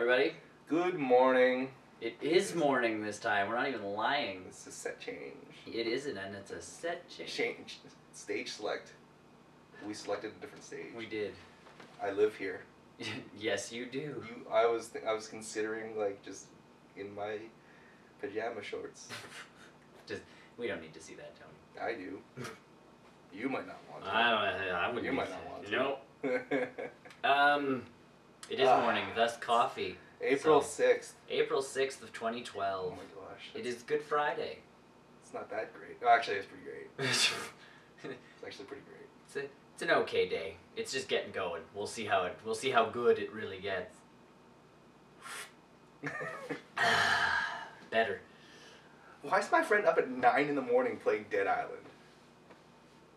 everybody. Good morning. It is morning this time. We're not even lying. It's a set change. It isn't, and it's a set change. Stage select. We selected a different stage. We did. I live here. Yes, you do. I was considering just in my pajama shorts. We don't need to see that, Tony. I do. You might not want to. I wouldn't. You might not want to. No. It is morning, thus coffee. April 6th. April 6th of 2012. Oh my gosh. It is Good Friday. It's not that great. Oh, actually, it's pretty great. It's actually pretty great. It's an okay day. It's just getting going. We'll see how good it really gets. Better. Why is my friend up at 9 in the morning playing Dead Island?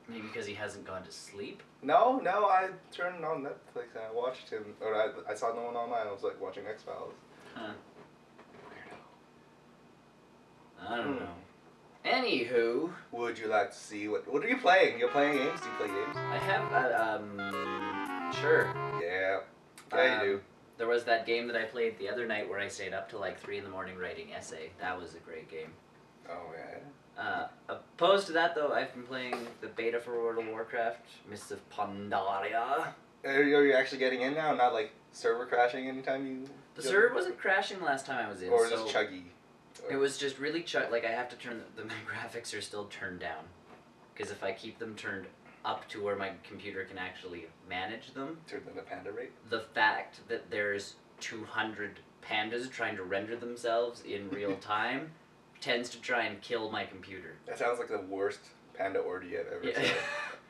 Maybe because he hasn't gone to sleep? No, I turned on Netflix and I watched him, or I saw no one online. I was like watching X-Files. Huh. Weirdo. I don't know. Anywho. Would you like to see what are you playing? You're playing games? Do you play games? I have, sure. Yeah. Yeah, you do. There was that game that I played the other night where I stayed up till like 3 in the morning writing essay. That was a great game. Oh, yeah. Opposed to that, though, I've been playing the beta for World of Warcraft, Mists of Pandaria. Are you actually getting in now? Not like server crashing anytime you... The server wasn't crashing the last time I was in. Or just chuggy? It was just really like I have to turn... My graphics are still turned down. Because if I keep them turned up to where my computer can actually manage them... Turn them to panda rate? The fact that there's 200 pandas trying to render themselves in real time... tends to try and kill my computer. That sounds like the worst panda orgy I've ever said.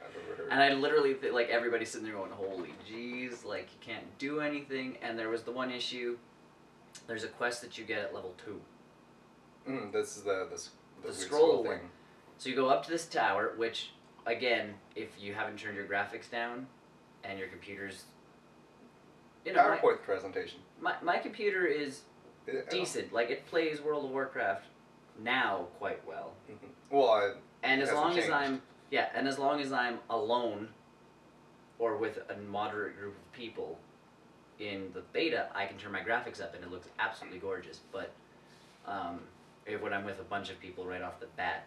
I've ever heard. And I literally like everybody's sitting there going, "Holy jeez, like you can't do anything." And there was the one issue. There's a quest that you get at level 2. This is the scroll thing. So you go up to this tower, which again, if you haven't turned your graphics down, and your computer's, PowerPoint presentation. My computer is decent. Like it plays World of Warcraft now quite well. Well, and as long as I'm alone or with a moderate group of people in the beta, I can turn my graphics up and it looks absolutely gorgeous. But when I'm with a bunch of people right off the bat,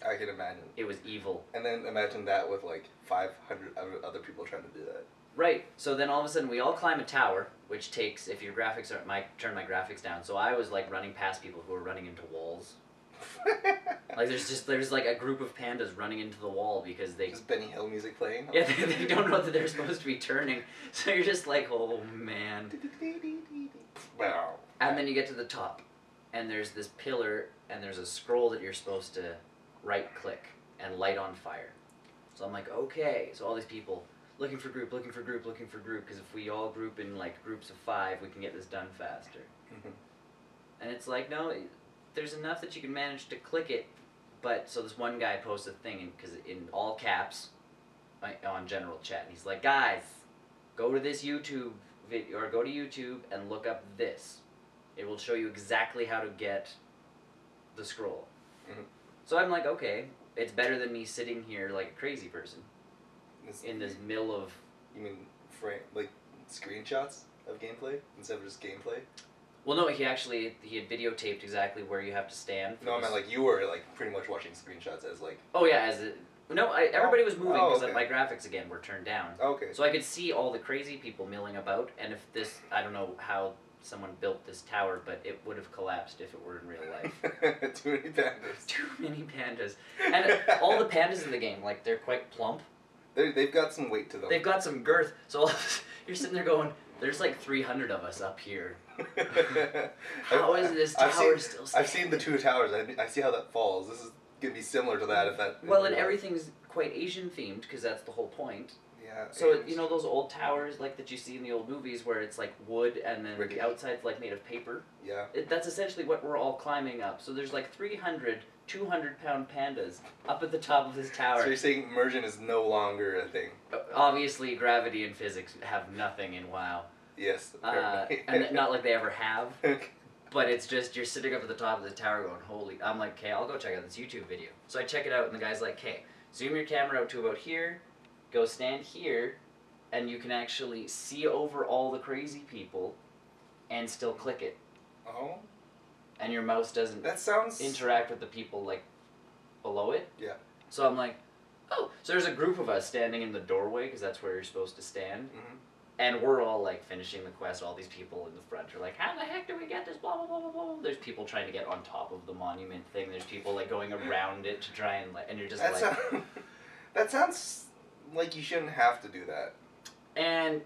I can imagine. It was evil. And then imagine that with like 500 other people trying to do that. Right. So then all of a sudden we all climb a tower, which takes, if your graphics aren't, turn my graphics down. So I was like running past people who were running into walls. Like there's like a group of pandas running into the wall because they... Just Benny Hill music playing? Yeah, they don't know that they're supposed to be turning. So you're just like, oh man. Wow. And then you get to the top. And there's this pillar and there's a scroll that you're supposed to right click and light on fire. So I'm like, okay. So all these people... looking for group, because if we all group in like groups of 5, we can get this done faster. And it's like, no, there's enough that you can manage to click it, but, so this one guy posts a thing, because in all caps, on general chat, and he's like, guys, go to this YouTube video, or go to YouTube and look up this. It will show you exactly how to get the scroll. So I'm like, okay, it's better than me sitting here like a crazy person. In this mill of... You mean screenshots of gameplay instead of just gameplay? Well, no, he had videotaped exactly where you have to stand. No, I meant like you were like pretty much watching screenshots as like... Oh yeah, everybody was moving because my graphics again were turned down. Okay. So I could see all the crazy people milling about, and if this, I don't know how someone built this tower, but it would have collapsed if it were in real life. Too many pandas. Too many pandas. And all the pandas in the game, like, they're quite plump. They've got some weight to them. They've got some girth. So you're sitting there going, there's like 300 of us up here. How is this tower still standing? I've seen the 2 towers. I see how that falls. This is going to be similar to that if that... Well, and everything's quite Asian themed because that's the whole point. Yeah. So, you know those old towers like that you see in the old movies where it's like wood and then the outside's like made of paper? Yeah. That's essentially what we're all climbing up. So there's like 300 200-pound pandas up at the top of this tower. So you're saying immersion is no longer a thing? Obviously, gravity and physics have nothing in WoW. Yes. And not like they ever have. But it's just, you're sitting up at the top of the tower going, holy... I'm like, okay, I'll go check out this YouTube video. So I check it out, and the guy's like, okay, zoom your camera out to about here, go stand here, and you can actually see over all the crazy people, and still click it. Oh. And your mouse doesn't That sounds... interact with the people, like, below it. Yeah. So I'm like, oh. So there's a group of us standing in the doorway, because that's where you're supposed to stand. Mm-hmm. And we're all, like, finishing the quest. All these people in the front are like, how the heck do we get this? Blah, blah, blah, blah, blah. There's people trying to get on top of the monument thing. There's people, like, going around it to try and, like, and you're just that sounds like you shouldn't have to do that. And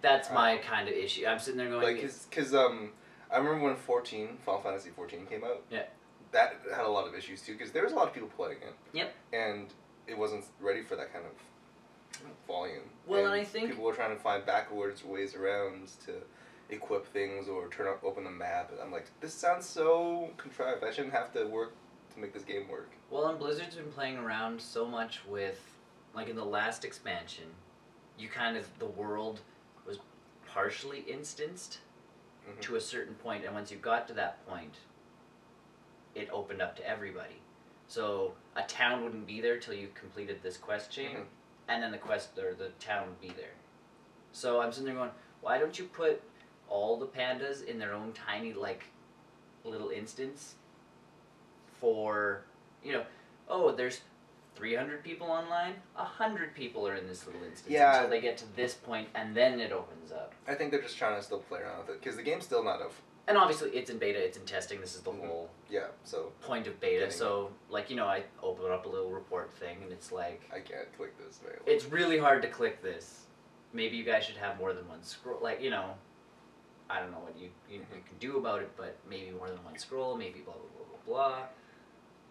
that's my kind of issue. I'm sitting there going... Like, because I remember when Final Fantasy 14 came out. Yeah. That had a lot of issues, too, because there was a lot of people playing it. Yep. And it wasn't ready for that kind of volume. Well, and I think... people were trying to find backwards ways around to equip things or open the map. And I'm like, this sounds so contrived. I shouldn't have to work to make this game work. Well, and Blizzard's been playing around so much with... Like, in the last expansion, the world was partially instanced to a certain point, and once you got to that point, it opened up to everybody. So a town wouldn't be there till you completed this quest chain, and then the town would be there. So I'm sitting there going, why don't you put all the pandas in their own tiny, like, little instance for, there's 300 people online, 100 people are in this little instance until they get to this point, and then it opens up. I think they're just trying to still play around with it, because the game's still not And obviously, it's in beta, it's in testing, this is the whole point of beta, so, like, I open up a little report thing, and it's like... I can't click this very well. It's really hard to click this. Maybe you guys should have more than one scroll, like, I don't know what you can do about it, but maybe more than one scroll, maybe blah, blah, blah, blah, blah.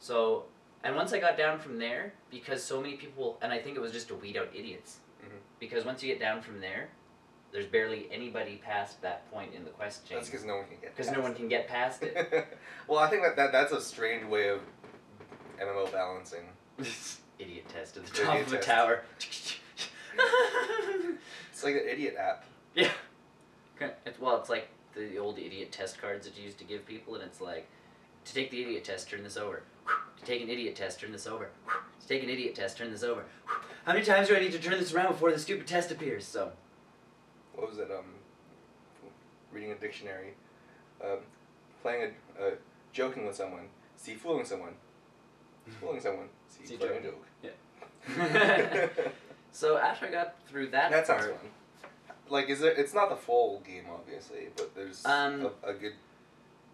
So... And once I got down from there, because so many people, and I think it was just to weed out idiots, because once you get down from there, there's barely anybody past that point in the quest chain. That's because no one can get past it. Because no one can get past it. Well, I think that's a strange way of MMO balancing. Idiot test at the top of a tower. It's like an idiot app. Yeah. It's like the old idiot test cards that you used to give people, and it's like, to take the idiot test, turn this over. To take an idiot test, turn this over. To take an idiot test, turn this over. How many times do I need to turn this around before the stupid test appears? So. What was it? Reading a dictionary. Joking with someone. See fooling someone. Fooling someone. See playing a joke. Yeah. So after I got through that sounds part, fun. Like, it's not the full game, obviously, but there's a good...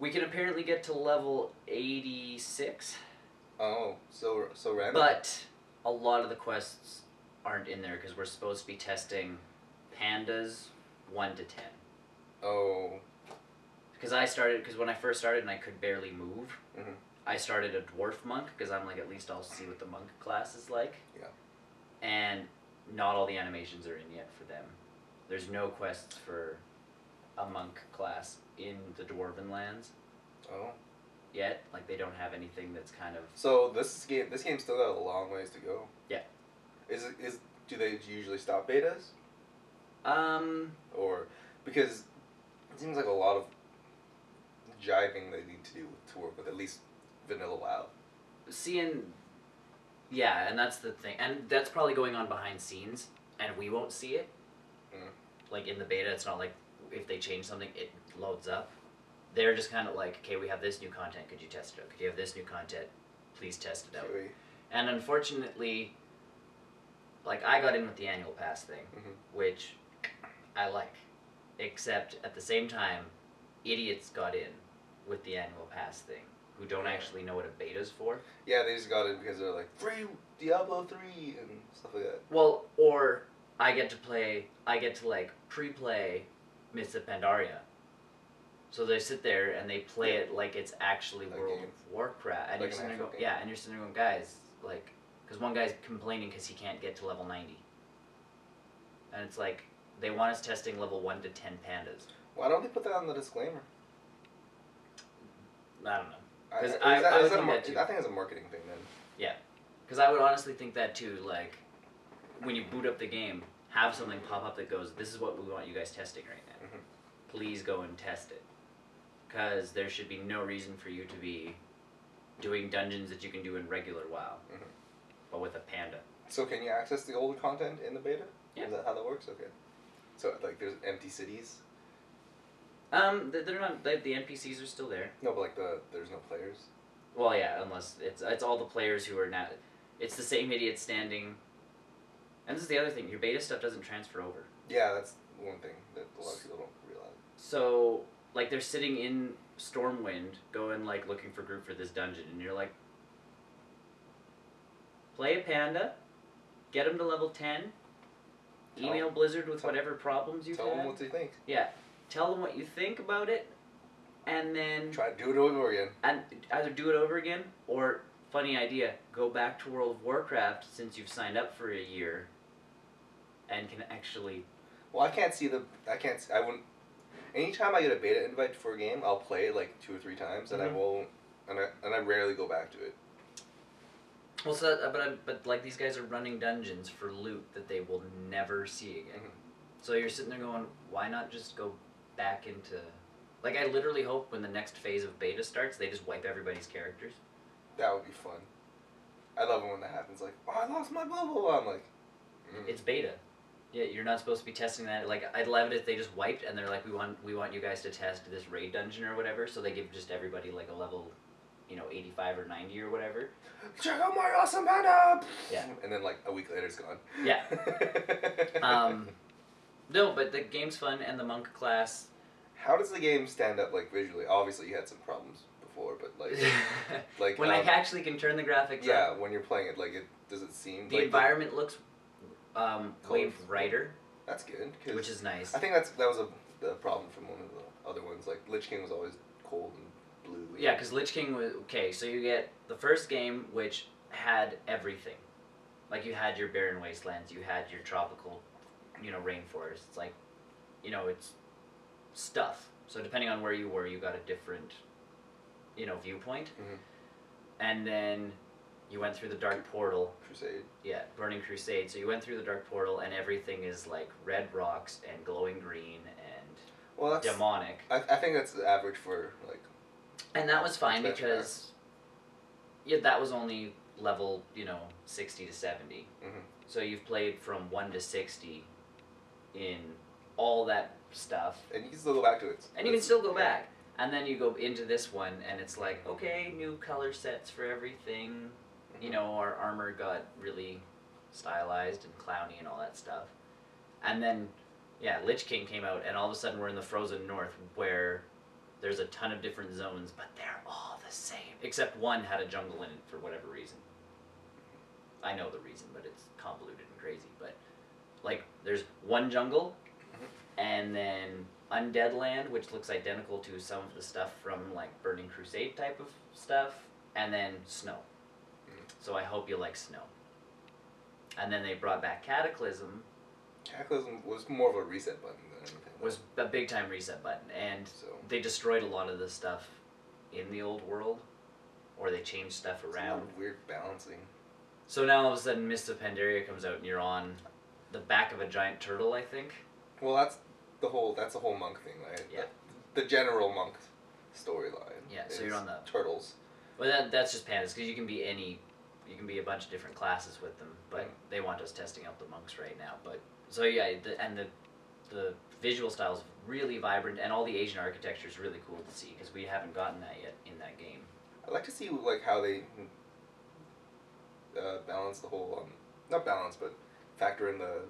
We can apparently get to level 86. Oh, so random. But a lot of the quests aren't in there because we're supposed to be testing pandas 1 to 10. Oh. Because when I first started and I could barely move, I started a dwarf monk because I'm like, at least I'll see what the monk class is like. Yeah. And not all the animations are in yet for them. There's no quests for a monk class in the Dwarven lands. Oh. Yet, like, they don't have anything that's kind of... So this game still got a long ways to go. Yeah. Do they usually stop betas? Or because it seems like a lot of jiving they need to do to work with at least vanilla WoW. Yeah, and that's the thing, and that's probably going on behind scenes, and we won't see it. Like in the beta, it's not like if they change something, it loads up. They're just kind of like, okay, we have this new content, could you test it out? Could you have this new content, please test it out? Sure. And unfortunately, like, I got in with the annual pass thing, which I like. Except, at the same time, idiots got in with the annual pass thing, who don't actually know what a beta's for. Yeah, they just got in because they're like, free Diablo 3 and stuff like that. Well, or I get to like, pre-play Mists of Pandaria. So they sit there and they play it like it's actually World of Warcraft. And like you're sitting there going, and you're sitting there going, guys, like, because one guy's complaining because he can't get to level 90. And it's like, they want us testing level 1 to 10 pandas. Why don't they put that on the disclaimer? I don't know. I think it's a marketing thing then. Yeah. Because I would honestly think that too, like, when you boot up the game, have something pop up that goes, this is what we want you guys testing right now. Please go and test it. Because there should be no reason for you to be doing dungeons that you can do in regular WoW, but with a panda. So can you access the old content in the beta? Yeah. Is that how that works? Okay. So, like, there's empty cities? They're not. The NPCs are still there. No, but like there's no players. Well, yeah, unless it's all the players who are now. It's the same idiot standing. And this is the other thing. Your beta stuff doesn't transfer over. Yeah, that's one thing that a lot of people don't realize. So, like, they're sitting in Stormwind, going, like, looking for group for this dungeon, and you're like, play a panda, get them to level 10, email Blizzard with whatever problems you've had. Tell them what they think. Yeah. Tell them what you think about it, and then... Try to do it over again. And either do it over again, or, funny idea, go back to World of Warcraft since you've signed up for a year, and can actually... Well, I wouldn't... Anytime I get a beta invite for a game, I'll play it like 2 or 3 times, and I won't... And I rarely go back to it. Well, so that, but like these guys are running dungeons for loot that they will never see again. So you're sitting there going, why not just go back into... Like, I literally hope when the next phase of beta starts, they just wipe everybody's characters. That would be fun. I love it when that happens. Like, oh, I lost my blah, blah, blah. I'm like... It's beta. Yeah, you're not supposed to be testing that. Like, I'd love it if they just wiped and they're like, we want you guys to test this raid dungeon or whatever, so they give just everybody like a level, 85 or 90 or whatever. Check out my awesome panda! Yeah. And then like a week later it's gone. Yeah. No, but the game's fun and the monk class. How does the game stand up like visually? Obviously you had some problems before, but like when I actually can turn the graphics up. Yeah, when you're playing it, like does it seem the like environment looks way brighter. That's good, which is nice. I think that was the problem from one of the other ones. Like Lich King was always cold and blue. Yeah, because Lich King was okay. So you get the first game, which had everything. Like you had your barren wastelands, you had your tropical, rainforests. It's like, it's stuff. So depending on where you were, you got a different, viewpoint. Mm-hmm. And then you went through the Dark Portal. Crusade. Yeah, Burning Crusade. So you went through the Dark Portal, and everything is like red rocks and glowing green and demonic. I think that's the average for like. And that was fine because, that was only level 60 to 70. Mm-hmm. So you've played from 1 to 60 in all that stuff. And you can still go back to it. And you can still go back. And then you go into this one, and it's like, okay, new color sets for everything. Mm-hmm. Our armor got really stylized and clowny and all that stuff. And then, Lich King came out, and all of a sudden we're in the frozen north where there's a ton of different zones, but they're all the same. Except one had a jungle in it for whatever reason. I know the reason, but it's convoluted and crazy. But, like, there's one jungle, and then Undead Land, which looks identical to some of the stuff from, like, Burning Crusade type of stuff, and then snow. So I hope you like snow. And then they brought back Cataclysm. Cataclysm was more of a reset button than anything. Was a big time reset button, and they destroyed a lot of the stuff in the old world, or they changed stuff around. It's a lot of weird balancing. So now all of a sudden Mists of Pandaria comes out, and you're on the back of a giant turtle, I think. Well, that's the whole monk thing, right? Yeah. The general monk storyline. Yeah. So you're on the turtles. Well, that's just pandas, because you can be a bunch of different classes with them, but they want us testing out the monks right now. But so the visual style is really vibrant, and all the Asian architecture is really cool to see, because we haven't gotten that yet in that game. I'd like to see like how they balance the whole not balance, but factor in the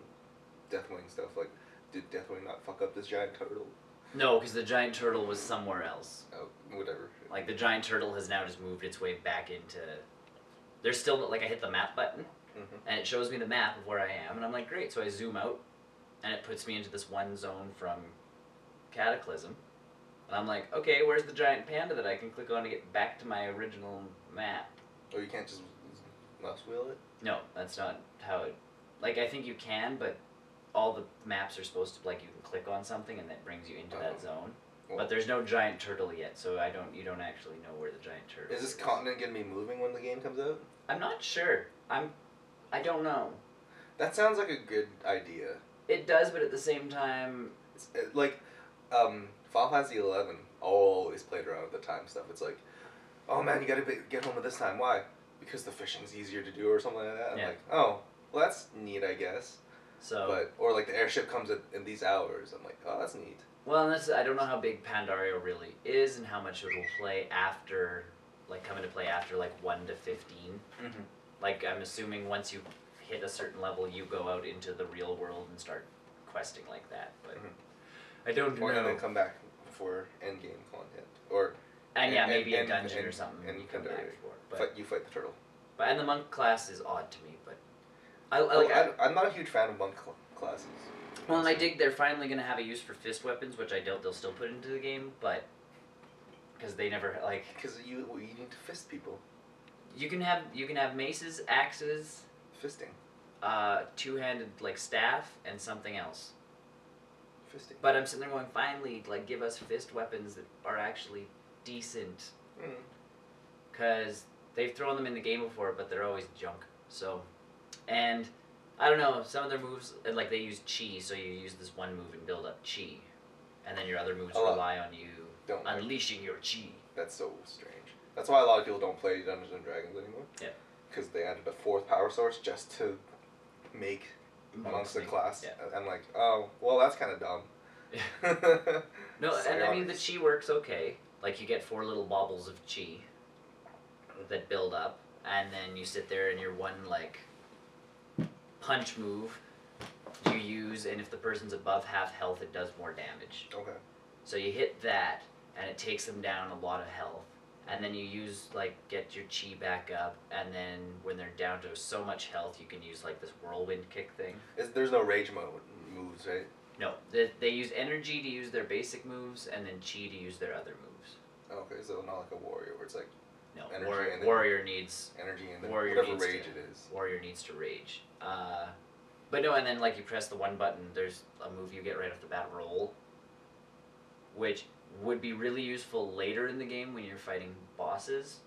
Deathwing stuff. Like, did Deathwing not fuck up this giant turtle? No, because the giant turtle was somewhere else. Oh, whatever. Like, the giant turtle has now just moved its way back into... There's still, like, I hit the map button, and it shows me the map of where I am, and I'm like, great, so I zoom out, and it puts me into this one zone from Cataclysm, and I'm like, okay, where's the giant panda that I can click on to get back to my original map? Oh, you can't just mouse wheel it? No, that's not how it... Like, I think you can, but all the maps are supposed to, like, you can click on something, and that brings you into that zone. Well, but there's no giant turtle yet, so you don't actually know where the giant turtle is. Is this continent going to be moving when the game comes out? I'm not sure. I don't know. That sounds like a good idea. It does, but at the same time... Final Fantasy 11 always played around with the time stuff. It's like, oh man, you gotta get home at this time. Why? Because the fishing's easier to do or something like that. I'm like, oh, well that's neat, I guess. So... Or like the airship comes in these hours. I'm like, oh, that's neat. Well, and I don't know how big Pandaria really is and how much it'll play after, like, come into play after, like, 1 to 15. Mm-hmm. Like, I'm assuming once you hit a certain level, you go out into the real world and start questing like that, but I don't know. And then come back for endgame content. Or... And yeah, maybe a dungeon or something and you come back for. But you fight the turtle. But and the monk class is odd to me, but I'm not a huge fan of monk classes. Well, and I dig they're finally gonna have a use for fist weapons, which I doubt they'll still put into the game, but because they never like. Because you need to fist people. You can have maces, axes, fisting, two-handed like staff, and something else. Fisting. But I'm sitting there going, finally, like give us fist weapons that are actually decent. Because they've thrown them in the game before, but they're always junk. So, and I don't know, some of their moves, like they use chi, so you use this one move and build up chi. And then your other moves rely on you unleashing your chi. That's so strange. That's why a lot of people don't play Dungeons and Dragons anymore. Yeah. Because they added a 4th power source just to make monks a class. Yeah. I'm like, oh, well, that's kind of dumb. No, and I mean, the chi works okay. Like, you get 4 little baubles of chi that build up, and then you sit there and your one, like, punch move you use, and if the person's above half health, it does more damage. Okay. So you hit that, and it takes them down a lot of health. And then you use, like, get your chi back up, and then when they're down to so much health, you can use, like, this whirlwind kick thing. There's no rage mode moves, right? No. They use energy to use their basic moves, and then chi to use their other moves. Okay, so not like a warrior, where it's like... No, energy warrior needs... Energy and then whatever rage it is. Warrior needs to rage. But no, and then, like, you press the one button, there's a move you get right off the bat, roll, which would be really useful later in the game when you're fighting bosses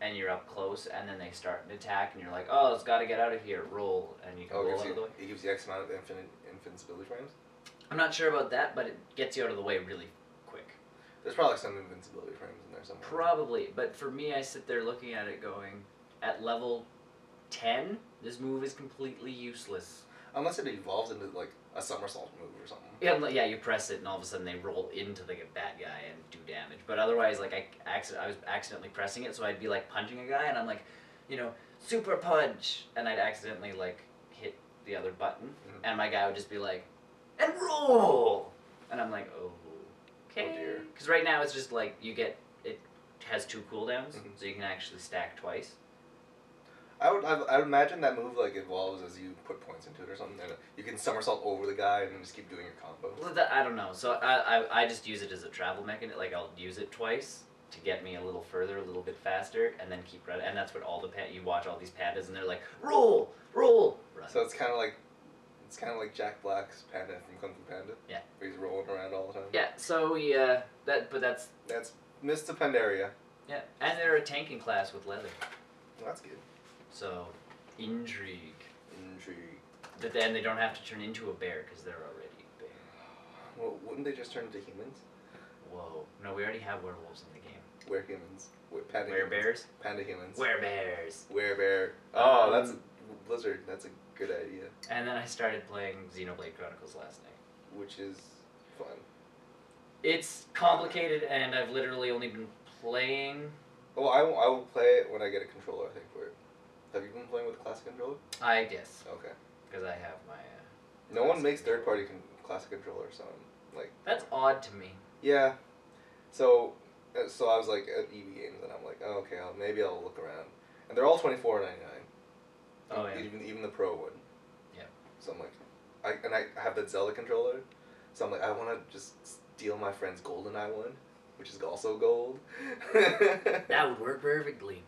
and you're up close and then they start an attack and you're like, oh, it's got to get out of here, roll, and you can roll out of the way. It gives you X amount of invincibility frames? I'm not sure about that, but it gets you out of the way really quick. There's probably some invincibility frames in there somewhere. Probably, but for me, I sit there looking at it going, at level 10, this move is completely useless. Unless it evolves into, like, a somersault move or something. Yeah, you press it and all of a sudden they roll into the bad guy and do damage. But otherwise, like, I was accidentally pressing it, so I'd be, like, punching a guy, and I'm like, you know, super punch, and I'd accidentally, like, hit the other button, and my guy would just be like, and roll! And I'm like, oh, okay. Oh dear. Because right now it's just, like, it has 2 cooldowns, so you can actually stack twice. I would imagine that move like evolves as you put points into it or something, and you can somersault over the guy and then just keep doing your combo. Well, I don't know. So I just use it as a travel mechanism. Like I'll use it twice to get me a little further, a little bit faster, and then keep running. And that's what all the you watch all these pandas, and they're like roll, roll, run. So it's kind of like Jack Black's panda from Kung Fu Panda. Yeah. Where he's rolling around all the time. Yeah. So that's Mr. Pandaria. Yeah, and they're a tanking class with leather. Well, that's good. So, intrigue. Intrigue. And they don't have to turn into a bear because they're already a bear. Well, wouldn't they just turn into humans? Whoa. No, we already have werewolves in the game. Were-humans. Panda Were-bears? Panda humans. Were-bears. Were-bear. Oh, that's Blizzard. That's a good idea. And then I started playing Xenoblade Chronicles last night. Which is fun. It's complicated, and I've literally only been playing... Oh, I will play it when I get a controller, I think, for it. Have you been playing with a classic controller? I guess. Okay. Because I have my... no one makes third-party classic controllers, so I'm like... That's odd to me. Yeah. So I was like at EV Games, and I'm like, oh, okay, maybe I'll look around. And they're all $24.99. Oh, yeah. Even the Pro one. Yeah. So I'm like... I have that Zelda controller, so I'm like, I want to just steal my friend's GoldenEye one, which is also gold. That would work perfectly.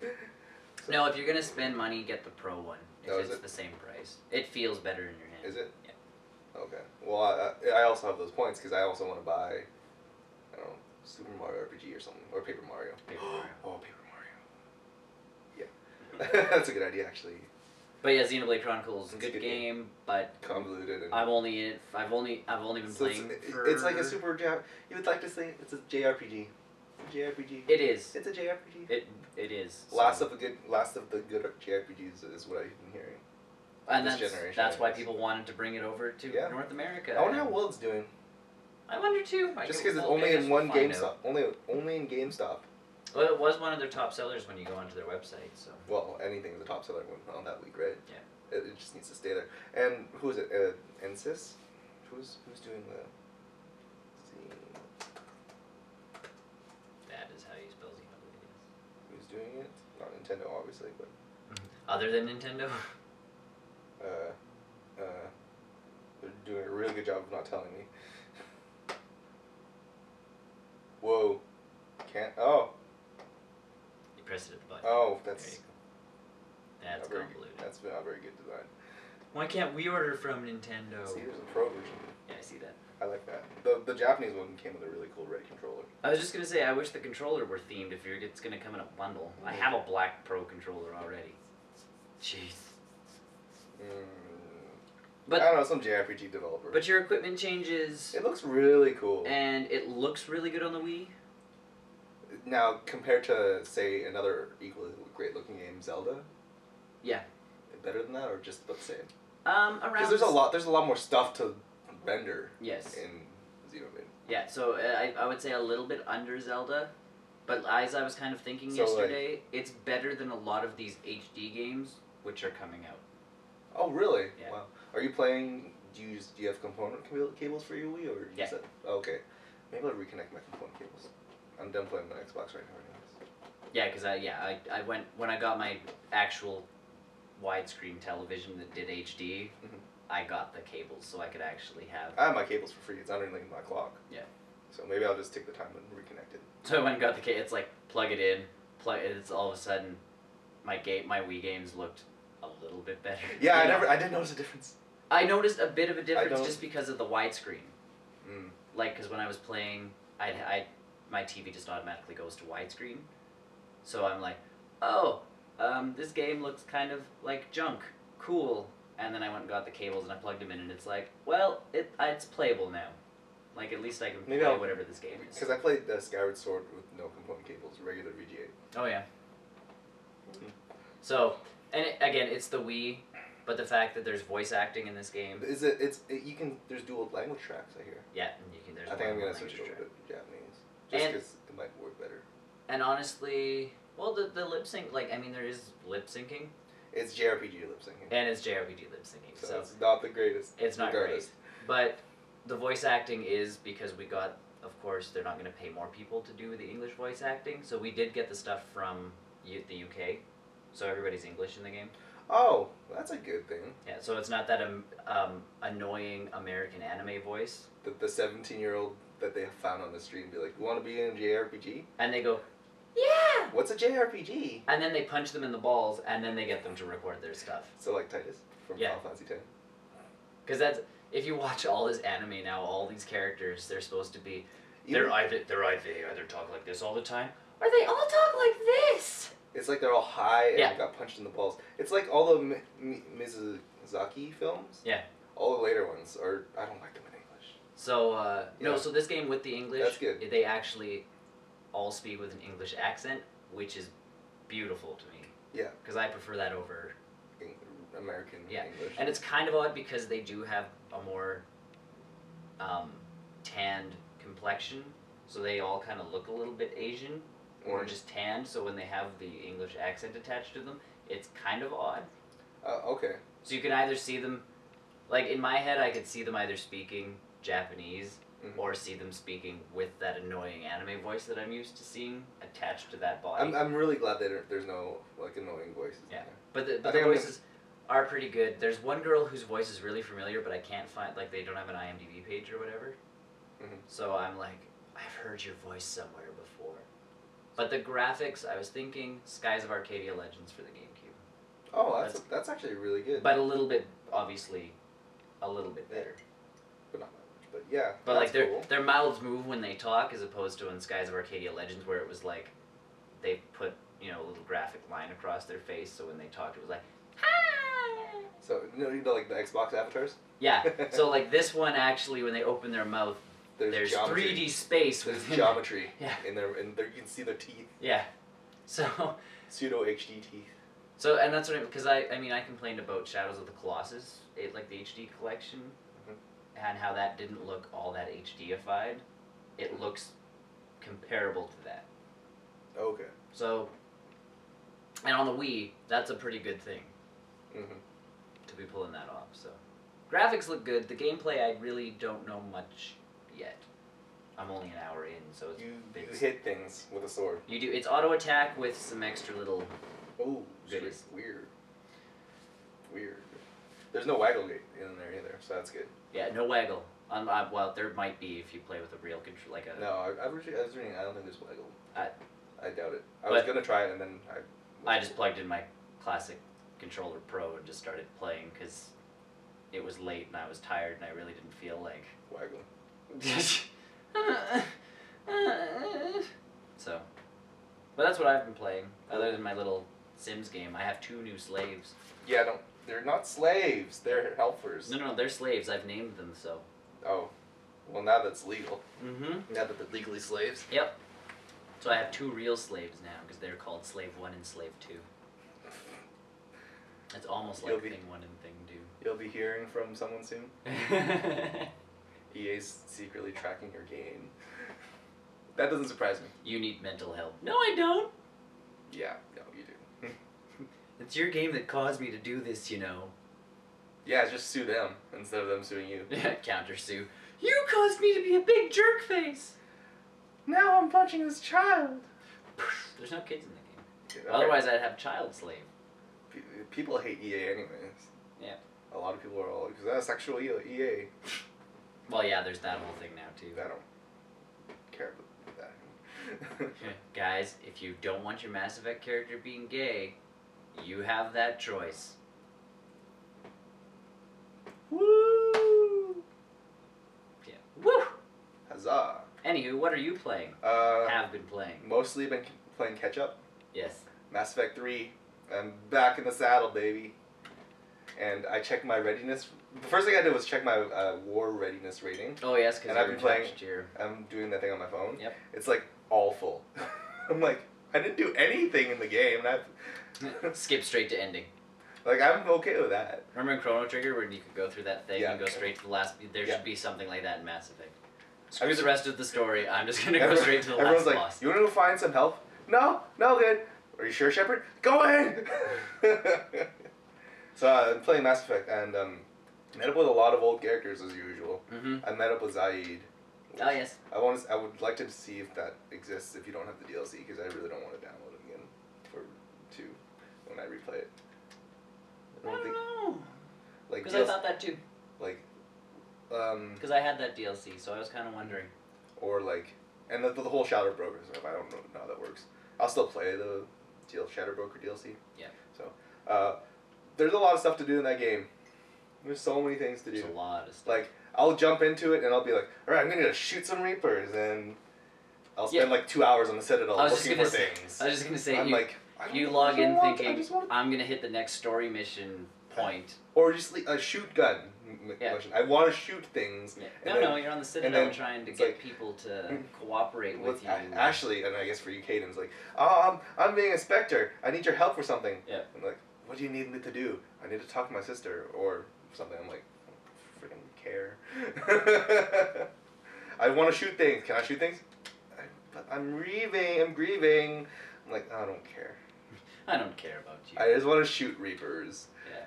No, if you're going to spend money, get the Pro one. If it's the same price. It feels better in your hand. Is it? Yeah. Okay. Well, I also have those points because I also want to buy, I don't know, Super Mario RPG or something. Or Paper Mario. Paper Mario. Oh, Paper Mario. Yeah. That's a good idea, actually. But yeah, Xenoblade Chronicles is a good game, but convoluted. And I've only been playing for... It's like a super you would like to say it's a JRPG. JRPG. It is. It's a JRPG. It is. Last of the good JRPGs is what I've been hearing. And that's why people wanted to bring it over to North America. I wonder how well it's doing. I wonder too. Just because it's only in one GameStop. Only in GameStop. Well, it was one of their top sellers when you go onto their website. So. Well, anything is a top seller on that week, right? Yeah. It just needs to stay there. And who is it? NSYS? Who's doing the? Let's see. That is how you spell Xenoblade. Who's doing it? Not Nintendo, obviously, but. Other than Nintendo. They're doing a really good job of not telling me. Whoa. Can't. Oh. You pressed it at the button. Oh, that's. That's convoluted. That's not very good design. Why can't we order from Nintendo? See, here's the Pro version. Yeah, I see that. I like that. The Japanese one came with a really cool red controller. I was just gonna say, I wish the controller were themed. If it's gonna come in a bundle, I have a black Pro controller already. Jeez. But I don't know, some JRPG developer. But your equipment changes. It looks really cool. And it looks really good on the Wii. Now, compared to, say, another equally great-looking game, Zelda. Yeah. Better than that, or just about the same? Around. Because there's a lot more stuff to render. Yes. In Xenoblade. Yeah. So I would say a little bit under Zelda, but as I was kind of thinking yesterday, it's better than a lot of these HD games which are coming out. Oh really? Yeah. Wow. Are you playing? Do you have component cables for your Wii, or do you yeah? Okay. Maybe I'll reconnect my component cables. I'm done playing my Xbox right now, anyways. Yeah, because I went when I got my actual widescreen television that did HD. Mm-hmm. I got the cables so I could actually have. I have my cables for free. It's underneath my clock. Yeah. So maybe I'll just take the time and reconnect it. So I went and got the cable. It's like plug it in. It's all of a sudden, my Wii games looked a little bit better. Yeah, I didn't notice a difference. I noticed a bit of a difference just because of the widescreen. Mm. Like, because when I was playing, my TV just automatically goes to widescreen. So I'm like, oh, this game looks kind of like junk. Cool. And then I went and got the cables and I plugged them in and it's like, well, it's playable now. Like, at least I can play whatever this game is. Because I played the Skyward Sword with no component cables, regular VGA. Oh, yeah. Mm-hmm. So, and again, it's the Wii, but the fact that there's voice acting in this game. There's dual language tracks, I hear. Yeah, and there's I think I'm going to switch it over to Japanese. Just because it might work better. And honestly, well, the lip sync, there is lip syncing. It's JRPG lip syncing. And it's JRPG lip syncing. So it's not the greatest. It's not great. But the voice acting is because we got, of course, they're not going to pay more people to do the English voice acting. So we did get the stuff from the UK. So everybody's English in the game. Oh, that's a good thing. Yeah, so it's not that annoying American anime voice. The 17-year-old that they found on the street and be like, you want to be in a JRPG? And they go, yeah! What's a JRPG? And then they punch them in the balls, and then they get them to record their stuff. So like Titus from Final Fantasy X? Because if you watch all this anime now, all these characters, they're supposed to be, they either talk like this all the time, or they all talk like this! It's like they're all high and got punched in the balls. It's like all the Mizuzaki films. Yeah. All the later ones I don't like them in English. So, so this game with the English, that's good. They actually all speak with an English accent, which is beautiful to me. Yeah. Because I prefer that over American English. And it's kind of odd because they do have a more tanned complexion, so they all kind of look a little bit Asian. Or just tanned, so when they have the English accent attached to them, it's kind of odd. Okay. So you can either see them, like in my head, I could see them either speaking Japanese or see them speaking with that annoying anime voice that I'm used to seeing attached to that body. I'm really glad that there's no annoying voices. Yeah, but the voices are pretty good. There's one girl whose voice is really familiar, but I can't find, they don't have an IMDb page or whatever. So I'm like, I've heard your voice somewhere before. But the graphics, I was thinking Skies of Arcadia Legends for the GameCube. Oh, that's actually really good. But a little bit, obviously, a little bit better. But not that much. But yeah. But their mouths move when they talk, as opposed to in Skies of Arcadia Legends, where it was like they put a little graphic line across their face, so when they talked, it was like, hi. So like the Xbox avatars. Yeah. So this one actually, when they open their mouth. There's 3D space. There's geometry. Yeah. In there, and you can see their teeth. Yeah. So. Pseudo HD teeth. So, and that's what because I complained about Shadows of the Colossus, the HD collection, and how that didn't look all that HDified, it looks comparable to that. Okay. So, and on the Wii, that's a pretty good thing to be pulling that off. So, graphics look good. The gameplay, I really don't know much yet. I'm only an hour in, so you hit things with a sword. You do. It's auto attack with some extra little. Oh, goodies. Weird. There's no waggle in there either, so that's good. Yeah, no waggle. Well, there might be if you play with a real control, like a. No, I was reading. I don't think there's waggle. I doubt it. I But was gonna try it, and then I just plugged in my classic controller Pro and just started playing because it was late and I was tired and I really didn't feel like waggle. So, but that's what I've been playing. Other than my little Sims game, I have 2 new slaves. Yeah, they're not slaves. They're helpers. No, they're slaves. I've named them so. Oh, well now that's legal. Mm-hmm. Now that they're legally slaves. Yep. So I have 2 real slaves now because they're called Slave 1 and Slave 2. It's almost like Thing 1 and Thing 2. You'll be hearing from someone soon. EA's secretly tracking your game. That doesn't surprise me. You need mental help. No, I don't. Yeah, no, you do. It's your game that caused me to do this, you know. Yeah, just sue them instead of them suing you. Counter sue. You caused me to be a big jerk face. Now I'm punching this child. There's no kids in the game. Yeah, Otherwise, I'd have child slave. People hate EA anyways. Yeah. A lot of people are all, because that's sexual EA. Well, yeah, there's that whole thing now, too. I don't care about that. Guys, if you don't want your Mass Effect character being gay, you have that choice. Woo! Yeah. Woo! Huzzah. Anywho, what are you playing? Have been playing. Mostly been playing catch-up. Yes. Mass Effect 3. I'm back in the saddle, baby. And I checked my readiness. The first thing I did was check my war readiness rating. Oh, yes, because I've been playing. Your... I'm doing that thing on my phone. Yep. It's like all full. I'm like, I didn't do anything in the game. And skip straight to ending. Like, I'm okay with that. Remember in Chrono Trigger where you could go through that thing and go straight to the last... There should be something like that in Mass Effect. Screw the rest of the story. I'm just going to go straight to the last everyone's like, boss. You want to go find some help? No, good. Are you sure, Shepard? Go in! So I'm playing Mass Effect and met up with a lot of old characters as usual. Mm-hmm. I met up with Zaid. Oh, yes. I would like to see if that exists if you don't have the DLC, because I really don't want to download it again when I replay it. I don't know. Like, because I thought that too. Like, because I had that DLC, so I was kind of wondering. Or like, and the whole Shadow Broker stuff. I don't know how that works. I'll still play the Shadow Broker DLC. Yeah. So, there's a lot of stuff to do in that game. There's so many things to do. There's a lot of stuff. Like, I'll jump into it and I'll be like, all right, I'm gonna shoot some Reapers, and I'll spend like 2 hours on the Citadel looking for things. I was just gonna say, I'm like, you log in thinking, I'm gonna hit the next story mission point. Or just a shoot gun mission. I want to shoot things. Yeah. No, you're on the Citadel trying to get people to cooperate with you. Ashley, and I guess for you, Caden's like, I'm being a Spectre. I need your help for something. Yeah. I'm like, what do you need me to do? I need to talk to my sister or something. I'm like, I don't freaking care. I want to shoot things. Can I shoot things? But I'm grieving. I'm like, I don't care. I don't care about you. I just want to shoot Reapers. Yeah.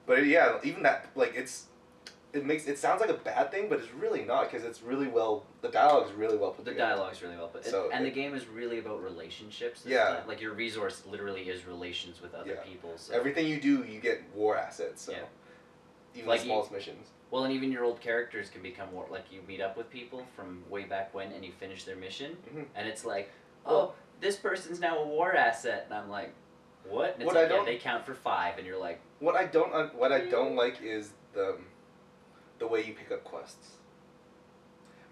But yeah, even that, like, it sounds like a bad thing, but it's really not, because it's really well, the dialogue's really well put together. The dialogue's really well put together. And the game is really about relationships. Stuff. Like, your resource literally is relations with other people. So. Everything you do, you get war assets, so. Yeah. Even the smallest missions. Well, and even your old characters can become war, like, you meet up with people from way back when, and you finish their mission, and it's like, oh, this person's now a war asset, and I'm like, what? And it's like, yeah, they count for 5, and you're like... What I don't like is the way you pick up quests.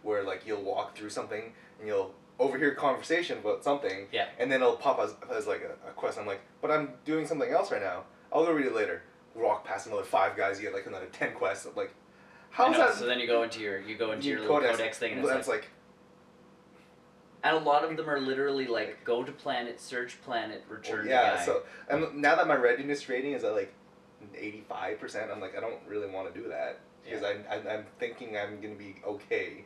Where, like, you'll walk through something, and you'll overhear conversation about something, and then it'll pop as like, a quest. I'm like, but I'm doing something else right now. I'll go read it later. Walk past another 5 guys, you get, like, another 10 quests. I'm like, how's that? So then you go into your little codex thing, and it's like... And a lot of them are literally like, go to planet, search planet, return guy. So now that my readiness rating is at like 85%, I'm like, I don't really want to do that. because I'm thinking I'm gonna be okay.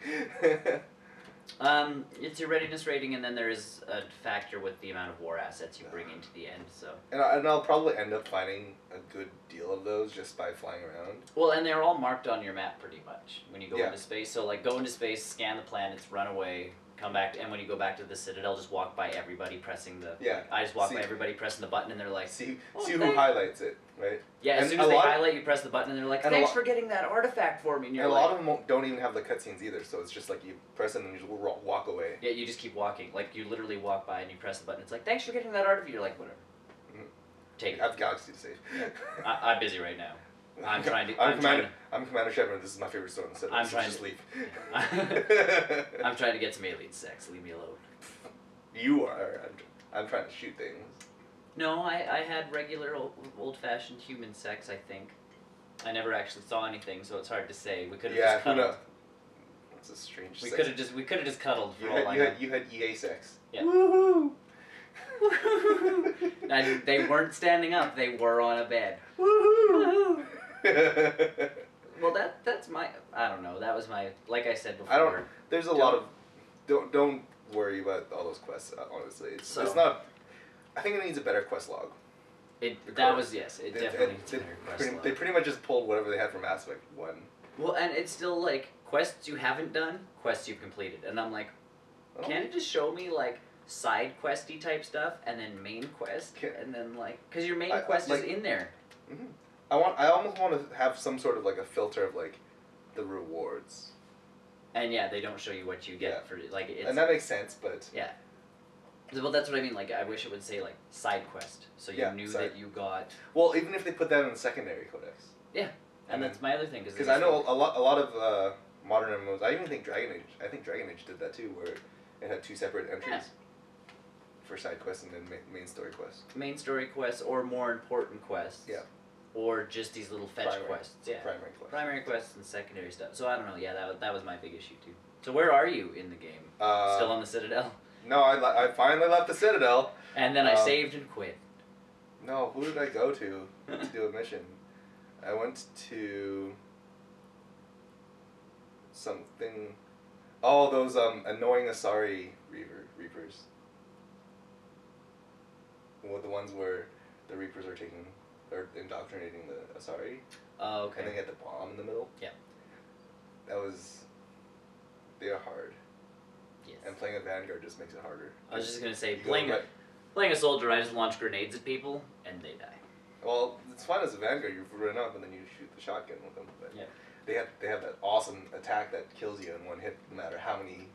It's your readiness rating, and then there is a factor with the amount of war assets you bring into the end. So. And I'll probably end up finding a good deal of those just by flying around. Well, and they're all marked on your map pretty much when you go into space. So like go into space, scan the planets, run away, come back, and when you go back to the Citadel, just walk by everybody pressing the. Yeah. I just walk by everybody pressing the button, and they're like. See who highlights it, right? Yeah. As soon as they highlight, you press the button, and they're like, "Thanks for getting that artifact for me." And, a lot of them don't even have the cutscenes either, so it's just like you press it and you just walk away. Yeah, you just keep walking. Like you literally walk by and you press the button. It's like, "Thanks for getting that artifact." You're like, "Whatever." Mm-hmm. Take it. I have Galaxy to save. I'm busy right now. I'm Commander Shepard. This is my favorite store in the city. I'm trying to leave. I'm trying to get some alien sex. Leave me alone. You are. I'm trying to shoot things. No, I had regular old-fashioned human sex. I think. I never actually saw anything, so it's hard to say. We could have just cuddled. That's a strange. We could have just cuddled. You had EA sex. Yeah. Woohoo! And they weren't standing up. They were on a bed. Woohoo! Well, that's my. I don't know. That was my. Like I said before. There's a lot of. Don't worry about all those quests. Honestly, it's not. I think it needs a better quest log. It definitely needs a better quest log. They pretty much just pulled whatever they had from Mass Effect 1. Well, and it's still like quests you haven't done, quests you've completed, and I'm like, can't it just show me like side questy type stuff and then main quest and then like because your main quest is in there. Mm-hmm. I almost want to have some sort of like a filter of like the rewards. And yeah, they don't show you what you get for like it's. And that makes sense, but yeah. Well, that's what I mean. Like, I wish it would say like side quest, so you knew that you got. Well, even if they put that in the secondary codex. Yeah, and that's my other thing because I know a lot of modern MMOs. I even think Dragon Age. I think Dragon Age did that too, where it had 2 separate entries for side quests and then main story quests. Main story quests, or more important quests. Yeah. Or just these little fetch quests. Yeah. Primary quests. Primary quests and secondary stuff. So I don't know. Yeah, that was my big issue too. So where are you in the game? Still on the Citadel? No, I finally left the Citadel. And then I saved and quit. No, who did I go to do a mission? I went to something. Oh, those annoying Asari Reapers. Well, the ones where the Reapers are indoctrinating the Asari. Oh, okay. And they get the bomb in the middle. Yeah. They are hard. Yes. And playing a Vanguard just makes it harder. I was just gonna say, playing a soldier, I just launch grenades at people and they die. Well, it's fun as a Vanguard. You run up and then you shoot the shotgun with them. But yeah. They have that awesome attack that kills you in one hit, no matter how many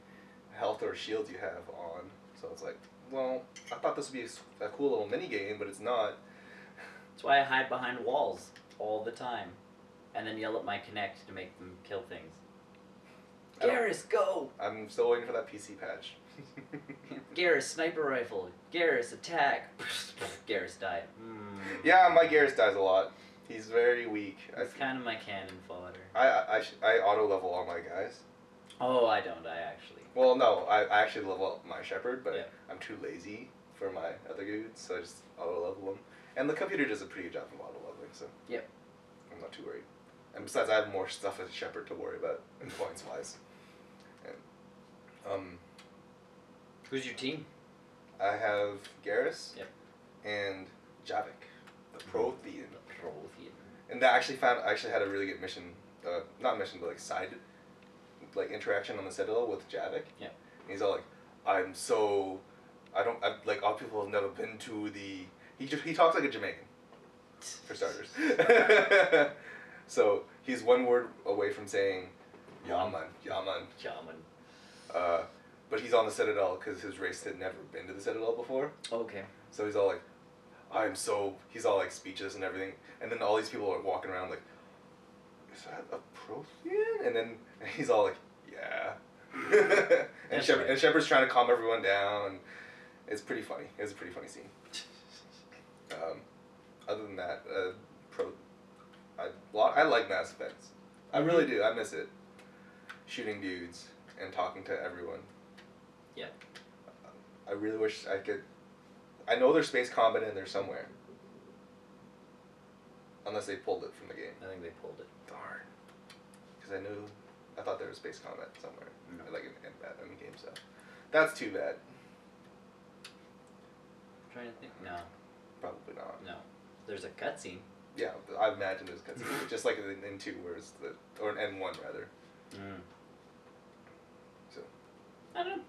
health or shields you have on. So it's like, well, I thought this would be a cool little mini game, but it's not. That's why I hide behind walls all the time, and then yell at my Kinect to make them kill things. Garrus, go! I'm still waiting for that PC patch. Garrus, sniper rifle. Garrus, attack. Garrus died. Yeah, my Garrus dies a lot. He's very weak. It's kind of my cannon fodder. I auto level all my guys. Oh, I don't. I actually. Well, no, I actually level up my Shepherd, but I'm too lazy for my other dudes, so I just auto level them. And the computer does a pretty good job of auto leveling, so yep. I'm not too worried. And besides, I have more stuff as Shepherd to worry about in points wise. And, who's your team? I have Garrus. Yep. And Javik, the Prothean. And I actually had a really good mission, not mission, but like side, like interaction on the Citadel with Javik. Yeah. And he's all like, like all people have never been to the. He talks like a Jamaican, for starters. So he's one word away from saying, Yaman. But he's on the Citadel because his race had never been to the Citadel before. Okay. So he's all like, he's all like speechless and everything. And then all these people are walking around like, is that a Prothean? And then he's all like, yeah. and Shepard's trying to calm everyone down. It's pretty funny. It was a pretty funny scene. Other than that, I like Mass Effect. I really do. I miss it. Shooting dudes and talking to everyone. Yeah. I really wish I could. I know there's space combat in there somewhere. Unless they pulled it from the game. I think they pulled it. Darn. because I thought there was space combat somewhere, No. like in the game. So that's too bad. I'm trying to think. No. Probably not. No. There's a cutscene. Yeah, I imagine there's cutscenes, just like in 2, where it's or in 1 rather. Mm. So. I don't know.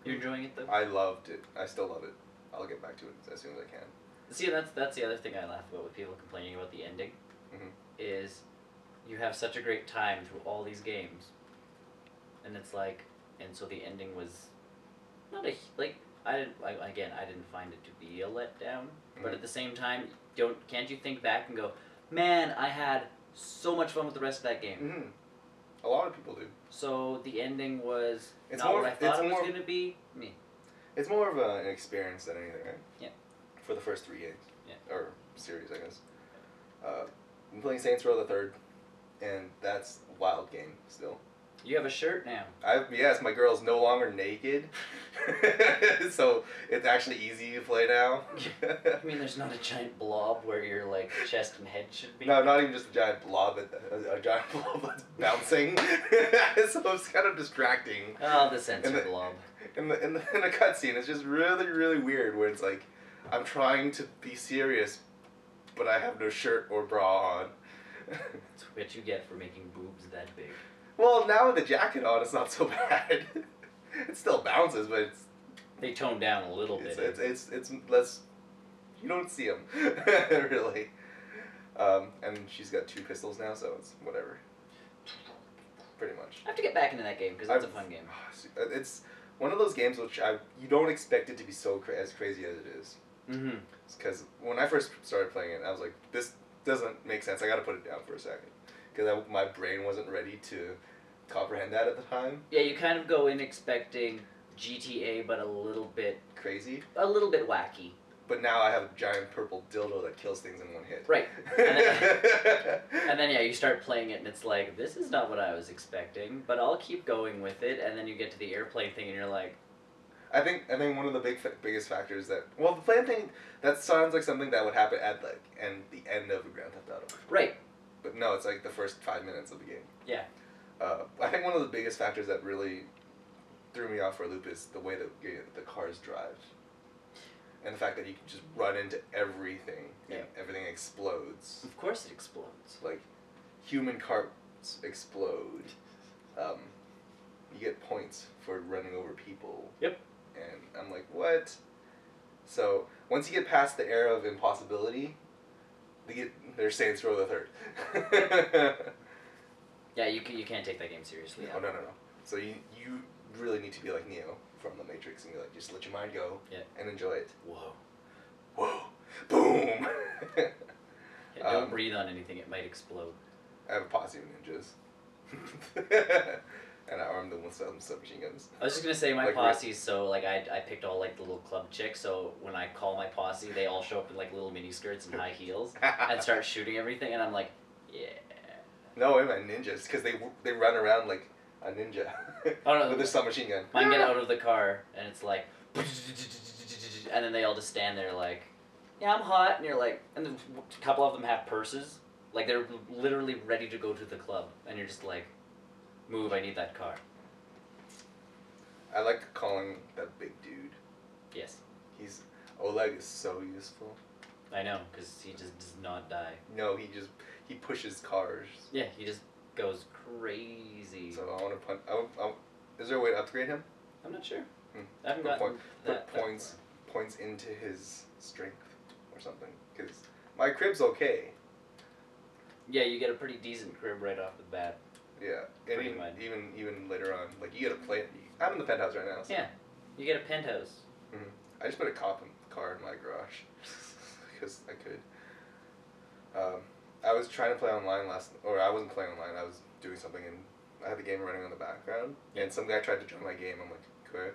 You're enjoying it though? I loved it. I still love it. I'll get back to it as soon as I can. See, that's the other thing I laugh about with people complaining about the ending. Mm-hmm. Is you have such a great time through all these games, and it's like, and so the ending was not I didn't find it to be a letdown, but at the same time, can't you think back and go, man, I had so much fun with the rest of that game. Mm-hmm. A lot of people do. So the ending was it's not more, what I thought it was going to be. Me. It's more of an experience than anything, right? Yeah. For the first 3 games. Yeah. Or series, I guess. I'm playing Saints Row the 3rd, and that's a wild game still. You have a shirt now. Yes, my girl's no longer naked, so it's actually easy to play now. I mean, there's not a giant blob where your like chest and head should be. No, not even just a giant blob, a giant blob that's bouncing. So it's kind of distracting. Oh, the sensor blob. In the cutscene, it's just really, really weird. Where it's like, I'm trying to be serious, but I have no shirt or bra on. That's what you get for making boobs that big. Well, now with the jacket on, it's not so bad. It still bounces, but they tone down a little bit. It's less. You don't see them really. And she's got 2 pistols now, so it's whatever. Pretty much. I have to get back into that game because it's a fun game. It's one of those games which you don't expect it to be so as crazy as it is. Mm-hmm. Because when I first started playing it, I was like, this doesn't make sense. I got to put it down for a second. Because my brain wasn't ready to comprehend that at the time. Yeah, you kind of go in expecting GTA, but a little bit crazy, a little bit wacky. But now I have a giant purple dildo that kills things in 1 hit. Right. And then yeah, you start playing it, and it's like, this is not what I was expecting, but I'll keep going with it. And then you get to the airplane thing, and you're like, I think one of the biggest factors that the plane thing, that sounds like something that would happen at the end of a Grand Theft Auto. Right. But no, it's like the first 5 minutes of the game. Yeah. I think one of the biggest factors that really threw me off for a loop is the way that the cars drive. And the fact that you can just run into everything. Yeah. And everything explodes. Of course it explodes. Like, human carts explode. You get points for running over people. Yep. And I'm like, what? So, once you get past the era of impossibility, there's Saints Row the 3rd. Yeah, you can't take that game seriously. No. So you really need to be like Neo from The Matrix and be like, just let your mind go and enjoy it. Whoa. Boom! Yeah, don't breathe on anything, it might explode. I have a posse of ninjas. And I armed them with some submachine guns. I was just gonna say my posse's so like I picked all like the little club chicks, so when I call my posse, they all show up in like little mini skirts and high heels and start shooting everything, and I'm like, yeah. No, I meant ninjas, because they run around like a ninja. Oh no, with their submachine gun. Mine get out of the car and it's like, and then they all just stand there like, yeah, I'm hot, and you're like, and then a couple of them have purses, like they're literally ready to go to the club, and you're just like, move, I need that car. I like calling that big dude. Yes. Oleg is so useful. I know, because he just does not die. No, he pushes cars. Yeah, he just goes crazy. So I want to punch. Is there a way to upgrade him? I'm not sure. I haven't gotten put points into his strength or something. Because my crib's okay. Yeah, you get a pretty decent crib right off the bat. Yeah, and even later on, like you get a play. I'm in the penthouse right now. So. Yeah, you get a penthouse. Mm-hmm. I just put a car in my garage because I could. I was trying to play online I wasn't playing online. I was doing something, and I had the game running on the background. Yeah. And some guy tried to join my game. I'm like, okay,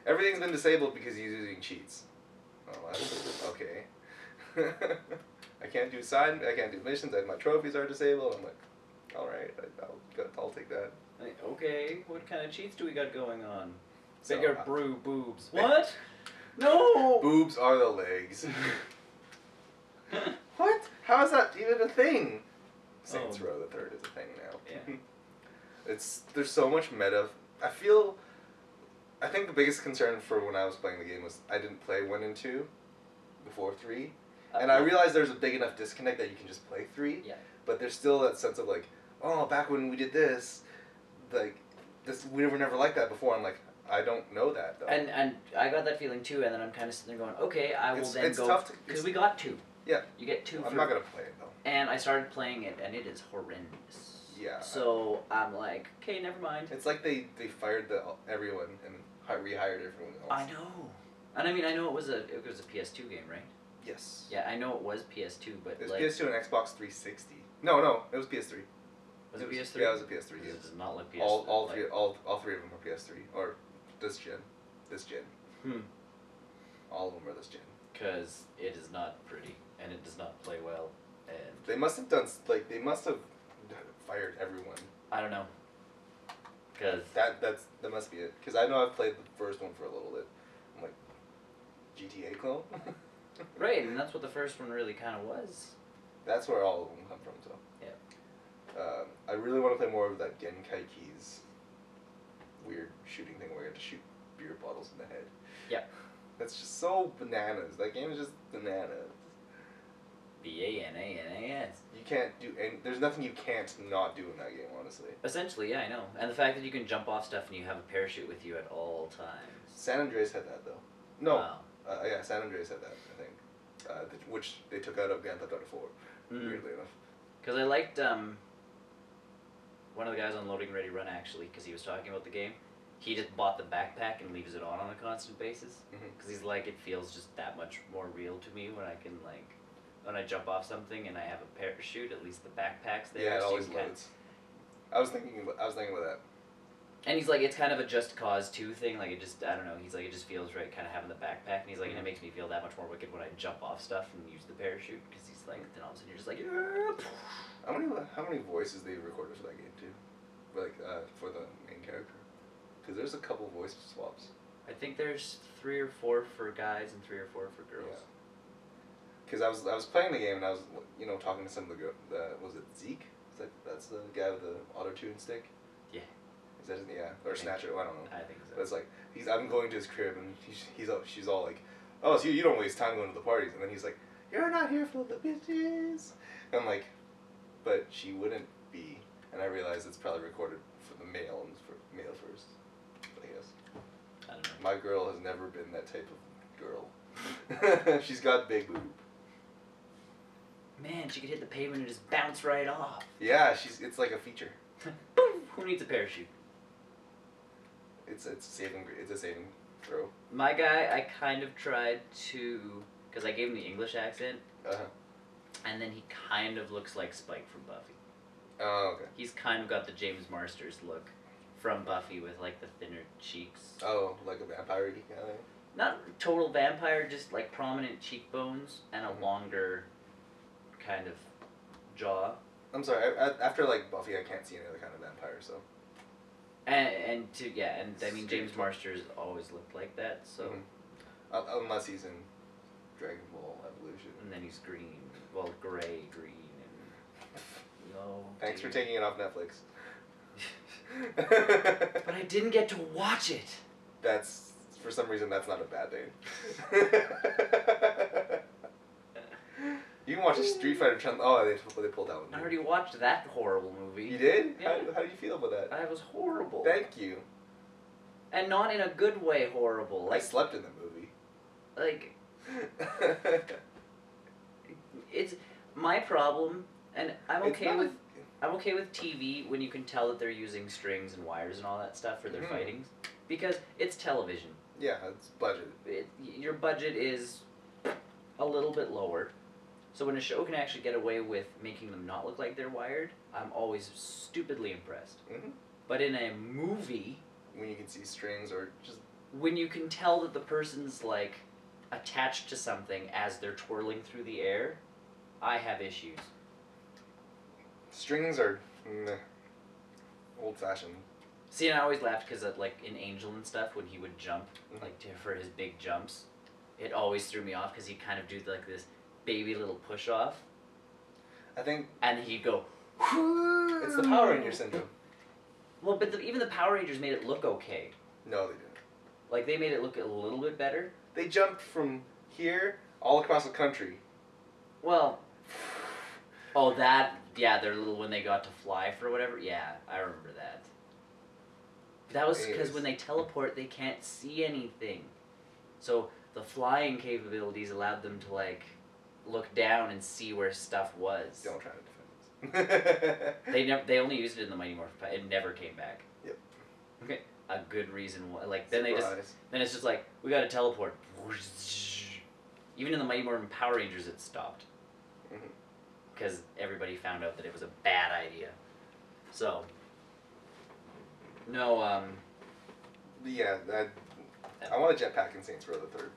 everything's been disabled because he's using cheats. Oh, that's okay. I can't do missions. My trophies are disabled. I'm like, all right, I'll take that. Like, okay, what kind of cheats do we got going on? So, Bigger boobs. What? No! Boobs are the legs. What? How is that even a thing? Saints Row the 3rd is a thing now. Yeah. There's so much meta. I think the biggest concern for when I was playing the game was I didn't play 1 and 2 before 3. And I realized there's a big enough disconnect that you can just play 3. Yeah. But there's still that sense of like, oh, back when we did this, like, we were never like that before. I'm like, I don't know that, though. And I got that feeling too, and then I'm kind of sitting there going, okay, I will then go... Tough because we got 2. Yeah. You get 2 I'm not going to play it, though. And I started playing it, and it is horrendous. Yeah. So I'm like, okay, never mind. It's like they fired everyone and rehired everyone else. I know. And I mean, I know it was a PS2 game, right? Yes. Yeah, I know it was PS2, but it was like... PS2 and Xbox 360. No, it was PS3. Was it PS3? Yeah, it was a PS3 game. It does not look PS3. All three of them are PS3. Or this gen. All of them are this gen. Because it is not pretty, and it does not play well, and... They must have fired everyone. I don't know. Because... That must be it. Because I know I've played the first one for a little bit. I'm like, GTA clone? Right, and that's what the first one really kind of was. That's where all of them come from, so. Yeah. I really want to play more of that Genkai Keys weird shooting thing where you have to shoot beer bottles in the head. Yeah. That's just so bananas. That game is just bananas. BANANAS. You can't do there's nothing you can't not do in that game, honestly. Essentially, yeah, I know. And the fact that you can jump off stuff and you have a parachute with you at all times. San Andreas had that, though. No. Wow. Yeah, San Andreas had that, I think. Which they took out of Grand Theft Auto 4, weirdly enough. Because I liked one of the guys on Loading Ready Run, actually, because he was talking about the game. He just bought the backpack and leaves it on a constant basis. Because he's like, it feels just that much more real to me when I can, like, when I jump off something and I have a parachute, at least the backpack's there. Yeah, it so always loads. I was thinking about that. And he's like, it's kind of a Just Cause 2 thing, like it just, I don't know, he's like, it just feels right kind of having the backpack, and he's like, and it makes me feel that much more wicked when I jump off stuff and use the parachute, because he's like, then all of a sudden you're just like, How many voices they recorded for that game, too? Like, for the main character? Because there's a couple voice swaps. I think there's 3 or 4 for guys and 3 or 4 for girls. Because I was playing the game and I was, talking to some of the girls, was it Zeke? That's the guy with the auto-tune stick? Yeah. Is that his, yeah, or Snatcher, I don't know. I think so. But it's like, I'm going to his crib and she's all like, oh, so you don't waste time going to the parties. And then he's like, you're not here for the bitches. And I'm like, but she wouldn't be. And I realized it's probably recorded for the male and for male first. I guess. I don't know. My girl has never been that type of girl. She's got big boob. Man, she could hit the pavement and just bounce right off. Yeah, it's like a feature. Who needs a parachute? It's a saving throw. My guy, I kind of tried to, because I gave him the English accent, and then he kind of looks like Spike from Buffy. Oh, okay. He's kind of got the James Marsters look from Buffy with like the thinner cheeks. Oh, like a vampire kind of? Not total vampire, just like prominent cheekbones and a longer kind of jaw. I'm sorry, after like Buffy, I can't see any other kind of vampire, so. And I mean James Marsters always looked like that, so. Unless he's in Dragon Ball Evolution. And then he's green, well, gray, green, and no. Thanks for taking it off Netflix. But I didn't get to watch it. That's, for some reason, that's not a bad thing. You can watch a Street Fighter channel. Oh, they pulled that one. I already watched that horrible movie. You did? Yeah. How do you feel about that? It was horrible. Thank you. And not in a good way horrible. Like, I slept in the movie. Like, it's my problem, and I'm okay with TV when you can tell that they're using strings and wires and all that stuff for their fightings, because it's television. Yeah, it's budget. Your budget is a little bit lower. So when a show can actually get away with making them not look like they're wired, I'm always stupidly impressed. But in a movie, when you can see strings or just... when you can tell that the person's, like, attached to something as they're twirling through the air, I have issues. Strings are old-fashioned. See, and I always laughed because, like, in Angel and stuff, when he would jump, like, for his big jumps, it always threw me off because he'd kind of do, like, this baby little push-off. I think... And he'd go... It's the Power Ranger syndrome. Well, but even the Power Rangers made it look okay. No, they didn't. Like, they made it look a little bit better. They jumped from here all across the country. Well, oh, that, yeah, their little, when they got to fly for whatever, yeah, I remember that. That was because when they teleport, they can't see anything. So the flying capabilities allowed them to, like, look down and see where stuff was. Don't try to defend this. They only used it in the Mighty Morphin Power. It never came back. Yep. Okay. A good reason why. Like, then Surprise. then it's just like, we gotta teleport. Even in the Mighty Morphin Power Rangers, it stopped. Because everybody found out that it was a bad idea. So, no, yeah, I want a jetpack in Saints Row the Third.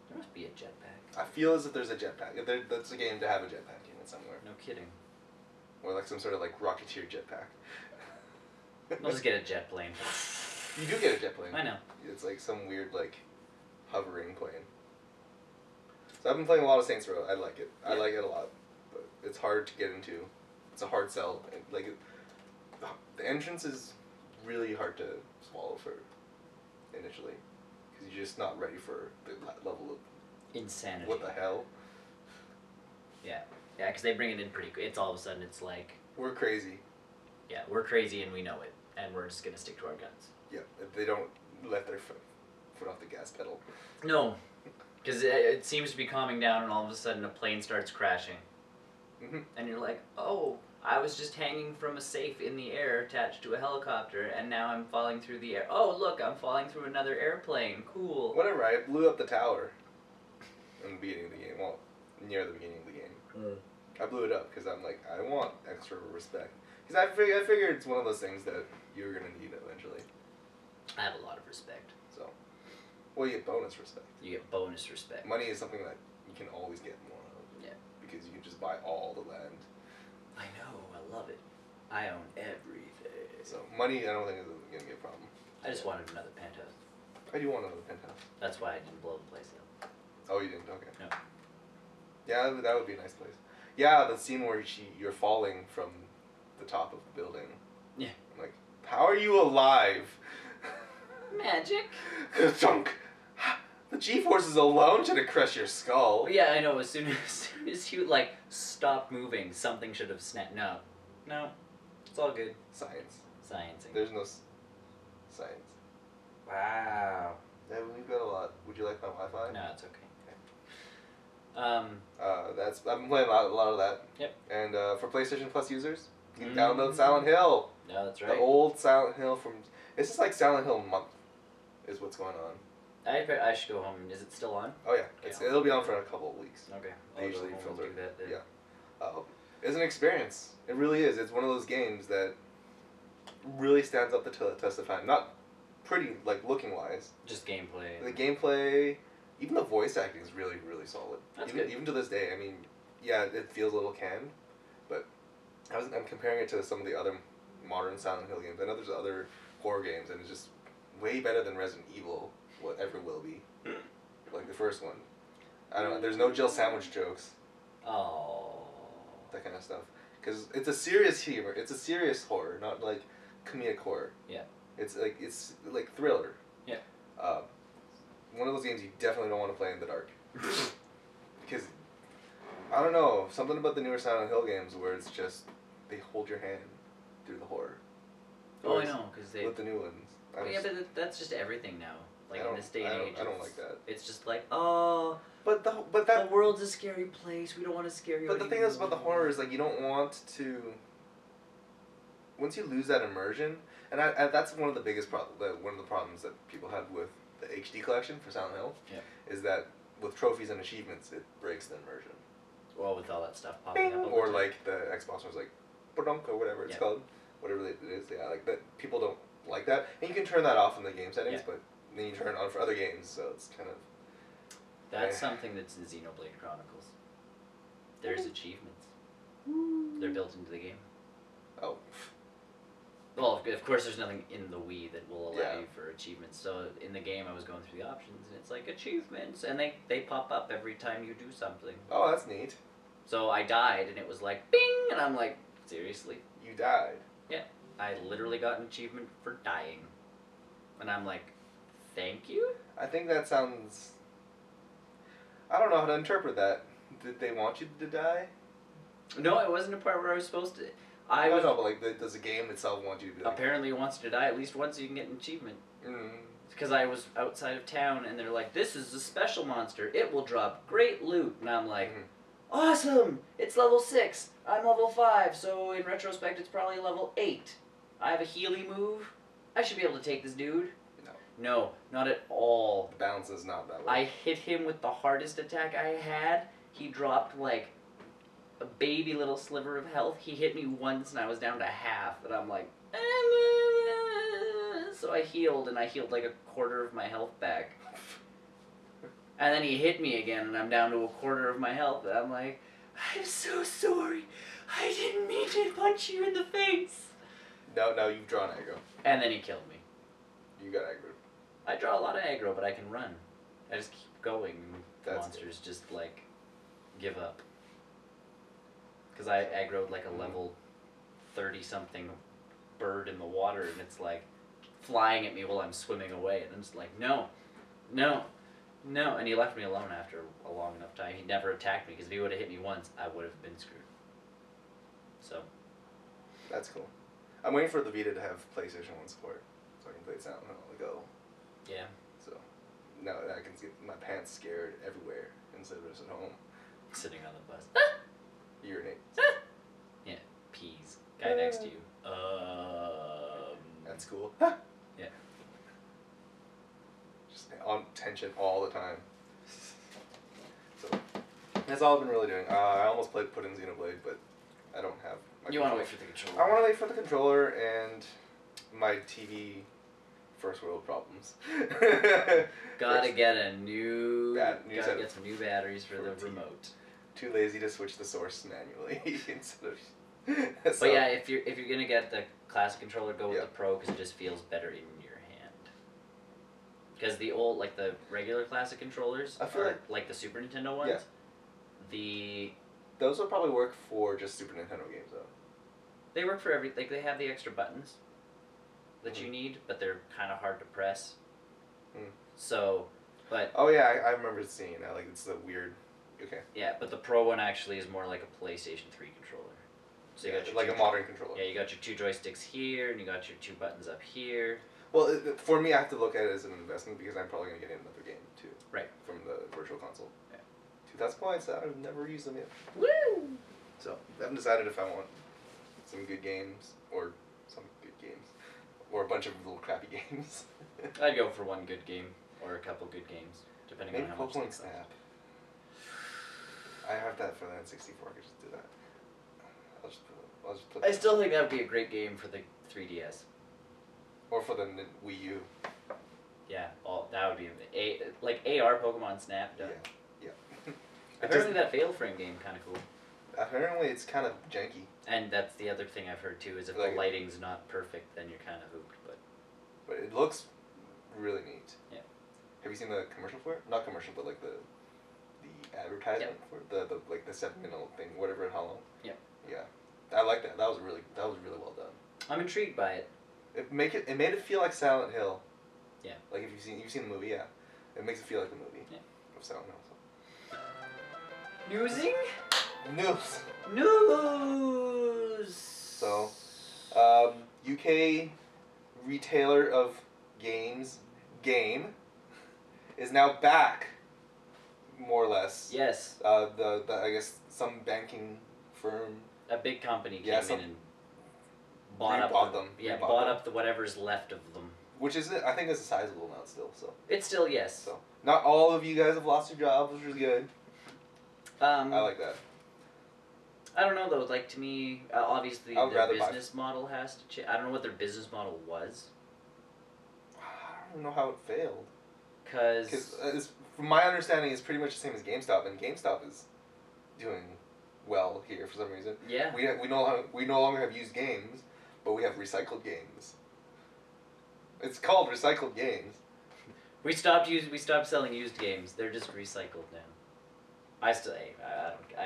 There must be a jetpack. I feel as if there's a jetpack. That's a game to have a jetpack in it somewhere. No kidding. Or like some sort of like Rocketeer jetpack. I'll just get a jet plane. You do get a jet plane. I know. It's like some weird like hovering plane. So I've been playing a lot of Saints Row. I like it. I like it a lot. But it's hard to get into. It's a hard sell. Like the entrance is really hard to swallow for initially. Because you're just not ready for the level of insanity. What the hell? Yeah. Yeah, because they bring it in pretty quick. It's all of a sudden, it's like... We're crazy. Yeah, we're crazy and we know it. And we're just going to stick to our guns. Yeah, they don't let their foot off the gas pedal. No. Because it seems to be calming down and all of a sudden a plane starts crashing. And you're like, oh, I was just hanging from a safe in the air attached to a helicopter and now I'm falling through the air. Oh, look, I'm falling through another airplane. Cool. Whatever, I blew up the tower in the beginning of the game. Well, near the beginning of the game. I blew it up because I'm like, I want extra respect. Because I figured it's one of those things that you're going to need eventually. I have a lot of respect. So, well, you get bonus respect. You get bonus respect. Money is something that you can always get more of. Yeah. Because you can just buy all the land. I know, I love it. I own everything. So, money I don't think is going to be a problem. I just wanted another penthouse. I do want another penthouse. That's why I didn't blow the place up. Oh, you didn't? Okay. No. Yeah, that would be a nice place. Yeah, the scene where you're falling from the top of the building. Yeah. I'm like, how are you alive? Magic. Chunk. The G-forces alone should have crushed your skull. Well, yeah, I know. As soon as you like stopped moving, something should have snapped. No, it's all good. Science. Sciencing. There's no science. Wow. Yeah, we've got a lot. Would you like my Wi-Fi? No, it's okay. I've been playing a lot of that. Yep. And for PlayStation Plus users, you can download Silent Hill. No, that's right. The old Silent Hill from... This is like Silent Hill month, is what's going on. I should go home. Is it still on? Oh yeah, it'll be on for a couple of weeks. Okay. They usually filter do that then. Yeah. It's an experience. It really is. It's one of those games that really stands up the test of time. Not pretty, like, looking-wise. Just gameplay. The gameplay, even the voice acting is really, really solid. That's good. Even to this day, I mean, yeah, it feels a little canned, but I'm comparing it to some of the other modern Silent Hill games. I know there's other horror games, and it's just way better than Resident Evil, whatever will be. Like the first one. I don't know, there's no Jill Sandwich jokes. Oh. That kind of stuff. Because it's a serious humor. It's a serious horror, not like comedic horror. Yeah. It's like thriller. Yeah. One of those games you definitely don't want to play in the dark. Because, I don't know, something about the newer Silent Hill games where it's just, they hold your hand through the horror. Oh, I know, because they... With the new ones. Well, yeah, but that's just everything now. Like, in this day and age. I don't like that. It's just like, oh... But the world's a scary place. We don't want to scare you. But the thing is about the horror is, like, you don't want to... Once you lose that immersion... And that's one of the biggest one of the problems that people had with the HD collection for Silent Hill. Yeah. Is that with trophies and achievements, it breaks the immersion. Well, with all that stuff popping up. Or like the Xbox was like, Badunk or whatever it's called. Whatever it is. Yeah, like that. People don't like that. And you can turn that off in the game settings, but then you turn it on for other games, so it's kind of... That's something that's in Xenoblade Chronicles. There's achievements. They're built into the game. Oh. Well, of course there's nothing in the Wii that will allow you for achievements. So in the game I was going through the options and it's like achievements and they pop up every time you do something. Oh, that's neat. So I died and it was like bing and I'm like, seriously? You died? Yeah. I literally got an achievement for dying. And I'm like, thank you? I think that sounds... I don't know how to interpret that. Did they want you to die? No, it wasn't a part where I was supposed to. No, but like, does the game itself want you to die? Apparently it wants you to die at least once so you can get an achievement. Mm. Because I was outside of town and they're like, this is a special monster. It will drop great loot. And I'm like, awesome! It's level 6. I'm level 5, so in retrospect it's probably level 8. I have a Healy move. I should be able to take this dude. No, not at all. The balance is not that way. I hit him with the hardest attack I had. He dropped like a baby little sliver of health. He hit me once and I was down to half. And I'm like, so I healed and I healed like a quarter of my health back. And then he hit me again and I'm down to a quarter of my health. And I'm like, I'm so sorry. I didn't mean to punch you in the face. No, you've drawn aggro. And then he killed me. You got aggro. I draw a lot of aggro, but I can run. I just keep going. That's monsters good. Just like give up. Because I aggroed like a level 30 something bird in the water, and it's like flying at me while I'm swimming away, and I'm just like, no, and he left me alone after a long enough time. He never attacked me because if he would have hit me once, I would have been screwed. So. That's cool. I'm waiting for the Vita to have PlayStation 1 support, so I can play Silent Hill. Go. Yeah. So now I can get my pants scared everywhere instead of just at home. Sitting on the bus. Urinate. Yeah. Peas. Guy next to you. That's cool. Yeah. Just on tension all the time. So that's all I've been really doing. I almost put in Xenoblade, but I don't have. You want to wait for the controller? I want to wait for the controller and my TV. First world problems. Gotta get a new. Gotta get some new batteries for the remote. Too lazy to switch the source manually instead of. So. But yeah, if you're gonna get the classic controller, go with the Pro because it just feels better in your hand. Because the old, like the regular classic controllers, I feel like the Super Nintendo ones. Yeah. Those will probably work for just Super Nintendo games though. They work for every. Like they have the extra buttons that you need, but they're kind of hard to press. So, but... Oh yeah, I remember seeing that, like, it's the weird... Okay. Yeah, but the Pro one actually is more like a PlayStation 3 controller. So you got your like a modern controller. Yeah, you got your 2 joysticks here, and you got your 2 buttons up here. Well, for me, I have to look at it as an investment because I'm probably going to get another game, too. Right. From the Virtual Console. Yeah. 2,000 points, I've never used them yet. Woo! So, I haven't decided if I want some good games, or some good games. Or a bunch of little crappy games. I'd go for one good game, or a couple good games, depending on how much. Maybe Pokemon Snap. I have that for the N64, I could just do that. I'll just put I still think that would be a great game for the 3DS. Or for the Wii U. Yeah, that would be like AR Pokemon Snap. Yeah. Apparently that Fatal Frame game kind of cool. Apparently it's kind of janky. And that's the other thing I've heard too, is if the lighting's not perfect, then you're kind of hooped. But it looks really neat. Yeah. Have you seen the commercial for it? Not commercial, but like the advertisement for it? The like the 7-minute thing, whatever, how long? Yeah. Yeah. I like that. That was really well done. I'm intrigued by it. It made it feel like Silent Hill. Yeah. Like if you've seen the movie, yeah. It makes it feel like the movie. Yeah. Of Silent Hill. Newsing? News. So, UK retailer of games, Game, is now back, more or less. Yes. The I guess some banking firm. A big company came in and bought them. Yeah, bought up the whatever's left of them. Which is, I think, is a sizable amount still. So. It's still yes. So not all of you guys have lost your jobs, which is good. I like that. I don't know though. Like to me, obviously their business model has to change. I don't know what their business model was. I don't know how it failed. Because from my understanding, it's pretty much the same as GameStop, and GameStop is doing well here for some reason. Yeah. We no longer have used games, but we have recycled games. It's called recycled games. We stopped selling used games. They're just recycled now. I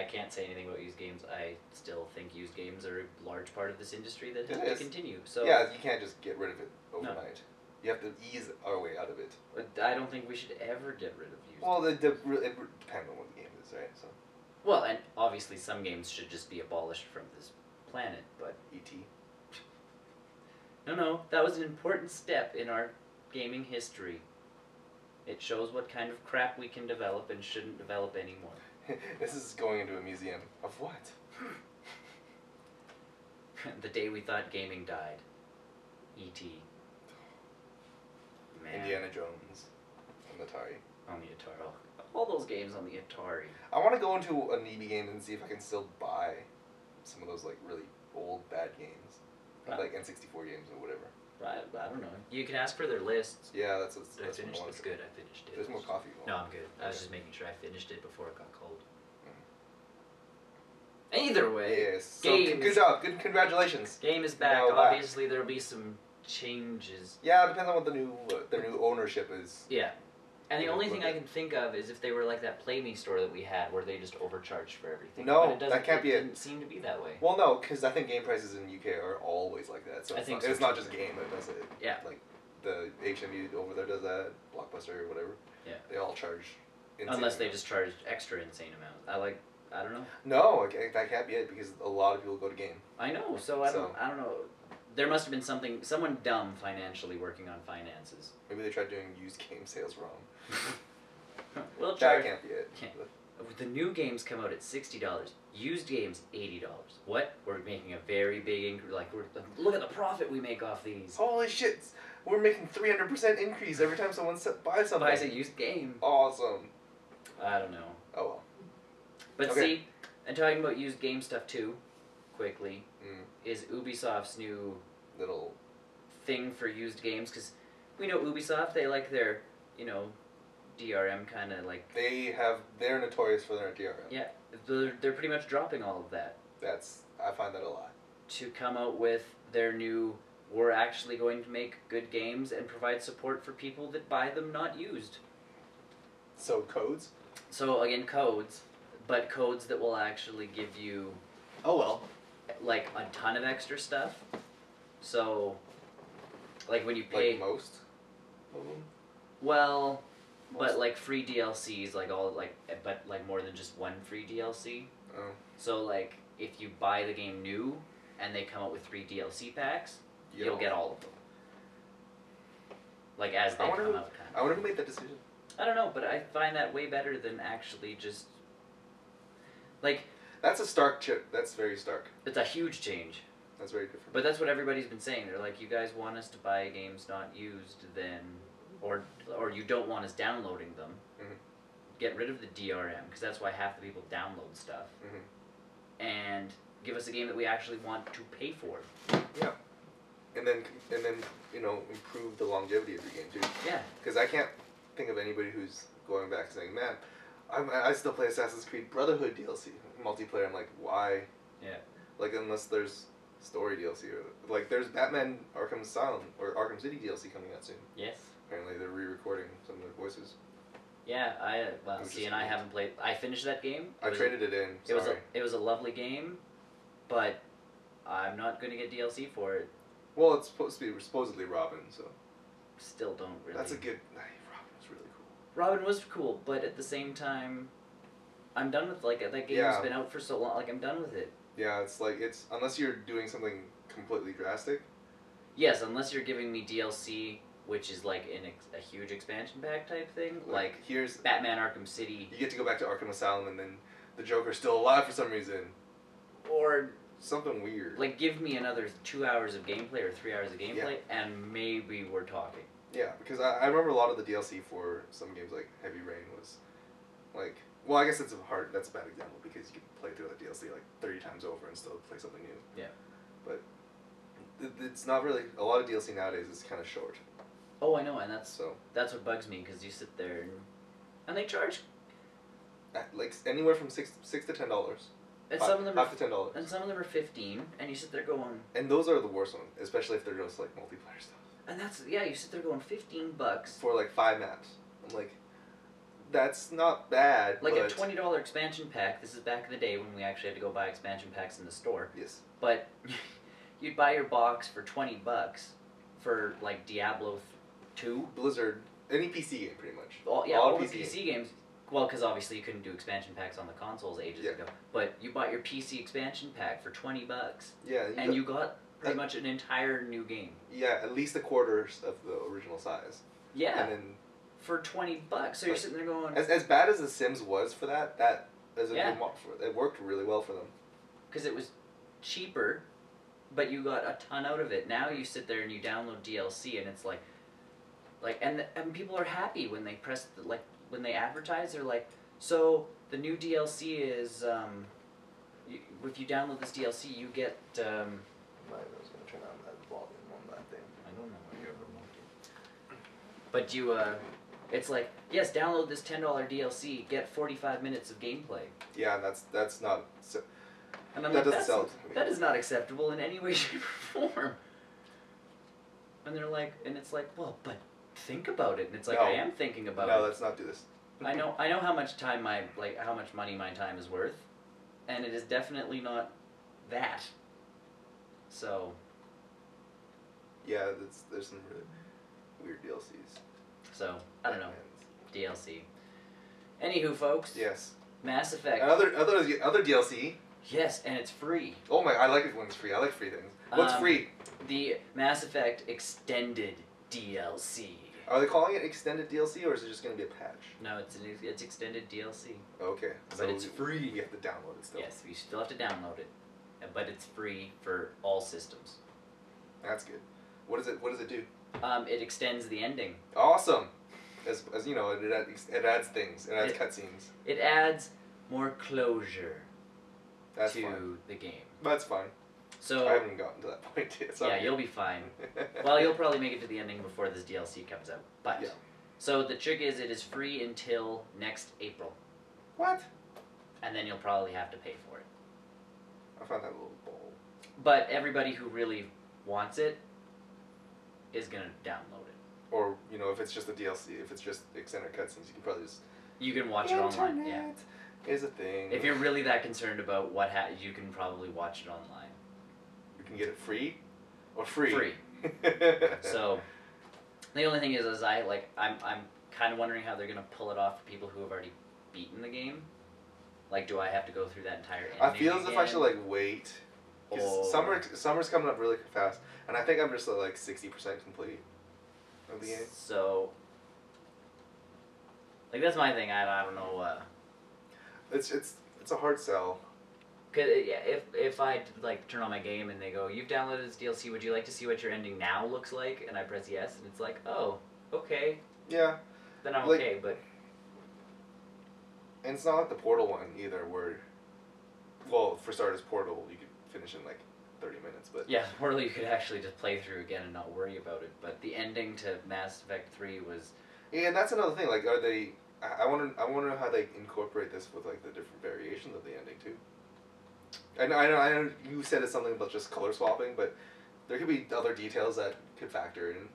can't say anything about used games. I still think used games are a large part of this industry that has to continue. So yeah, you can't just get rid of it overnight. No. You have to ease our way out of it. But I don't think we should ever get rid of used. Well, it depends on what the game is, right? So. Well, and obviously some games should just be abolished from this planet, but E.T. No, that was an important step in our gaming history. It shows what kind of crap we can develop and shouldn't develop anymore. This is going into a museum of what? The day we thought gaming died. E.T. Man. Indiana Jones. On the Atari. On the Atari. All those games on the Atari. I want to go into an EB game and see if I can still buy some of those like really old bad games. Like N64 games or whatever. I don't know. You can ask for their lists. Yeah, that's I finished. That's good. I finished it. There's more coffee. No, I'm good. I was just making sure I finished it before it got cold. Either way, yes. So good job. Good congratulations. Game is back. Obviously, there'll be some changes. Yeah, it depends on what their new ownership is. Yeah. And the only thing I can think of is if they were like that Play Me store that we had, where they just overcharged for everything. No, that can't be it. It didn't seem to be that way. Well, no, because I think game prices in the UK are always like that. So it's not just game that does it. Yeah. Like the HMU over there does that, Blockbuster or whatever. Yeah. They all charge. Unless they just charge extra insane amounts. I don't know. No, that can't be it because a lot of people go to game. I know. So I don't know. There must have been someone dumb financially working on finances. Maybe they tried doing used game sales wrong. That can't be it. The new games come out at $60. Used games, $80. What? We're making a very big increase. Look at the profit we make off these. Holy shit! We're making 300% increase every time someone buys something. Buys a used game. Awesome. I don't know. Oh well. But see, and talking about used game stuff too, quickly, is Ubisoft's new little thing for used games, because we know Ubisoft, they like their, DRM kind of like... They're notorious for their DRM. Yeah, they're pretty much dropping all of that. I find that a lot. To come out with their new, we're actually going to make good games and provide support for people that buy them not used. So codes? So again, codes, but codes that will actually give you... Oh well. Like a ton of extra stuff. So, like when you pay... Like most of them? Well... But like free DLCs, but more than just one free DLC. Oh. So like if you buy the game new and they come out with 3 DLC packs, you'll get all of them. Like as they come out. I wonder who made that decision. I don't know, but I find that way better than actually just like. That's a stark chip. That's very stark. It's a huge change. That's very different. But that's what everybody's been saying. They're like, you guys want us to buy games not used, then. Or you don't want us downloading them, get rid of the DRM, because that's why half the people download stuff, and give us a game that we actually want to pay for. Yeah, and then improve the longevity of your game too. Yeah, because I can't think of anybody who's going back saying, man, I still play Assassin's Creed Brotherhood DLC multiplayer. I'm like, why? Yeah. Like unless there's story DLC or like there's Batman Arkham Asylum or Arkham City DLC coming out soon. Yes. Apparently they're re-recording some of their voices. Yeah, I haven't played. I finished that game. I traded it in. Sorry. It was a lovely game, but I'm not going to get DLC for it. Well, it's supposed to be supposedly Robin, so. Still don't really. That's a good. Robin was really cool. Robin was cool, but at the same time, I'm done with that game's been out for so long. Like I'm done with it. Yeah, it's unless you're doing something completely drastic. Yes, unless you're giving me DLC. Which is like a huge expansion pack type thing, like here's Batman Arkham City. You get to go back to Arkham Asylum, and then the Joker's still alive for some reason, or something weird. Like give me another 2 hours of gameplay or 3 hours of gameplay, and maybe we're talking. Yeah, because I remember a lot of the DLC for some games like Heavy Rain was like, well, I guess that's a bad example because you can play through the DLC like 30 times over and still play something new. Yeah, but it's not really a lot of DLC nowadays is kind of short. Oh, I know, and that's what bugs me because you sit there and they charge like anywhere from $6 to $10. And some of them $5 to $10. And some of them are $15, and you sit there going. And those are the worst ones, especially if they're just like multiplayer stuff. And you sit there going $15 for like 5 maps. I'm like, That's not bad. Like a $20 expansion pack. This is back in the day when we actually had to go buy expansion packs in the store. Yes. But you'd buy your box for $20 for like Diablo 2. Blizzard, any PC game pretty much. All the PC games. Well, because obviously you couldn't do expansion packs on the consoles ages ago. But you bought your PC expansion pack for $20. Yeah. You got pretty much an entire new game. Yeah, at least a quarter of the original size. Yeah. And then for $20, so you're sitting there going. As bad as The Sims was for that is a good model for it. It worked really well for them. Because it was cheaper, but you got a ton out of it. Now you sit there and you download DLC, and it's like, and people are happy when they press when they advertise. They're like, so the new DLC is if you download this DLC, you get. I was going to turn on that volume on that thing. I don't know what your remote did. But you, it's like, yes, download this $10 DLC, get 45 minutes of gameplay. Yeah, that's not. And I'm that like, doesn't sell. That is not acceptable in any way, shape, or form. And they're like, and it's like, well, but think about it. And it's like, I am thinking about it. No, let's not do this. I know how much time how much money my time is worth, and it is definitely not that. So. Yeah, there's some really weird DLCs. So, I don't know. DLC. Anywho, folks. Yes. Mass Effect. Other DLC. Yes, and it's free. Oh my! I like it when it's free. I like free things. What's free? The Mass Effect Extended DLC. Are they calling it Extended DLC, or is it just going to be a patch? No, it's Extended DLC. Okay. But it's free. You have to download it still. Yes, you still have to download it, but it's free for all systems. That's good. What does it do? It extends the ending. Awesome. As you know, it adds things. It adds cutscenes. It adds more closure. That's to fine. the game. That's fine. So I haven't even gotten to that point yet. So you'll be fine. Well, you'll probably make it to the ending before this DLC comes out. But so the trick is, it is free until next April. What? And then you'll probably have to pay for it. I found that a little bold. But everybody who really wants it is gonna download it. Or if it's just a DLC, if it's just extended cutscenes, you can probably just. You can watch it online. Yeah. Is a thing. If you're really that concerned about you can probably watch it online. You can get it free, or free. Free. So, the only thing is I'm kind of wondering how they're gonna pull it off for people who have already beaten the game. Like, do I have to go through that entire ending I feel as again? if I should wait. Because summer's coming up really fast, and I think I'm just 60% complete of the game. So, that's my thing. I don't know. It's a hard sell. Cause if I turn on my game and they go, you've downloaded this DLC, would you like to see what your ending now looks like? And I press yes, and it's like, oh, okay. Yeah. Then I'm okay, but. And it's not like the Portal one either, where, well, for starters, Portal you could finish in 30 minutes, but. Yeah, Portal you could actually just play through again and not worry about it. But the ending to Mass Effect 3 was. Yeah, and that's another thing. Are they? I wonder how they incorporate this with the different variations of the ending too. I know you said it's something about just color swapping, but there could be other details that could factor in.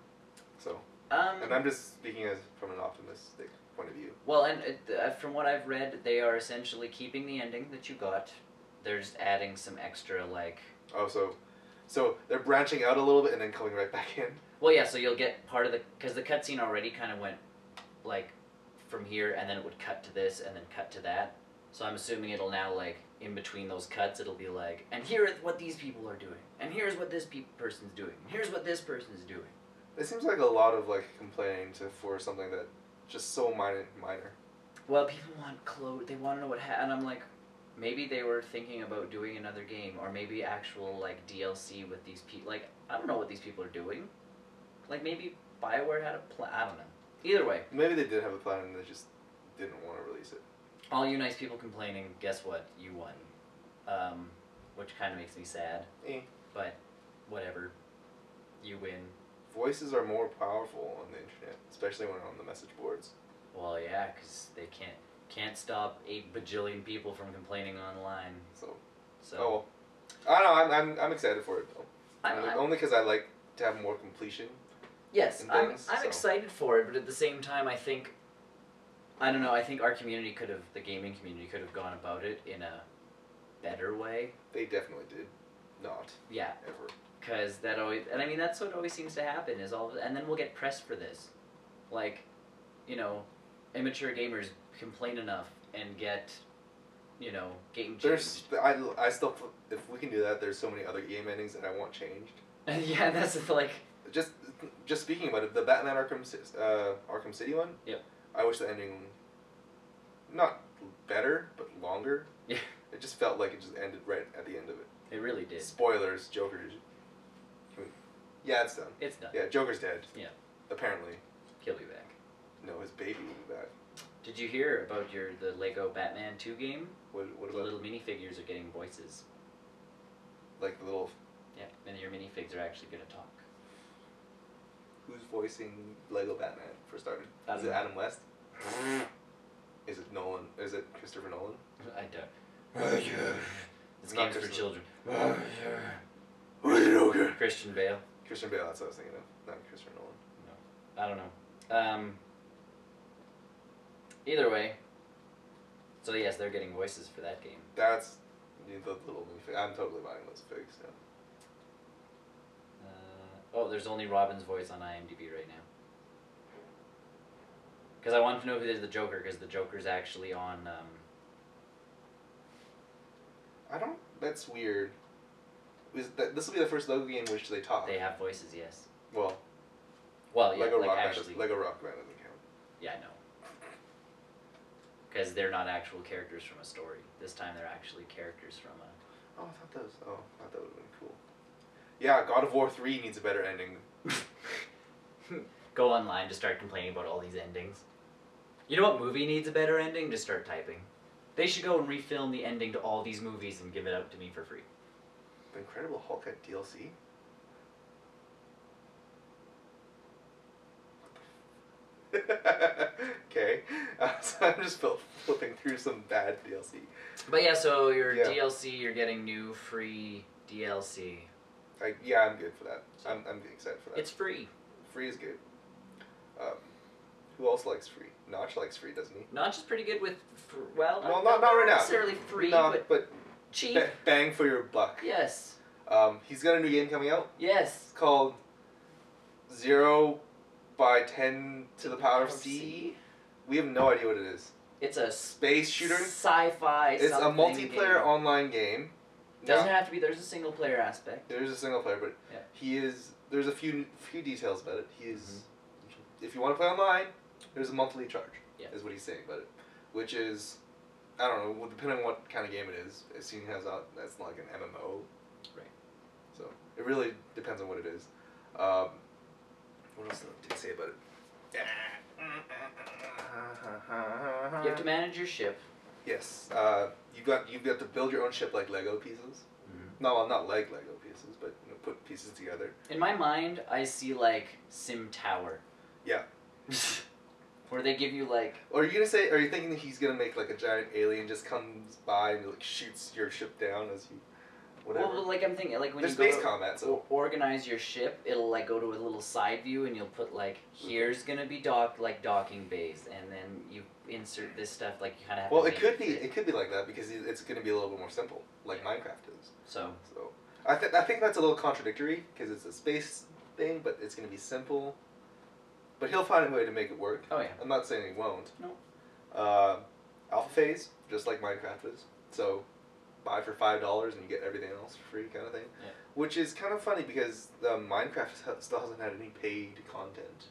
So. And I'm just speaking from an optimistic point of view. Well, and from what I've read, they are essentially keeping the ending that you got. They're just adding some extra Oh, so they're branching out a little bit and then coming right back in. Well, yeah. So you'll get part of because the cutscene already kind of went from here, and then it would cut to this, and then cut to that. So I'm assuming it'll now in between those cuts, it'll be and here is what these people are doing, and here's what this person's doing, and here's what this person's doing. It seems like a lot of complaining for something that just so minor. Well, people want they want to know what and I'm like, maybe they were thinking about doing another game, or maybe actual DLC with these people. I don't know what these people are doing. Maybe BioWare had a plan. I don't know. Either way. Maybe they did have a plan and they just didn't want to release it. All you nice people complaining, guess what? You won. Which kind of makes me sad. But whatever. You win. Voices are more powerful on the internet, especially when on the message boards. Well, yeah, because they can't stop 8 bajillion people from complaining online. So. Oh, well. I don't know. I'm excited for it though. Only because I like to have more completion. Yes, I'm excited for it, but at the same time, I think I don't know. I think our community could have, the gaming community could have gone about it in a better way. They definitely did not. Yeah. Ever. Because that always, and I mean, that's what always seems to happen is and then we'll get pressed for this. Like, you know, immature gamers complain enough and get, you know, game changed. I still, if we can do that, there's so many other game endings that I want changed. Yeah, that's like... Just speaking about it, the Batman Arkham City one. Yep. I wish the ending, not better, but longer. Yeah. It just felt like it just ended right at the end of it. It really did. Spoilers, Joker. Yeah, it's done. It's done. Yeah, Joker's dead. Yeah. Apparently. He'll be back. No, his baby will be back. Did you hear about the Lego Batman 2 game? What about the little minifigures are getting voices. Like the little... Yeah, and your minifigs are actually going to talk. Who's voicing Lego Batman, for starters? Is it Adam West? Is it Nolan? Is it Christopher Nolan? I don't. This game's for children. Christian Bale. Christian Bale, that's what I was thinking of. Not Christopher Nolan. No. I don't know. Either way. So yes, they're getting voices for that game. That's the little minifig. I'm totally buying those figs, yeah. Oh, there's only Robin's voice on IMDb right now. Because I wanted to know who is the Joker, because the Joker's actually on... I don't... That's weird. This will be the first Lego game in which they talk. They have voices, yes. Well, yeah, Lego like Rock actually... Lego Rock Band doesn't count. Yeah, I know. Because they're not actual characters from a story. This time they're actually characters from a... Oh, I thought that would have been cool. Yeah, God of War 3 needs a better ending. Go online to start complaining about all these endings. You know what movie needs a better ending? Just start typing. They should go and refilm the ending to all these movies and give it out to me for free. The Incredible Hulk had DLC? Okay. So I'm just flipping through some bad DLC. But yeah, so your DLC, you're getting new free DLC. Yeah, I'm good for that. I'm excited for that. It's free. Free is good. Who else likes free? Notch likes free, doesn't he? Notch is pretty good with, well, not right now. Necessarily free, but cheap. Bang for your buck. Yes. He's got a new game coming out. Yes. It's called 0 by 10 to the power of C. We have no idea what it is. It's a space shooter. Sci-fi. It's a multiplayer online game. Doesn't have to be. There's a single player aspect. There's a single player, but there's a few details about it. He is, if you want to play online, there's a monthly charge. Yeah. Is what he's saying about it, which is, I don't know, depending on what kind of game it is. It seems that's like an MMO. Right. So it really depends on what it is. What else did he say about it? You have to manage your ship. Yes. You've got to build your own ship like Lego pieces. No, not like Lego pieces, but put pieces together. In my mind, I see like Sim Tower. Yeah. Where they give you like... Or are you thinking that he's gonna make like a giant alien just comes by and like shoots your ship down as you... Whatever. Well, like I'm thinking, like when there's space combat, so organize your ship, it'll like go to a little side view, and you'll put like here's gonna be docking bays, and then you insert this stuff like you kind of have. Well, it could be like that because it's gonna be a little bit more simple, like Minecraft is. So I think that's a little contradictory because it's a space thing, but it's gonna be simple. But he'll find a way to make it work. Oh yeah. I'm not saying he won't. No. Alpha phase, just like Minecraft is. So. Buy for $5 and you get everything else for free, kind of thing. Yeah. Which is kind of funny because Minecraft still hasn't had any paid content.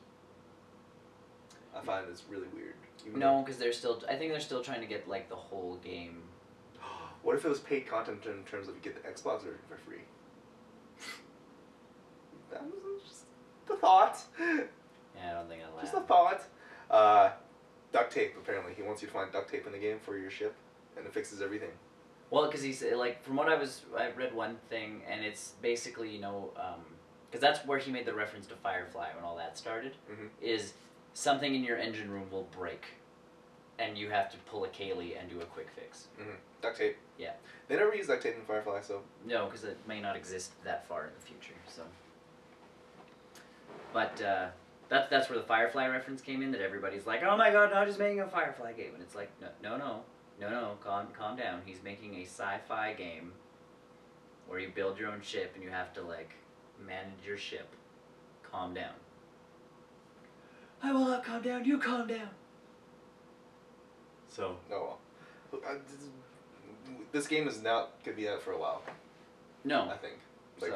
I find it's really weird. No, because I think they're still trying to get like the whole game. What if it was paid content in terms of you get the Xbox version for free? That was just the thought. Yeah, I don't think I'll. Just a thought. Duct tape. Apparently, he wants you to find duct tape in the game for your ship, and it fixes everything. Well, because he's like, from what I read one thing, and it's basically, because that's where he made the reference to Firefly when all that started, is something in your engine room will break, and you have to pull a Kaylee and do a quick fix. Duct tape. Yeah. They never use duct tape in Firefly, so. No, because it may not exist that far in the future, so. But That's where the Firefly reference came in. That everybody's like, oh my god, now he's making a Firefly game, and it's like, no, calm down. He's making a sci-fi game where you build your own ship and you have to like manage your ship. Calm down. I will not calm down. You calm down. So. No. This game is not gonna be out for a while. No. I think like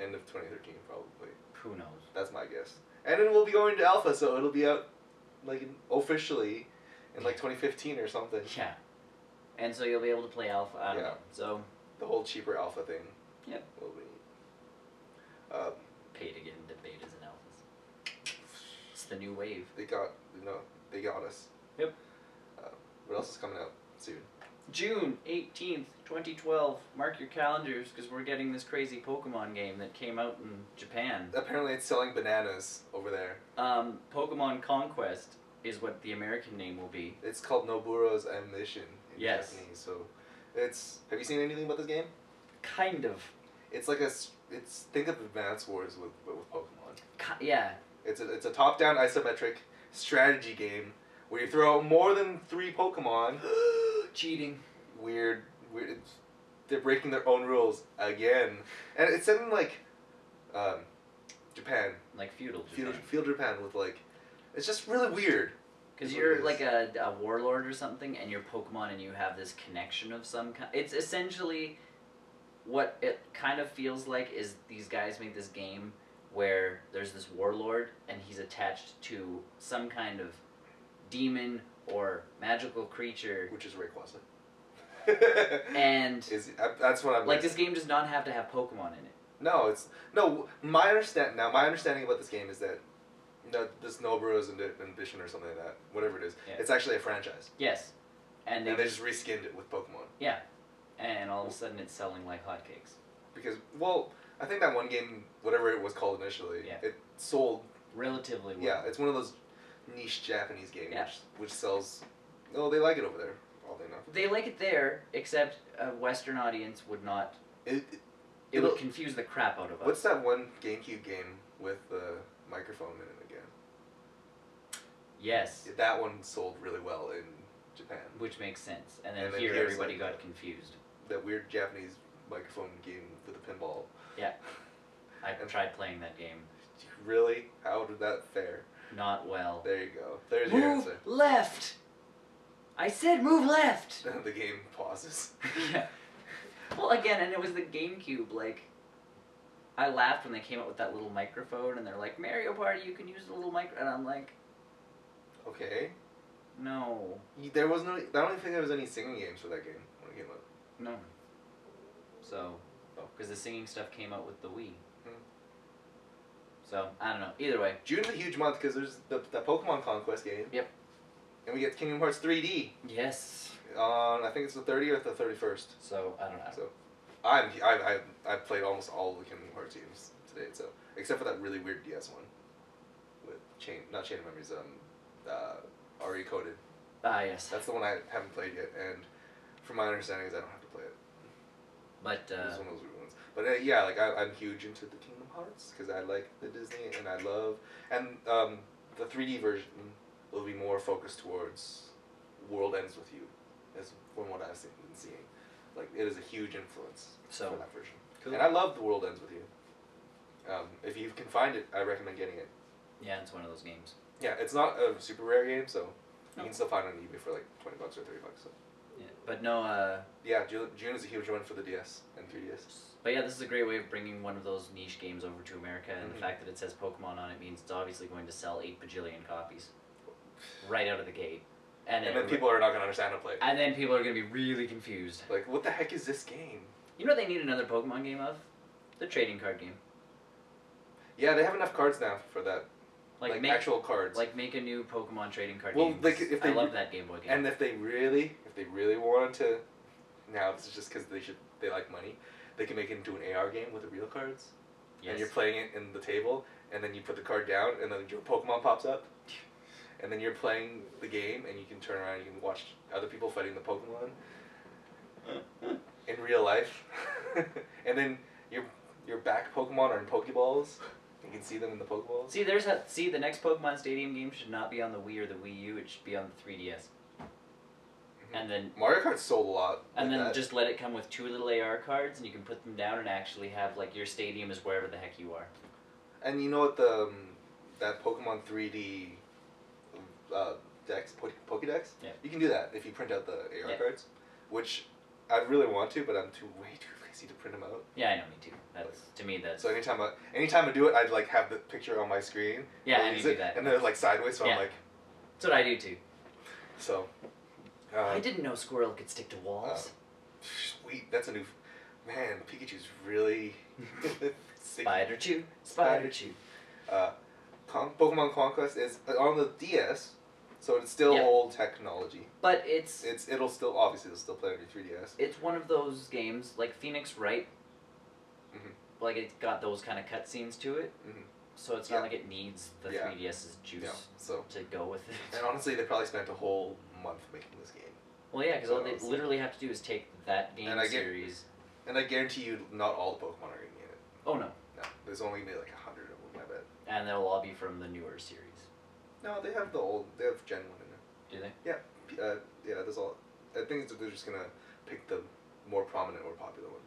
end of 2013 probably. Who knows? That's my guess. And it will be going to alpha, so it'll be out like officially in like 2015 or something. Yeah. And so you'll be able to play alpha. I don't know. So. The whole cheaper alpha thing. Yep. Will be. Pay to get into betas and alphas. It's the new wave. They got us. Yep. What else is coming out soon? June 18th, 2012. Mark your calendars because we're getting this crazy Pokemon game that came out in Japan. Apparently it's selling bananas over there. Pokemon Conquest is what the American name will be. It's called Noburo's Ambition in yes. Japanese. So it's... Have you seen anything about this game? Kind of. It's like think of Advance Wars with Pokemon. Yeah. It's a top-down isometric strategy game where you throw out more than 3 Pokemon. Cheating. Weird. They're breaking their own rules again. And it's set in like Japan. Like feudal Japan. Feudal Japan with like... It's just really weird. Because you're like a warlord or something and you're Pokemon and you have this connection of some kind. It's essentially... What it kind of feels like is these guys made this game where there's this warlord and he's attached to some kind of demon or magical creature. Which is Rayquaza. And that's what I'm like. This game does not have to have Pokemon in it. No, my understanding about this game is that this Noburo's Ambition or something like that, whatever it is, it's actually a franchise. Yes, and they just reskinned it with Pokemon. Yeah. And all of a sudden it's selling like hotcakes. Because, I think that one game, whatever it was called initially, it sold... Relatively well. Yeah, it's one of those niche Japanese games which sells... Oh, they like it over there, oddly enough. They like it there, except a Western audience would not... It would confuse the crap out of us. What's that one GameCube game with the microphone in it again? Yes. That one sold really well in Japan. Which makes sense. And then here everybody got confused. That weird Japanese microphone game with a pinball. Yeah. I tried playing that game. Really? How did that fare? Not well. There you go. There's your answer. Move left! I said move left! The game pauses. Yeah. Well, again, and it was the GameCube, like... I laughed when they came up with that little microphone, and they're like, Mario Party, you can use the little micro... And I'm like... Okay. No. There was no... I don't think there was any singing games for that game when it came out. No. So, because the singing stuff came out with the Wii. So, I don't know. Either way. June's a huge month because there's the Pokemon Conquest game. Yep. And we get Kingdom Hearts 3D. Yes. I think it's the 30th or the 31st. So, I don't know. So, I've played almost all of the Kingdom Hearts games to date, so, except for that really weird DS one. With not Chain of Memories, RE Coded. Ah, yes. That's the one I haven't played yet, and from my understanding is I don't have to play it. But, it's one of those weird ones. But yeah, like I'm huge into the Kingdom Hearts because I like the Disney and I love, and the 3D version will be more focused towards World Ends With You, as from what I've been seeing. Like it is a huge influence for that version. Cool. And I love The World Ends With You. If you can find it, I recommend getting it. Yeah, it's one of those games. Yeah, it's not a super rare game, so you can still find it on eBay for like $20 or $30. So. Yeah, but no. Yeah, June is a huge one for the DS and 3DS. But yeah, this is a great way of bringing one of those niche games over to America, and the fact that it says Pokemon on it means it's obviously going to sell 8 bajillion copies right out of the gate. And then people are not going to understand how to play it. And then people are going to be really confused. Like, what the heck is this game? You know what they need another Pokemon game of? The trading card game. Yeah, they have enough cards now for that. Like actual cards. Like make a new Pokemon trading card game. Like if I love that Game Boy game. And if they really wanted to, now this is just because they like money, they can make it into an AR game with the real cards. Yes. And you're playing it in the table, and then you put the card down, and then your Pokemon pops up. And then you're playing the game, and you can turn around and you can watch other people fighting the Pokemon in real life. And then your back Pokemon are in Pokeballs. You can see them in the Pokeballs. See, the next Pokemon Stadium game should not be on the Wii or the Wii U. It should be on the 3DS. Mm-hmm. And then Mario Kart sold a lot. And then just let it come with 2 little AR cards, and you can put them down and actually have like your stadium is wherever the heck you are. And you know what that Pokemon 3D Dex, Pokédex? Yeah. You can do that if you print out the AR cards, which I really want to, but I'm way too lazy to print them out. Yeah, I know, me too. To me that's... So anytime I do it, I'd like have the picture on my screen. Yeah, and you do that. And then like sideways, so I'm like... That's what I do too. So... I didn't know Squirrel could stick to walls. Sweet, that's a new... Man, Pikachu's really... Spider-Chew. Pokemon Conquest is on the DS, so it's still old technology. But it'll still play on your 3DS. It's one of those games like Phoenix Wright. Mm-hmm. Like it's got those kind of cutscenes to it, so it's not like it needs the 3DS's juice to go with it. And honestly, they probably spent a whole month making this game. Well, yeah, because all they literally have to do is take that game series. And I guarantee you, not all the Pokemon are going to be in it. Oh no. No, there's only maybe like 100 of them, I bet. And they'll all be from the newer series. No, they have they have Gen 1 in there. Do they? Yeah, yeah. There's all. I think they're just gonna pick the more prominent or popular ones.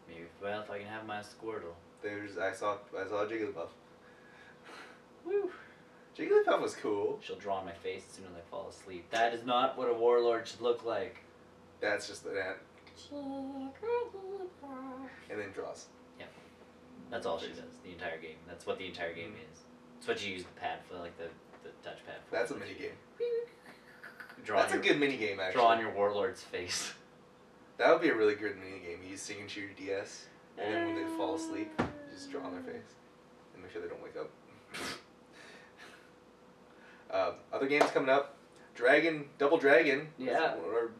Maybe. Well, if I can have my Squirtle. I saw Jigglypuff. Woo. Jigglypuff was cool. She'll draw on my face as soon as I fall asleep. That is not what a warlord should look like. That's just an ant. And then draws. Yeah. That's all she does. The entire game. That's what the entire game is. It's what you use the pad for, like the touchpad for. That's a mini game. That's a good mini game, actually. Draw on your warlord's face. That would be a really good mini game. You sing into your DS, and then when they fall asleep, you just draw on their face and make sure they don't wake up. Other games coming up. Double Dragon. Yeah.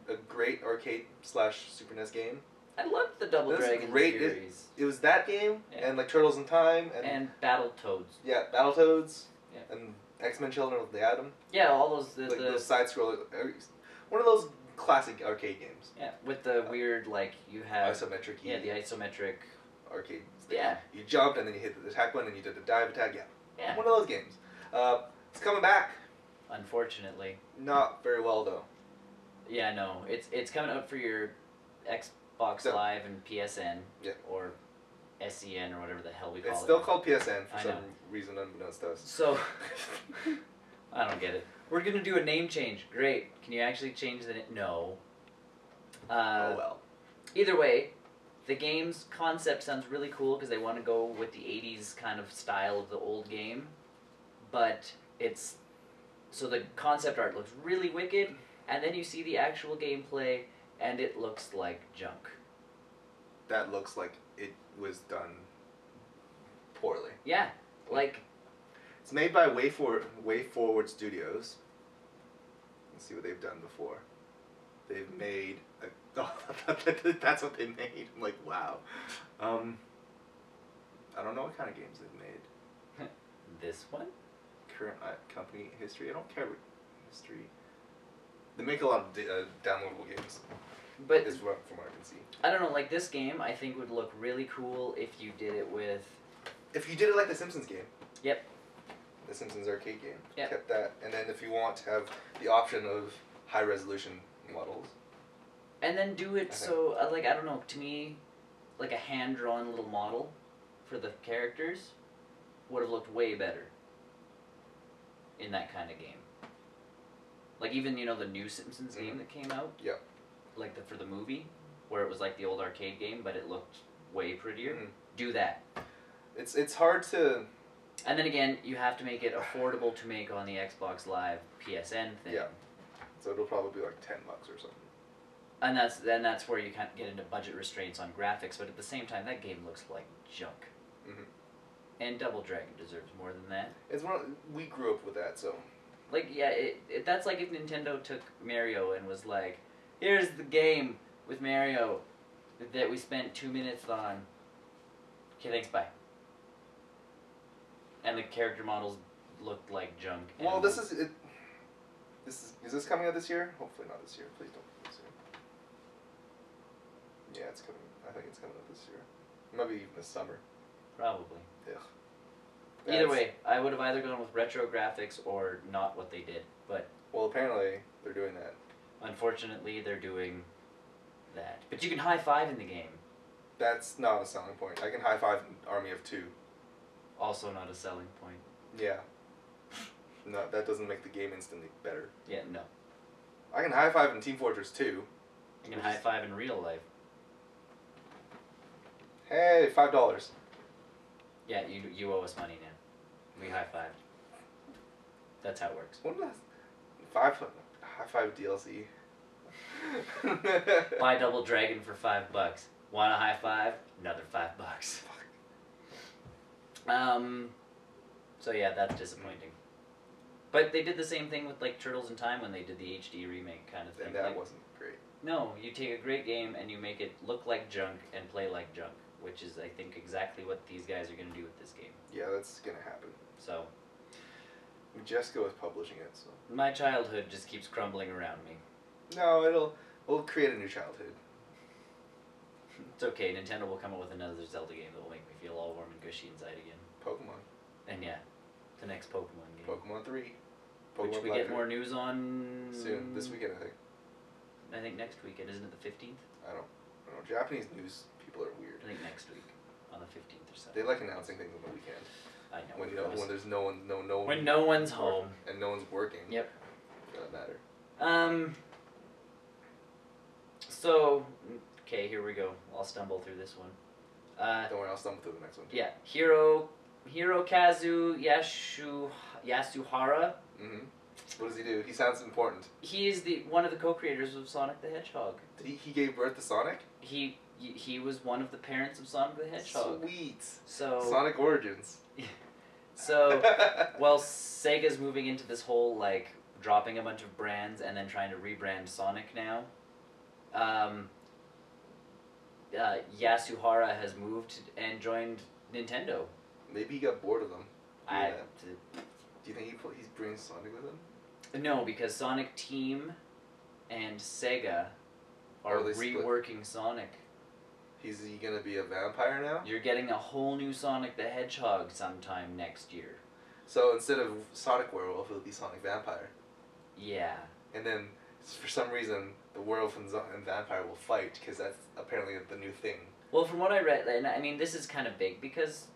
A great arcade / Super NES game. I loved the Double Dragon series. It was that game, and like Turtles in Time. And Battletoads. Yeah, Battletoads. Yeah. And X-Men Children of the Atom. Yeah, all those... those side-scroller... One of those classic arcade games. Yeah, with the weird, like, you have... Isometric. Yeah, the isometric... Arcade. Yeah. You jumped, and then you hit the attack button, and you did the dive attack. Yeah. One of those games. It's coming back. Unfortunately. Not very well, though. Yeah, no. It's coming out for your Xbox Live and PSN. Yeah. Or SEN or whatever the hell we call it. It's still called PSN for some reason unbeknownst to us. So, I don't get it. We're going to do a name change. Great. Can you actually change the name? No. Oh, well. Either way, the game's concept sounds really cool because they want to go with the 80s kind of style of the old game. But it's... So the concept art looks really wicked, and then you see the actual gameplay, and it looks like junk. That looks like it was done poorly. Yeah, like... It's made by Way Forward Studios. Let's see what they've done before. They've made... that's what they made. I'm like, wow. I don't know what kind of games they've made. This one? Current company history. I don't care what history. They make a lot of downloadable games. But from what I can see. I don't know, like this game I think would look really cool if you did it with... If you did it like the Simpsons game. Yep. The Simpsons arcade game. Yep. Kept that. And then if you want to have the option of high resolution models. And then do it so, like, I don't know, to me, like a hand-drawn little model for the characters would have looked way better in that kind of game. Like even, you know, the new Simpsons game that came out? Yeah. Like for the movie, where it was like the old arcade game, but it looked way prettier. Do that. It's hard to... And then again, you have to make it affordable to make on the Xbox Live PSN thing. Yeah. So it'll probably be like $10 or something. And that's where you kind of get into budget restraints on graphics, but at the same time, that game looks like junk. Mm-hmm. And Double Dragon deserves more than that. We grew up with that, so... Like, yeah, that's like if Nintendo took Mario and was like, here's the game with Mario that we spent 2 minutes on. Okay, thanks, bye. And the character models looked like junk. Well, this is... Is this coming out this year? Hopefully not this year. Please don't come this year. Yeah, it's coming. I think it's coming out this year. Maybe even this summer. Probably. Yeah. Either way, I would have either gone with retro graphics or not what they did. But well, apparently they're doing that. Unfortunately, they're doing that. But you can high five in the game. That's not a selling point. I can high five an army of 2. Also not a selling point. Yeah. No, that doesn't make the game instantly better. Yeah, no. I can high five in Team Fortress 2. You can high five in real life. Hey, $5. Yeah, you owe us money now. We high five. That's how it works. What is that? High five DLC. Buy Double Dragon for $5. Want a high five? Another $5. So yeah, that's disappointing. But they did the same thing with like Turtles in Time when they did the HD remake kind of thing. And that like, wasn't great. No, you take a great game and you make it look like junk and play like junk, which is I think exactly what these guys are going to do with this game. Yeah, that's going to happen. So Jesco is publishing it, so my childhood just keeps crumbling around me. No, we'll create a new childhood. It's okay. Nintendo will come up with another Zelda game that will make me feel all warm and gushy inside again. Pokemon. And yeah, the next Pokemon game. Pokemon 3. Which we get more news on soon. This weekend, I think. I think next weekend. Isn't it the 15th? I don't know. Japanese news people are weird. I think next week on the 15th or so. They like announcing things on the weekend. I know. When there's no one. When no one's home. And no one's working. Yep. For that matter. So, okay, here we go. I'll stumble through this one. Don't worry, I'll stumble through the next one too. Yeah, Hirokazu Yasuhara. Mm-hmm. What does he do? He sounds important. He is one of the co-creators of Sonic the Hedgehog. He gave birth to Sonic? He was one of the parents of Sonic the Hedgehog. Sweet. So Sonic Origins. So, well, Sega's moving into this whole like dropping a bunch of brands and then trying to rebrand Sonic now. Yasuhara has moved and joined Nintendo. Maybe he got bored of them. Do you think he's bringing Sonic with him? No, because Sonic Team and Sega are reworking Sonic. Is he gonna be a vampire now? You're getting a whole new Sonic the Hedgehog sometime next year. So instead of Sonic Werewolf, it'll be Sonic Vampire. Yeah. And then, for some reason, the werewolf and vampire will fight, because that's apparently the new thing. Well, from what I read, and I mean, this is kind of big, because,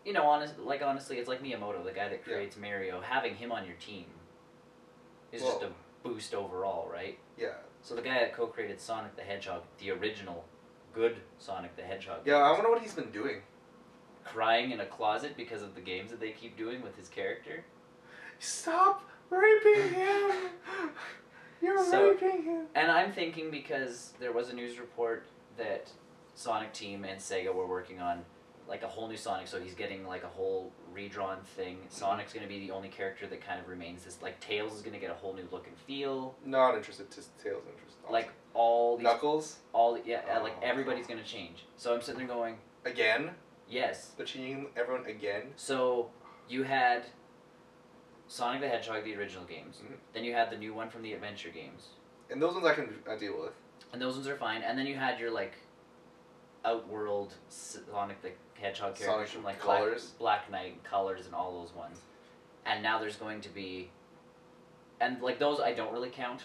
you know, honestly, it's like Miyamoto, the guy that creates Mario. Having him on your team is just a boost overall, right? Yeah. So the guy that co-created Sonic the Hedgehog, the original good Sonic the Hedgehog. Yeah, I wonder what he's been doing. Crying in a closet because of the games that they keep doing with his character. Stop raping him! You're raping him! And I'm thinking because there was a news report that Sonic Team and Sega were working on like a whole new Sonic, so he's getting like a whole redrawn thing. Sonic's going to be the only character that kind of remains this, like Tails is going to get a whole new look and feel. Not interested, Tails interested. Awesome. Like all these... Knuckles? Like everybody's going to change. So I'm sitting there going... Again? Yes. They're changing everyone again? So you had Sonic the Hedgehog, the original games. Mm-hmm. Then you had the new one from the adventure games. And those ones I can deal with. And those ones are fine. And then you had your like Outworld Sonic the Hedgehog characters from like Black Knight, Colors, and all those ones. And now there's going to be, and like those I don't really count.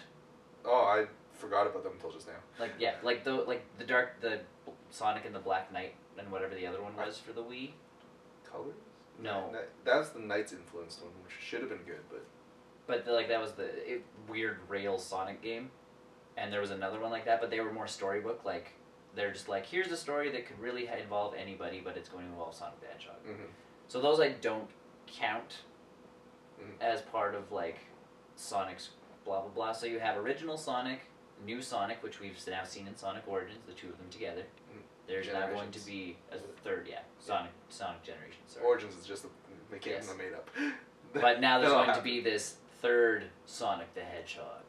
Oh, I forgot about them until just now. Like the Sonic and the Black Knight and whatever the other one was for the Wii. Colors? No. That was the Knights influenced one, which should have been good, but. But that was the weird rail Sonic game, and there was another one like that, but they were more storybook like. They're just like, here's a story that could really involve anybody, but it's going to involve Sonic the Hedgehog. Mm-hmm. So those I don't count as part of, like, Sonic's blah, blah, blah. So you have original Sonic, new Sonic, which we've now seen in Sonic Origins, the two of them together. Mm-hmm. There's now going to be a third, Sonic Generations. Sorry. Origins is just they can't made up. But now there's going to be this third Sonic the Hedgehog.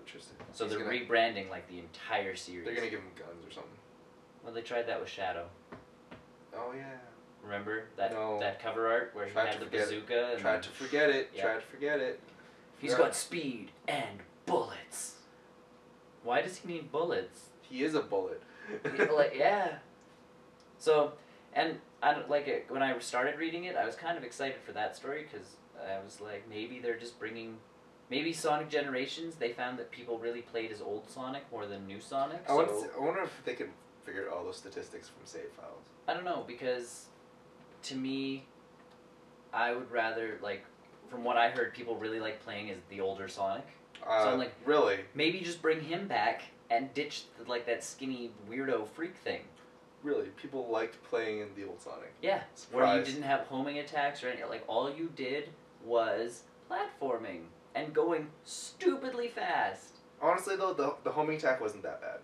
Interesting. So they're rebranding like the entire series. They're gonna give him guns or something. Well, they tried that with Shadow. Oh yeah. Remember that cover art where he had the bazooka? And tried to forget it. Yeah. Tried to forget it. He's got speed and bullets. Why does he need bullets? He is a bullet. Yeah. So, and I don't like it. When I started reading it, I was kind of excited for that story because I was like, maybe they're just bringing, maybe Sonic Generations. They found that people really played as old Sonic more than new Sonic. I wonder if they could figure out all those statistics from save files. I don't know, because to me, I would rather, like, from what I heard, people really like playing as the older Sonic. So I'm like, really? Maybe just bring him back and ditch like that skinny weirdo freak thing. Really, people liked playing in the old Sonic. Yeah, where you didn't have homing attacks or anything. Like, all you did was platforming and going stupidly fast. Honestly, though, the homing attack wasn't that bad.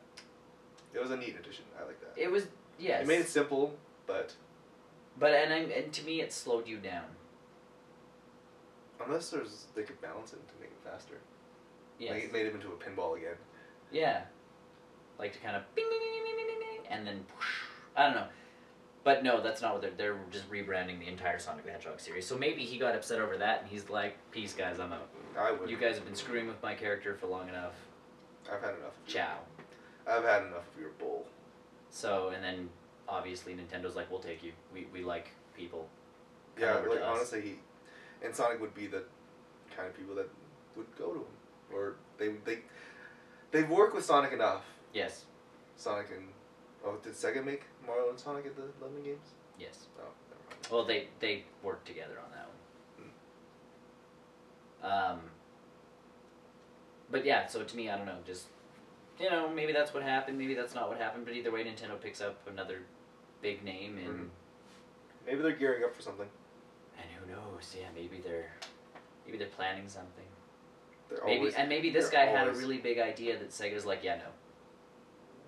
It was a neat addition. I like that. It was, yes. It made it simple, but... and to me, it slowed you down. Unless they could balance it to make it faster. Yes. Like, it made him into a pinball again. Yeah. Like to kind of bing, bing, bing, bing, bing, bing, and then whoosh. I don't know. But no, that's not what they're just rebranding the entire Sonic the Hedgehog series. So maybe he got upset over that and he's like, peace guys, I'm out. I would. You guys have been screwing with my character for long enough. I've had enough. Ciao. I've had enough of your bull. So, and then obviously Nintendo's like, we'll take you. We like people. Come Yeah, over like to us. honestly, and Sonic would be the kind of people that would go to him. Or they've worked with Sonic enough. Yes. Sonic and... Oh, did Sega make Mario and Sonic at the Lemon Games? Yes. Oh, never mind. Well, they worked together on that one. But yeah, so to me, I don't know, just, you know, maybe that's what happened, maybe that's not what happened, but either way, Nintendo picks up another big name and... Mm-hmm. Maybe they're gearing up for something. And who knows, yeah, maybe they're planning something. Always, maybe this guy had a really big idea that Sega's like, yeah, no.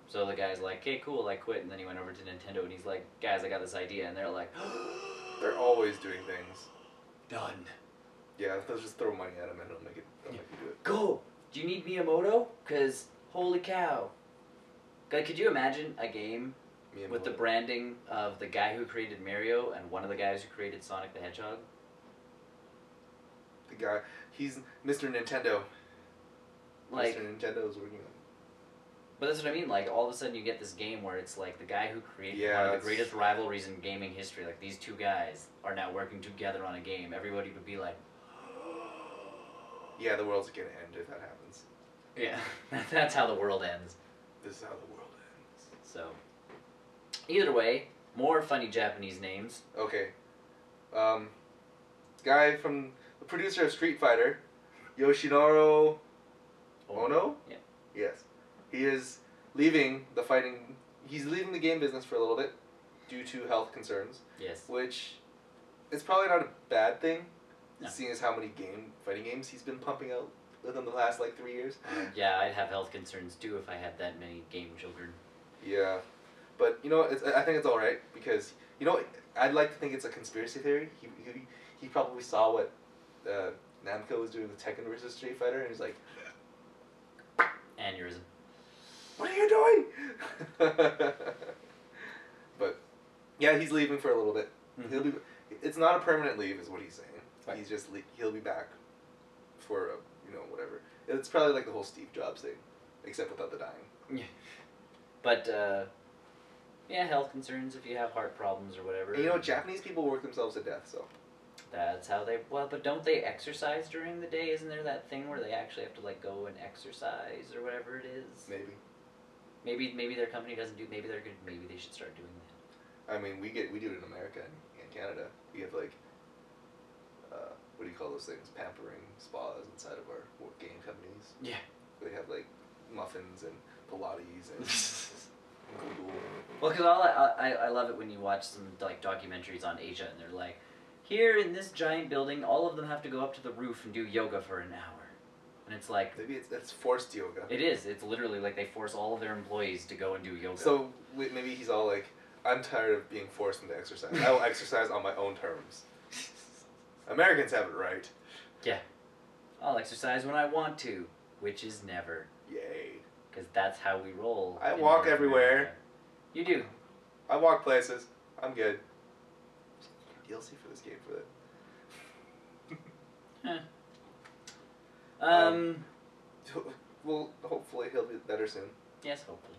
So the guy's like, okay, cool, I quit, and then he went over to Nintendo and he's like, guys, I got this idea, and they're like, they're always doing things. Done. Yeah, they'll just throw money at him and they'll make you do it. Go! Do you need Miyamoto? Because, holy cow. Could you imagine a game Miyamoto. with the branding of the guy who created Mario and one of the guys who created Sonic the Hedgehog? The guy, he's Mr. Nintendo. Like, Mr. Nintendo's working on it. But that's what I mean, like, all of a sudden you get this game where it's like the guy who created one of the greatest rivalries in gaming history, like these two guys are now working together on a game. Everybody would be like, yeah, the world's gonna end if that happens. yeah, that's how the world ends. This is how the world ends. So, either way, more funny Japanese names. Okay. Guy from the producer of Street Fighter, Yoshinoro Ono? Yeah. Yes. He is leaving the fighting... He's leaving the game business for a little bit due to health concerns. Yes. Which is probably not a bad thing, no. Seeing as how many fighting games he's been pumping out within the last, 3 years. Yeah, I'd have health concerns too if I had that many game children. Yeah. But, you know, I think it's alright because, you know, I'd like to think it's a conspiracy theory. He probably saw what Namco was doing with Tekken versus Street Fighter and he's like... Aneurysm. What are you doing? But yeah, he's leaving for a little bit. Mm-hmm. It's not a permanent leave, is what he's saying. Right. He's just he'll be back for whatever. It's probably like the whole Steve Jobs thing, except without the dying. Yeah. But yeah, health concerns if you have heart problems or whatever. And, you know, Japanese people work themselves to death, so. That's how they... Well, but don't they exercise during the day? Isn't there that thing where they actually have to, like, go and exercise or whatever it is? Maybe their company doesn't do... Maybe they're good. Maybe they should start doing that. I mean, we do it in America and Canada. We have, like, what do you call those things? Pampering spas inside of our game companies. Yeah. They have, like, muffins and Pilates and... Well, because I love it when you watch some, like, documentaries on Asia and they're like, here in this giant building, all of them have to go up to the roof and do yoga for an hour. And it's like... Maybe it's forced yoga. It is. It's literally like they force all of their employees to go and do yoga. So maybe he's all like, I'm tired of being forced into exercise. I will exercise on my own terms. Americans have it right. Yeah. I'll exercise when I want to, which is never. Yay. Because that's how we roll. I walk everywhere. You do. I walk places. I'm good. DLC for this game for that. Well, hopefully he'll be better soon. Yes, hopefully.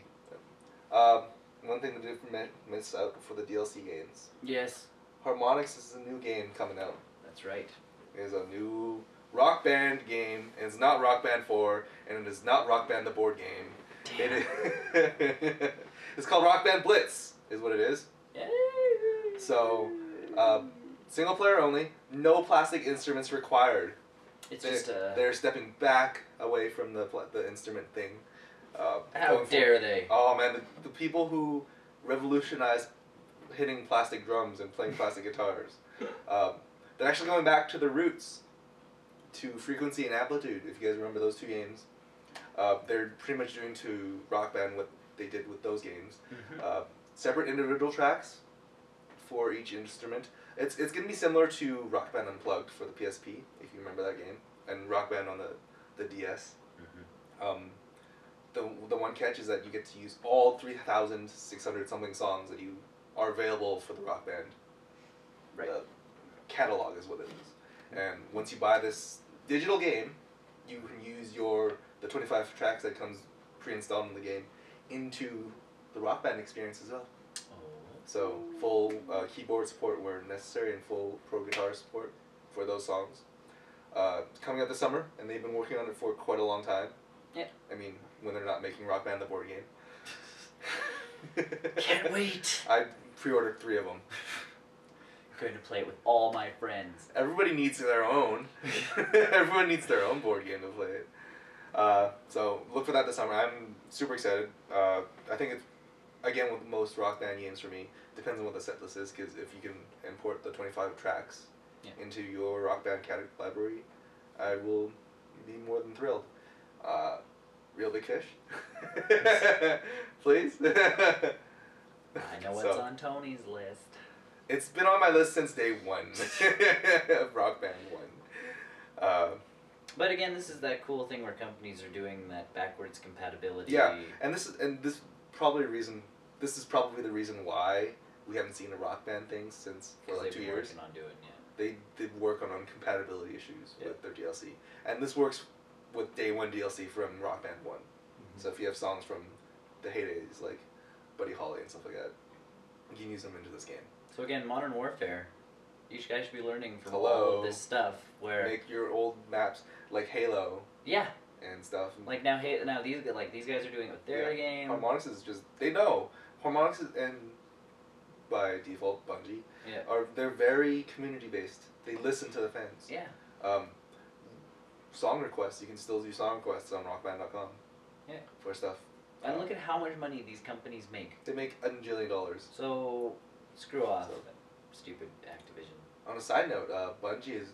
one thing to do for miss out for the DLC games. Yes. Harmonix is a new game coming out. That's right. It is a new Rock Band game, and it's not Rock Band 4, and it is not Rock Band the board game. Damn. It's called Rock Band Blitz, is what it is. Yay. So, single player only, no plastic instruments required. It's They're stepping back away from the instrument thing. How dare they? Oh man, the people who revolutionized hitting plastic drums and playing plastic guitars, they're actually going back to the roots, to frequency and amplitude. If you guys remember those two games, they're pretty much doing to Rock Band what they did with those games. Mm-hmm. Separate individual tracks for each instrument. It's going to be similar to Rock Band Unplugged for the PSP, if you remember that game, and Rock Band on the DS. Mm-hmm. The one catch is that you get to use all 3,600 something songs that you are available for the Rock Band. Right. Catalog is what it is. And once you buy this digital game, you can use the 25 tracks that comes pre-installed in the game into the Rock Band experience as well. So full keyboard support where necessary and full pro guitar support for those songs. It's coming out this summer, and they've been working on it for quite a long time. Yeah. I mean, when they're not making Rock Band the board game. Can't wait. I pre-ordered 3 of them. Going to play it with all my friends. Everybody needs their own. Everyone needs their own board game to play it. So look for that this summer. I'm super excited. I think it's, again, with most Rock Band games for me, depends on what the set list is, because if you can import the 25 tracks into your Rock Band category library, I will be more than thrilled. Real Big Fish? Please? I know what's on Tony's list. It's been on my list since day one of Rock Band 1. But again, this is that cool thing where companies are doing that backwards compatibility. Yeah, and this is probably the reason why we haven't seen a Rock Band thing since for like 2 years. Working on doing it. They did work on compatibility issues with their DLC, and this works with day 1 DLC from Rock Band 1. Mm-hmm. So if you have songs from the heydays like Buddy Holly and stuff like that, you can use them into this game. So again, Modern Warfare, you guys should be learning from all of this stuff. Where make your old maps like Halo. Yeah. And stuff. Like now these guys are doing it with their game. Harmonix is just, they know. Harmonix is, and by default Bungie, they're very community based. They listen to the fans. Yeah. Song requests, you can still do song requests on rockband.com. Yeah. For stuff. And look at how much money these companies make. They make $1 jillion. So screw off, stupid Activision. On a side note, Bungie has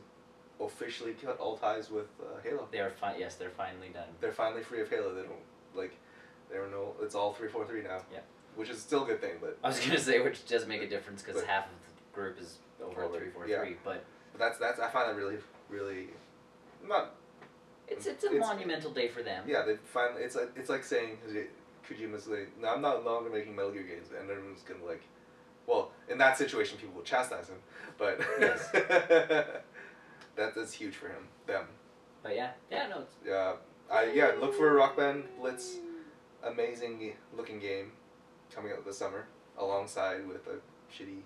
officially cut all ties with Halo. They are Yes, they're finally done. They're finally free of Halo. They don't it's all 343 now. Yeah. Which is still a good thing, but I was gonna say, which does make a difference because half of the group is over 343. Yeah. But that's I find that really, really not. It's a monumental day for them. Yeah, they finally. It's like saying Kojima's like, no, I'm not longer making Metal Gear games, and everyone's gonna like. Well, in that situation, people will chastise him, but yes. that's huge for them. But yeah, no. It's... look for Rock Band Blitz, amazing looking game, coming out this summer, alongside with a shitty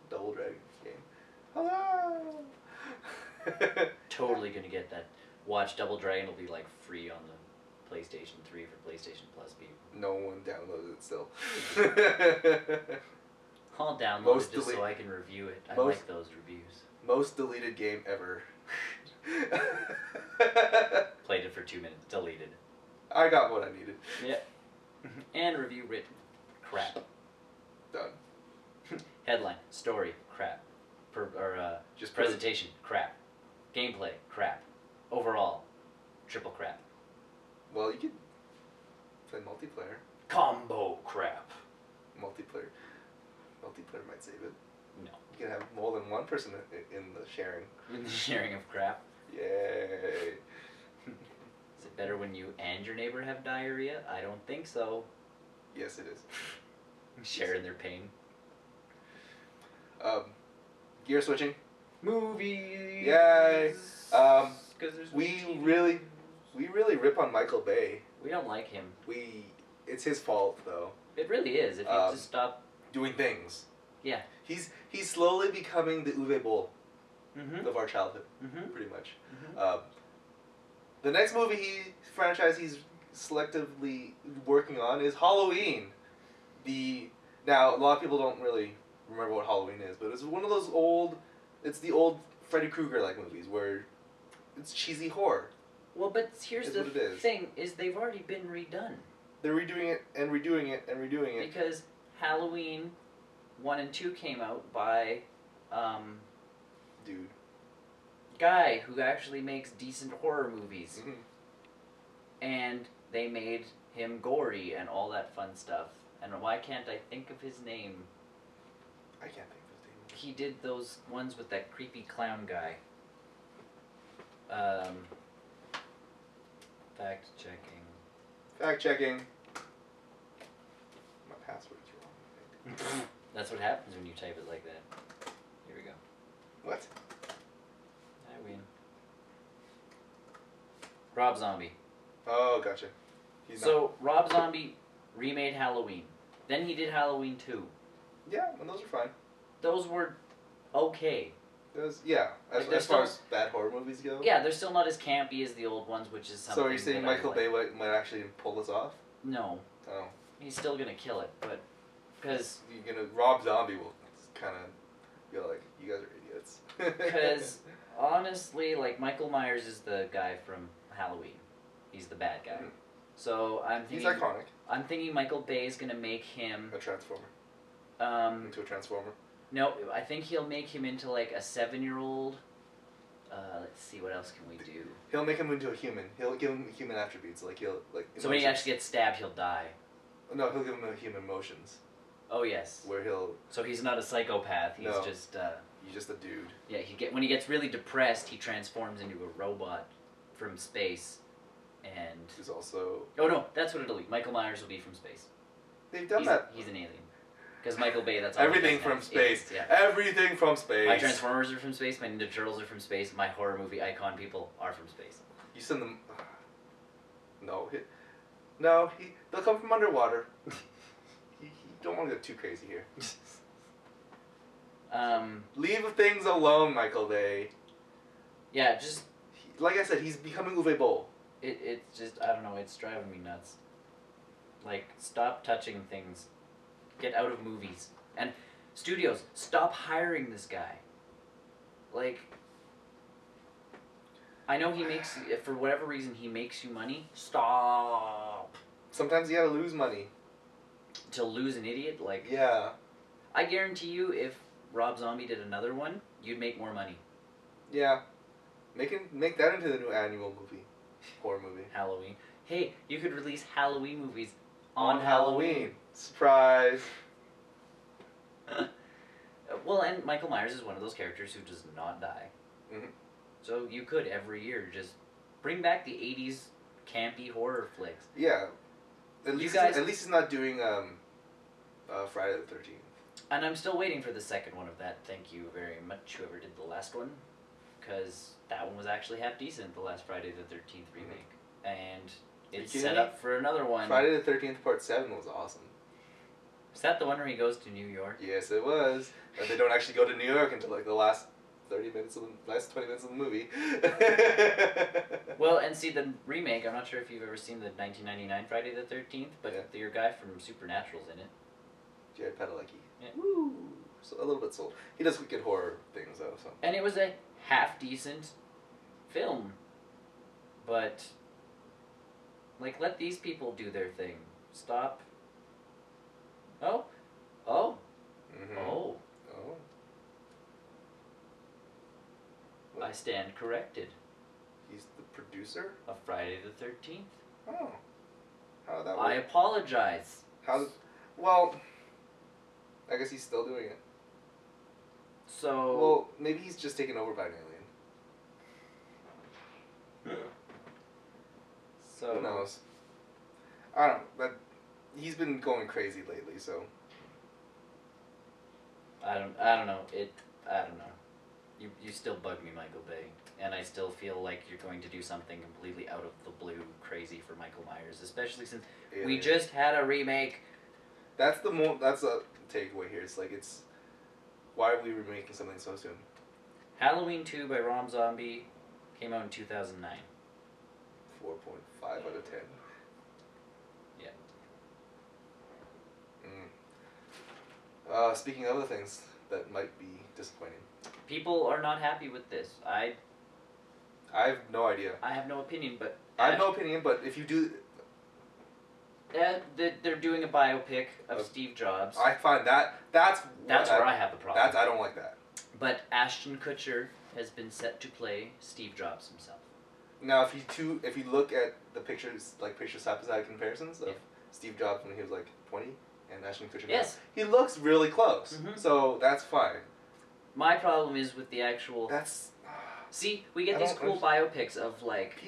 Double Dragon game. Hello. Totally gonna get that. Watch Double Dragon will be like free on the PlayStation 3 for PlayStation Plus people. No one downloaded it still. I'll download it just so I can review it. I like those reviews. Most deleted game ever. Played it for 2 minutes. Deleted. I got what I needed. Yeah. And review written. Crap. Done. Headline. Story. Crap. Just presentation. Crap. Gameplay. Crap. Overall. Triple crap. Well, you could play multiplayer. Combo crap. Multiplayer might save it. No. You can have more than one person in the sharing. In the sharing of crap? Yay. Is it better when you and your neighbor have diarrhea? I don't think so. Yes, it is. Sharing their pain. Gear switching. Movies. Yay. Because there's we really rip on Michael Bay. We don't like him. it's his fault though. It really is. If you just stop doing things. Yeah. He's slowly becoming the Uwe Boll of our childhood, pretty much. The next franchise he's selectively working on is Halloween. Now a lot of people don't really remember what Halloween is, but it's one of those it's the old Freddy Krueger like movies where it's cheesy horror. Well, but here's the thing: is they've already been redone. They're redoing it and redoing it and redoing it. Because Halloween 1 and 2 came out by guy who actually makes decent horror movies. And they made him gory and all that fun stuff. And why can't I think of his name? I can't think of his name. He did those ones with that creepy clown guy. Fact checking. Fact checking. My password's wrong, I think. That's what happens when you type it like that. Here we go. What? I win. Rob Zombie. Oh, gotcha. Rob Zombie remade Halloween. Then he did Halloween 2. Yeah, and those are fine. Those were okay. As far as bad horror movies go. Yeah, they're still not as campy as the old ones, which is something. So are you saying Michael Bay might actually pull this off? No. Oh. He's still gonna kill it, but because Rob Zombie will kind of be like, you guys are idiots. Because honestly, like Michael Myers is the guy from Halloween. He's the bad guy. So I'm thinking he's iconic. I'm thinking Michael Bay is gonna make him a Transformer. Into a Transformer. No, I think he'll make him into like a 7-year-old. Let's see, what else can we do? He'll make him into a human. He'll give him human attributes, like So when he actually gets stabbed, he'll die. No, he'll give him human emotions. Oh yes. Where he'll. So he's not a psychopath. He's just. He's just a dude. Yeah, when he gets really depressed, he transforms into a robot from space, and. He's also. Oh no, that's what it'll be. Michael Myers will be from space. They've done that. He's an alien. Because Michael Bay, that's all. Everything from space. Yeah. Everything from space. My Transformers are from space. My Ninja Turtles are from space. My horror movie icon people are from space. You send them. No, they'll come from underwater. You don't want to get too crazy here. Leave things alone, Michael Bay. Yeah, just. Like I said, he's becoming Uwe Boll. It's just, I don't know, it's driving me nuts. Like, stop touching things. Get out of movies. And studios, stop hiring this guy. Like, I know he makes, for whatever reason, he makes you money. Stop. Sometimes you gotta lose money. To lose an idiot? Like, yeah. I guarantee you, if Rob Zombie did another one, you'd make more money. Yeah. Make that into the new annual movie. Horror movie. Halloween. Hey, you could release Halloween movies on Halloween. Surprise. Well, and Michael Myers is one of those characters who does not die. So you could every year just bring back the 80s campy horror flicks. Yeah. At least he's not doing Friday the 13th. And I'm still waiting for the second one of that. Thank you very much, whoever did the last one. Because that one was actually half decent, the last Friday the 13th remake. And it's set up for another one. Friday the 13th Part 7 was awesome. Is that the one where he goes to New York? Yes, it was. And they don't actually go to New York until like the last 20 minutes of the movie. Well, and see the remake, I'm not sure if you've ever seen the 1999 Friday the 13th, but your guy from Supernatural's in it. Jared Padalecki. Yeah. Woo! So a little bit sold. He does good horror things though. So. And it was a half-decent film. But, like, let these people do their thing. Stop. Oh. Oh. Oh. Oh. I stand corrected. He's the producer? Of Friday the 13th. Oh. How did that work? I apologize. Well, I guess he's still doing it. So... Well, maybe he's just taken over by an alien. So... Who knows? I don't know. But he's been going crazy lately, so... I don't know. I don't know. You still bug me, Michael Bay. and I still feel like you're going to do something completely out of the blue crazy for Michael Myers, especially since we just had a remake. That's a takeaway here. It's why are we remaking something so soon? Halloween 2 by Rob Zombie came out in 2009. 4.5 out of 10. Yeah. Speaking of other things that might be disappointing. People are not happy with this. I have no idea. I have no opinion, but... I have no opinion, but if you do... they're doing a biopic of Steve Jobs. I find that's where I have the problem. I don't like that. But Ashton Kutcher has been set to play Steve Jobs himself. Now, if you look at the pictures, like picture side by side comparisons of Steve Jobs when he was like 20 and Ashton Kutcher now, he looks really close. Mm-hmm. So that's fine. My problem is with the actual... See, we get these cool biopics of like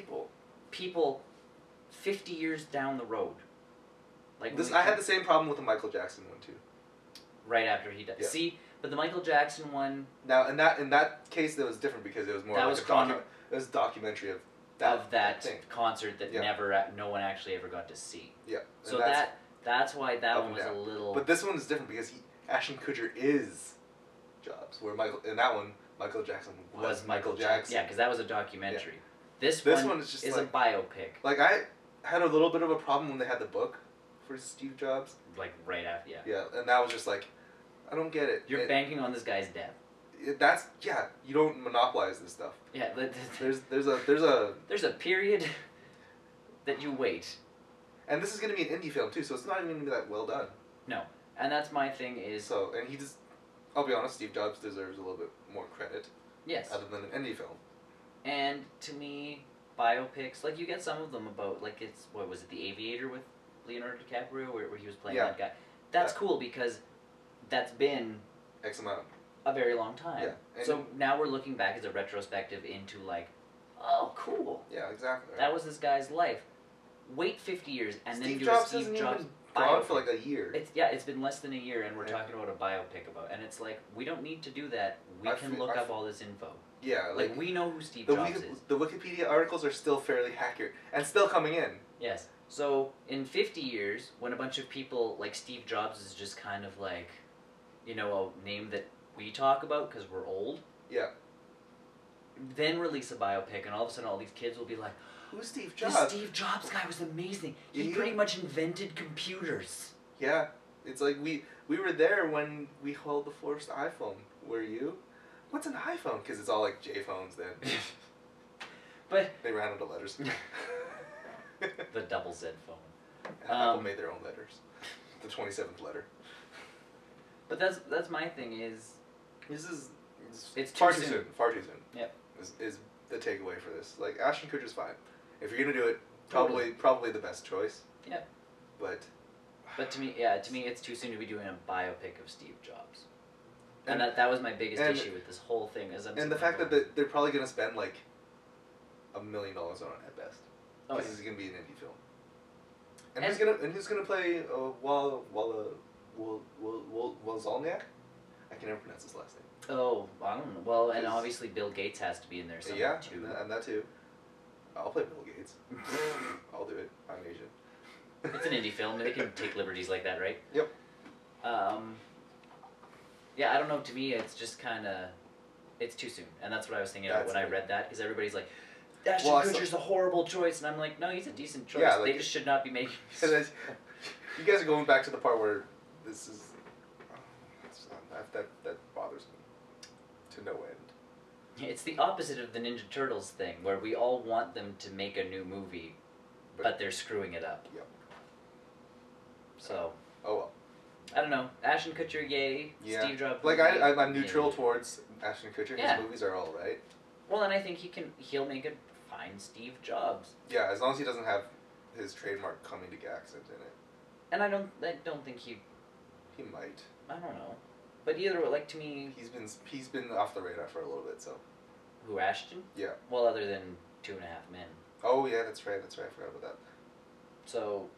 people 50 years down the road. Like this, I had the same problem with the Michael Jackson one too. Right after he died. Yeah. See, but the Michael Jackson one. Now, in that case, that was different because it was more. That like it was a documentary of that thing. Concert that no one actually ever got to see. Yeah. So that's why that one was a little. But this one is different because Ashton Kutcher is Jobs, where Michael Jackson was Michael Jackson. Yeah, because that was a documentary. Yeah. This one is just a biopic. Like I had a little bit of a problem when they had the book for Steve Jobs. Like right after, Yeah, and that was just like, I don't get it. You're banking on this guy's death. You don't monopolize this stuff. Yeah, there's a period that you wait. And this is going to be an indie film too, so it's not even going to be that well done. No, and that's my thing is. I'll be honest, Steve Jobs deserves a little bit more credit. Yes. Other than an indie film. And to me, biopics, like you get some of them about, like what was it, The Aviator with Leonardo DiCaprio, where he was playing that guy. That's cool because that's been X amount. A very long time. Yeah. So now we're looking back as a retrospective into like, oh, cool. Yeah, exactly. Right. That was this guy's life. Wait 50 years and then do a Steve Jobs hasn't even gone for like a year. It's been less than a year and we're talking about a biopic about, and it's like, we don't need to do that. We can look up all this info. Yeah. Like we know who Steve Jobs is. The Wikipedia articles are still fairly accurate and still coming in. Yes. So in 50 years, when a bunch of people like Steve Jobs is just kind of like, a name that we talk about because we're old. Yeah. Then release a biopic, and all of a sudden, all these kids will be like, "Who's Steve Jobs? This Steve Jobs guy was amazing. He pretty much invented computers." Yeah, it's like we were there when we held the first iPhone. Were you? What's an iPhone? Because it's all like J phones then. But they ran out of letters. The double Z phone. Apple made their own letters. The 27th letter. But that's my thing is. It's far too soon. Far too soon. Yep. Is the takeaway for this? Like Ashton Kutcher's fine. If you're gonna do it, probably the best choice. Yep. But to me, it's too soon to be doing a biopic of Steve Jobs. And that was my biggest issue with this whole thing. And the fact that they're probably gonna spend like $1 million on it at best. Because this is gonna be an indie film. And who's gonna play Wozniak? I can never pronounce his last name. Oh, I don't know. Well, and obviously Bill Gates has to be in there somewhere too. Yeah, and that too. I'll play Bill Gates. I'll do it. I'm Asian. It's an indie film. They can take liberties like that, right? Yep. Yeah, I don't know. To me, it's just kind of, it's too soon, and that's what I was thinking about when I read that, because everybody's like, Ashton Kutcher's a horrible choice, and I'm like, no, he's a decent choice. Yeah, they just should not be making. You guys are going back to the part where this is. That bothers me to no end. It's the opposite of the Ninja Turtles thing, where we all want them to make a new movie, but they're screwing it up. Yep. So. Oh well. I don't know. Ashton Kutcher, yay. Yeah. Steve Jobs. Like I'm neutral towards Ashton Kutcher. Yeah. His movies are all right. Well, and I think he'll make a fine Steve Jobs. Yeah, as long as he doesn't have his trademark comedic accent in it. And I don't think he. He might. I don't know. But either way, like, to me... He's been off the radar for a little bit, so... Who, Ashton? Yeah. Well, other than 2.5 Men. Oh, yeah, that's right, I forgot about that. So...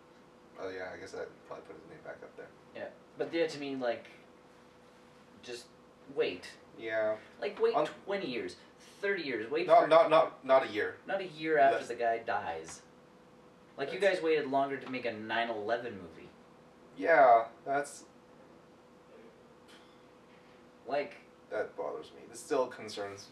Oh, yeah, I guess I'd probably put his name back up there. Yeah. But, yeah, to me, like... Just wait. Yeah. Like, wait 20 years, 30 years, wait not, for... Not a year. Not a year after the guy dies. Like, you guys waited longer to make a 9/11 movie. Yeah, that's... Like... That bothers me. This still concerns...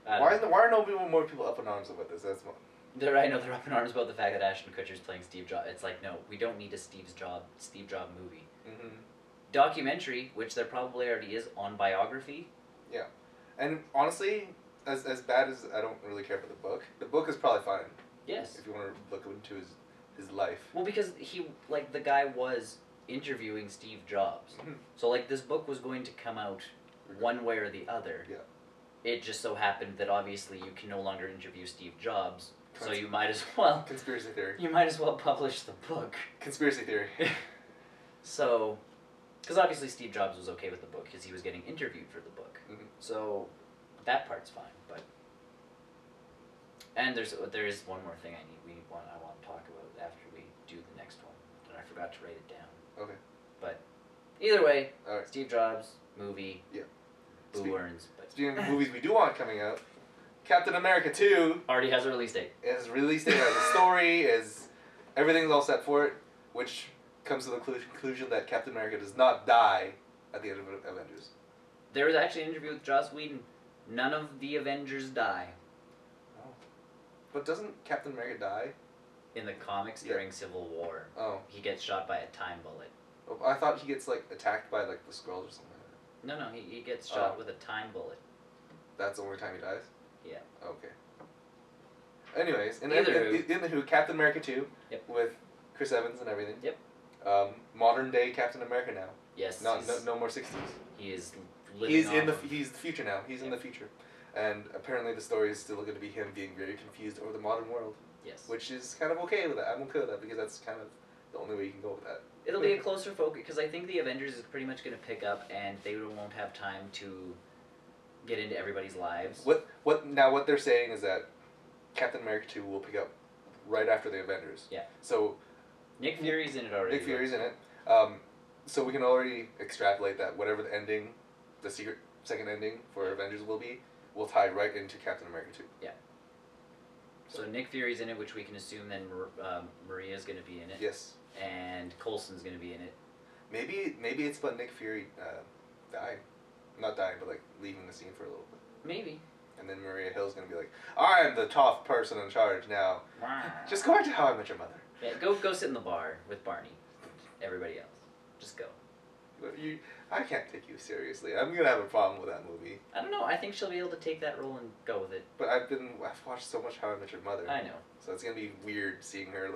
Why are no more people up in arms about this? That's I know they're up in arms about the fact that Ashton Kutcher's playing Steve Jobs. It's like, no, we don't need a Steve Jobs movie. Mm-hmm. Documentary, which there probably already is on biography. Yeah. And honestly, as bad as I don't really care about the book is probably fine. Yes. If you want to look into his life. Well, because the guy was interviewing Steve Jobs. Mm-hmm. So, like, this book was going to come out one way or the other. Yeah. It just so happened that obviously you can no longer interview Steve Jobs, so you might as well... Conspiracy theory. You might as well publish the book. Conspiracy theory. So, because obviously Steve Jobs was okay with the book because he was getting interviewed for the book. Mm-hmm. So, that part's fine, but... And there is one more thing I want to talk about after we do the next one, and I forgot to write it down. Okay. But, either way, All right. Steve Jobs, movie, yeah. Boo Earns. But speaking of movies we do want coming out, Captain America 2 already has a release date. It has a release date, has a story, everything's all set for it, which comes to the conclusion that Captain America does not die at the end of Avengers. There was actually an interview with Joss Whedon. None of the Avengers die. Oh. But doesn't Captain America die? In the comics during Civil War. Oh. He gets shot by a time bullet. Oh, I thought he gets attacked by the Skrulls or something like that. No, he gets shot with a time bullet. That's the only time he dies? Yeah. Okay. Anyways, in the Who, Captain America 2, with Chris Evans and everything. Yep. Modern day Captain America now. Yes. No more 60s. He is living He's the future now. He's in the future. And apparently the story is still going to be him being very confused over the modern world. Yes. Which is kind of okay with that. I'm okay with that because that's kind of the only way you can go with that. It'll be a closer focus because I think the Avengers is pretty much going to pick up and they won't have time to get into everybody's lives. What they're saying is that Captain America 2 will pick up right after the Avengers. Yeah. So Nick Fury's in it already. Nick Fury's in it. So we can already extrapolate that whatever the ending, the secret second ending for Avengers will be, will tie right into Captain America 2. Yeah. So Nick Fury's in it, which we can assume then Maria's going to be in it. Yes. And Coulson's going to be in it. Maybe it's about Nick Fury dying. Not dying, but leaving the scene for a little bit. Maybe. And then Maria Hill's going to be like, I'm the top person in charge now. Just go back to How I Met Your Mother. Yeah, go sit in the bar with Barney. Everybody else. Just go. I can't take you seriously. I'm going to have a problem with that movie. I don't know. I think she'll be able to take that role and go with it. But I've watched so much How I Met Your Mother. I know. So it's going to be weird seeing her,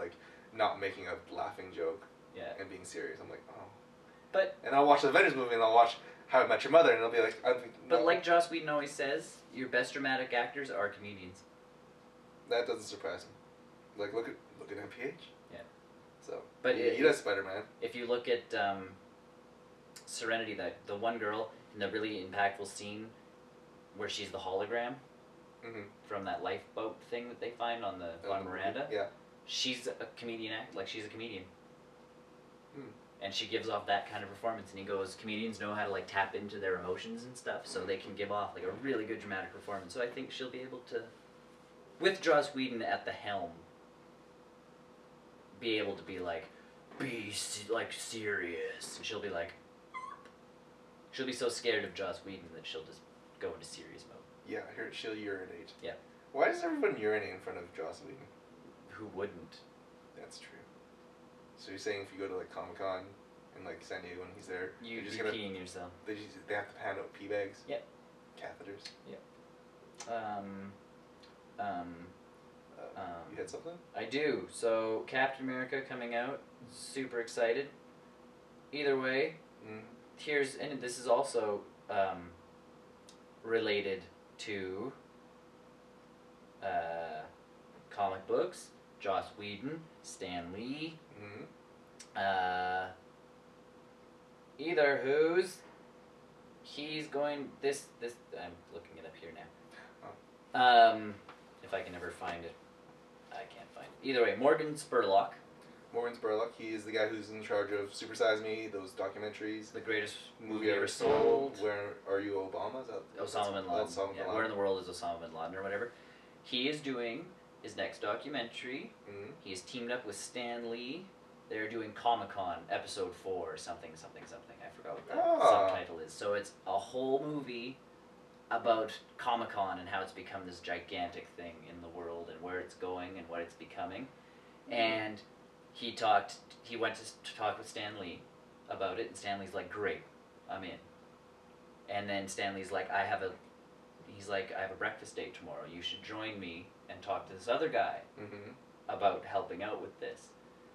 not making a laughing joke. Yeah. And being serious. I'm like, oh. But... And I'll watch the Avengers movie and I'll watch How I Met Your Mother and it'll be like... But like Joss Whedon always says, your best dramatic actors are comedians. That doesn't surprise me. Look at MPH. Yeah. So, but he does Spider-Man. If you look at Serenity, the one girl in the really impactful scene where she's the hologram from that lifeboat thing that they find on Miranda. Yeah. She's a comedian she's a comedian. Hmm. And she gives off that kind of performance, and he goes, comedians know how to tap into their emotions and stuff, so they can give off a really good dramatic performance. So I think she'll be able to, with Joss Whedon at the helm, be able to be serious, and she'll be so scared of Joss Whedon that she'll just go into serious mode. Yeah, she'll urinate. Yeah. Why does everyone urinate in front of Joss Whedon? Who wouldn't? That's true. So you're saying if you go to Comic-Con in San Diego and he's there, you're just peeing yourself. They have to hand out pee bags. Yep. Catheters. Yep. You had something? I do. So Captain America coming out. Super excited. Either way, and this is also related to comic books. Joss Whedon, Stan Lee. Either who's he's going this I'm looking it up here now. If I can ever find it. I can't find it. Either way, Morgan Spurlock Morgan Spurlock. He is the guy who's in charge of Super Size Me, those documentaries. The greatest movie ever sold. Where Are You, Obama? Is that Osama bin Laden. Osama bin Laden. Where in the world is Osama bin Laden or whatever. He is doing his next documentary. Mm-hmm. He's teamed up with Stan Lee. They're doing Comic-Con Episode 4 or something. I forgot what the subtitle is. So it's a whole movie about Comic-Con and how it's become this gigantic thing in the world and where it's going and what it's becoming. And he went to talk with Stan Lee about it, and Stan Lee's like, great, I'm in. And then Stan Lee's like, I have a breakfast date tomorrow. You should join me and talk to this other guy about helping out with this.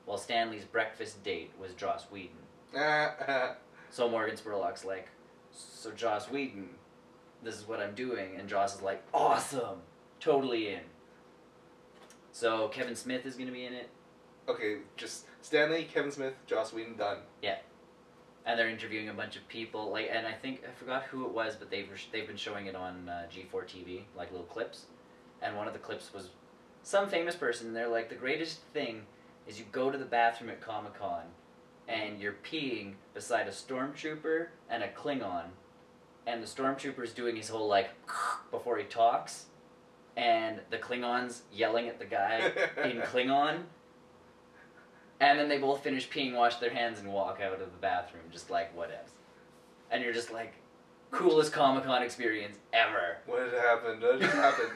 Well, Stan Lee's breakfast date was Joss Whedon. So Morgan Spurlock's like, so Joss Whedon, this is what I'm doing. And Joss is like, awesome, totally in. So Kevin Smith is going to be in it. Okay, just Stan Lee, Kevin Smith, Joss Whedon, done. Yeah. And they're interviewing a bunch of people, and I forgot who it was, but they've been showing it on G4 TV, like little clips. And one of the clips was some famous person, and they're like, the greatest thing is you go to the bathroom at Comic-Con, and you're peeing beside a stormtrooper and a Klingon, and the stormtrooper's doing his whole, like, before he talks, and the Klingon's yelling at the guy in Klingon, and then they both finish peeing, wash their hands, and walk out of the bathroom, just like, whatevs. And you're just like, coolest Comic-Con experience ever. What had happened? What just happened?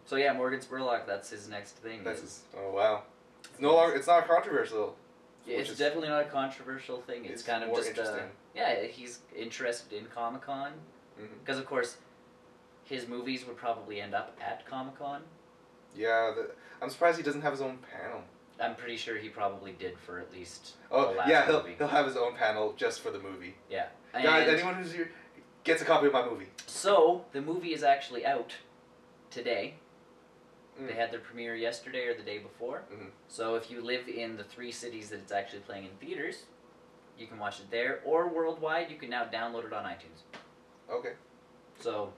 So yeah, Morgan Spurlock, that's his next thing. Oh wow. It's not controversial. Yeah, it's definitely not a controversial thing. It's kind of just he's interested in Comic-Con. Because of course, his movies would probably end up at Comic-Con. Yeah, I'm surprised he doesn't have his own panel. I'm pretty sure he probably did for at least the last movie. He'll have his own panel just for the movie. Yeah. Guys, anyone who's here gets a copy of my movie. So, the movie is actually out today. They had their premiere yesterday or the day before. So if you live in the 3 cities that it's actually playing in theaters, you can watch it there. Or worldwide, you can now download it on iTunes. Okay. So,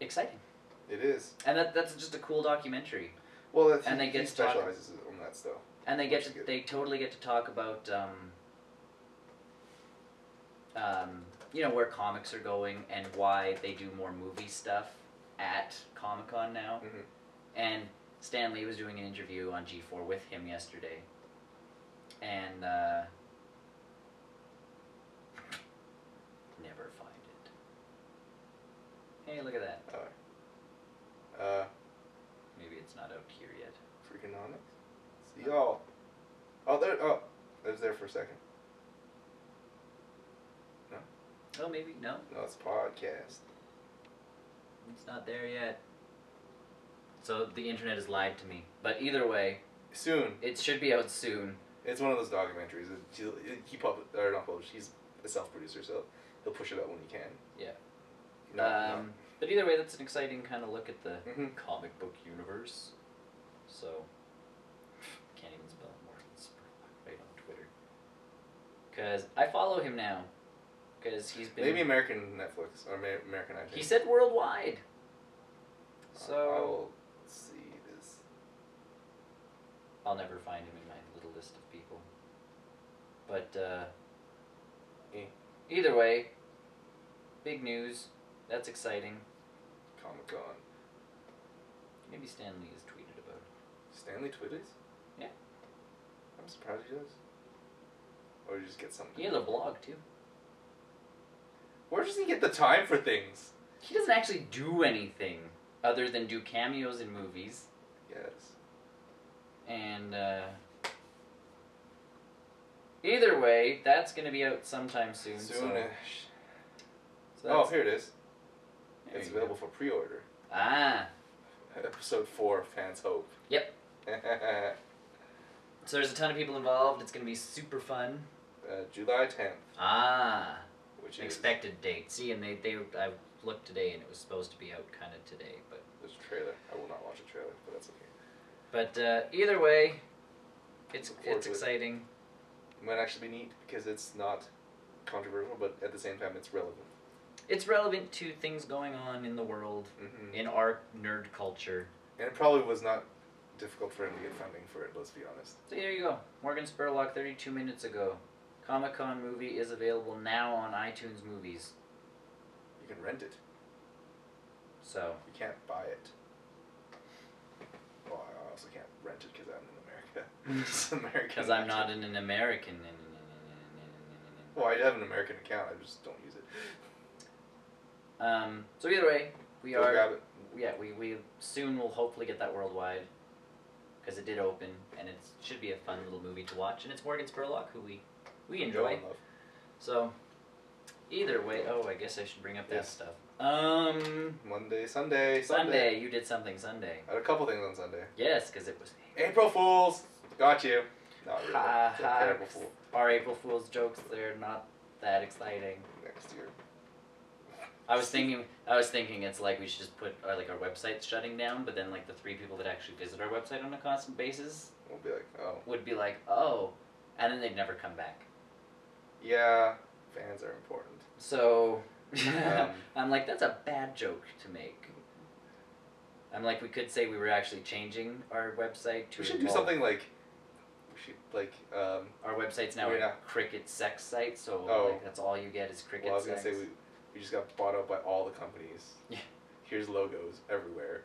exciting. It is. And that's just a cool documentary. Well, he specializes on that stuff. And they totally get to talk about, where comics are going and why they do more movie stuff at Comic-Con now. And Stan Lee was doing an interview on G4 with him yesterday. And, never find it. Hey, look at that. Maybe it's not out here yet. Freakonomics? See y'all. It was there for a second. No? Oh, maybe. No? No, it's a podcast. It's not there yet. So the internet has lied to me. But either way. Soon. It should be out soon. It's one of those documentaries. Not published. He's a self-producer, so he'll push it out when he can. Yeah. But either way, that's an exciting kind of look at the comic book universe. So, can't even spell Morgan Spurlock right on Twitter. Because I follow him now. Because he's been... Maybe American Netflix, or American iTunes. He said worldwide. So... I will see this. I'll never find him in my little list of people. But, either way, big news. That's exciting. Comic-Con. Maybe Stan Lee has tweeted about it. Stan Lee tweeted? Yeah. I'm surprised he does. Or you just get something. He has a blog, too. Where does he get the time for things? He doesn't actually do anything other than do cameos in movies. Yes. And, either way, that's going to be out sometime soon. Soonish. So here it is. It's available for pre-order. Episode 4, Fans Hope. Yep. So there's a ton of people involved. It's going to be super fun. July 10th. Which expected date. See, and I looked today, and it was supposed to be out kind of today, but... There's a trailer. I will not watch a trailer, but that's But okay. either way, it's exciting. It might actually be neat, because it's not controversial, but at the same time, it's relevant. It's relevant to things going on in the world, in our nerd culture. And it probably was not difficult for him to get funding for it, let's be honest. So there you go. Morgan Spurlock 32 minutes ago. Comic-Con movie is available now on iTunes Movies. You can rent it. So. You can't buy it. Well, I also can't rent it because I'm in America. It's American. Because I'm not an American. Well, I have an American account. I just don't use it. So either way, Go grab it. Yeah, we soon will hopefully get that worldwide. Because it did open, and it should be a fun little movie to watch. And it's Morgan Spurlock, who we enjoy. So, either way, I guess I should bring up that stuff. Monday, Sunday. Sunday, you did something Sunday. I had a couple things on Sunday. Yes, because it was April Fools. Got you. Not really. Terrible fool. Our April Fool's jokes, they're not that exciting. Next year. I was thinking it's like we should just put our website's shutting down, but then like the 3 people that actually visit our website on a constant basis would be like, oh, and then they'd never come back. Yeah, fans are important. So I'm like, that's a bad joke to make. I'm like, we could say we were actually changing our website to. We should do something like. Our website's now a cricket sex site, so that's all you get is cricket. Well, I was gonna say we just got bought out by all the companies. Yeah. Here's logos everywhere.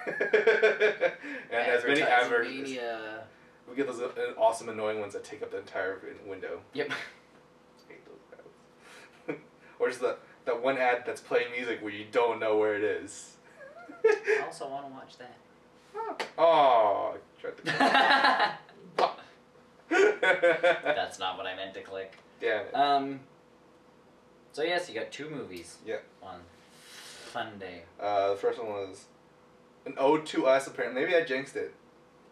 And as many adverts. We get those awesome annoying ones that take up the entire window. Yep. Hate those ads. Or just that one ad that's playing music where you don't know where it is. I also want to watch that. Oh, tried to That's not what I meant to click. Damn it. So yes, you got 2 movies. Yeah. On Sunday. The first one was an ode to us. Apparently, maybe I jinxed it.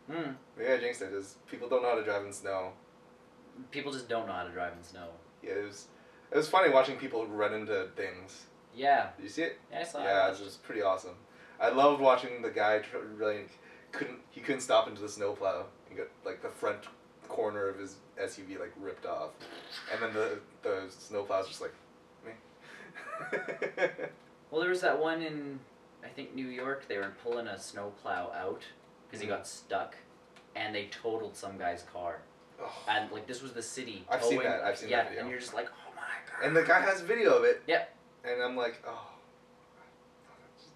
Maybe I jinxed it. Is people don't know how to drive in snow. People just don't know how to drive in snow. Yeah, it was funny watching people run into things. Yeah. Did you see it? Yeah, I saw it. Yeah, it was pretty awesome. I loved watching the guy couldn't stop into the snowplow and get like the front corner of his SUV like ripped off, and then the snowplow's just like me. Well, there was that one in I think New York. They were pulling a snowplow out because he got stuck, and they totaled some guy's car. Oh. And like this was the city. I've seen that. I've seen that video. And you're just like, oh my god. And the guy has video of it. Yep. And I'm like, oh,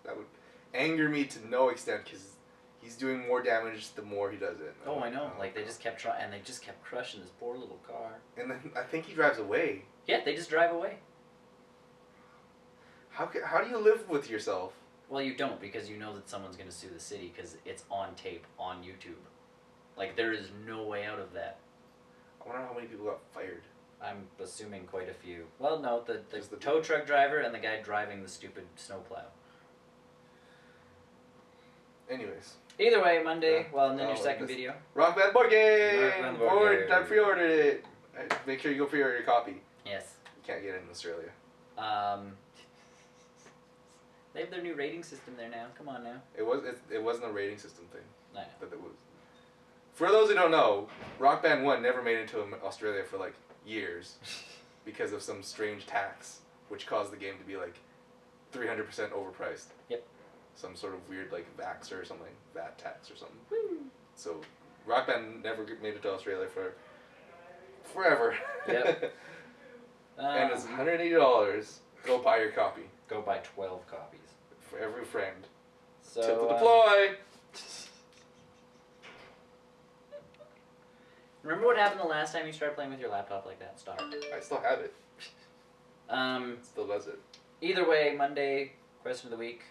that would anger me to no extent because he's doing more damage the more he does it. Oh, I know. Like they just kept trying, and they just kept crushing this poor little car. And then I think he drives away. Yeah, they just drive away. How do you live with yourself? Well, you don't, because you know that someone's going to sue the city because it's on tape on YouTube. Like there is no way out of that. I wonder how many people got fired. I'm assuming quite a few. Well, no, the tow truck driver and the guy driving the stupid snowplow. Anyways. Either way, Monday. Well, and then your second video. Rock Band board game. I pre-ordered it. Make sure you go pre-order your copy. Yes. You can't get it in Australia. They have their new rating system there now. Come on now. It wasn't a rating system thing. I know. But it was. For those who don't know, Rock Band 1 never made it to Australia for like years because of some strange tax, which caused the game to be like 300% overpriced. Yep. Some sort of weird like VAX or something, VAT tax or something. Woo. So Rock Band never made it to Australia for forever. Yep. And it's $180. Go buy your copy. Go buy 12 copies. For every friend. So Tilt to deploy! Remember what happened the last time you started playing with your laptop like that? Stop. I still have it. Still does it. Either way, Monday, question of the week.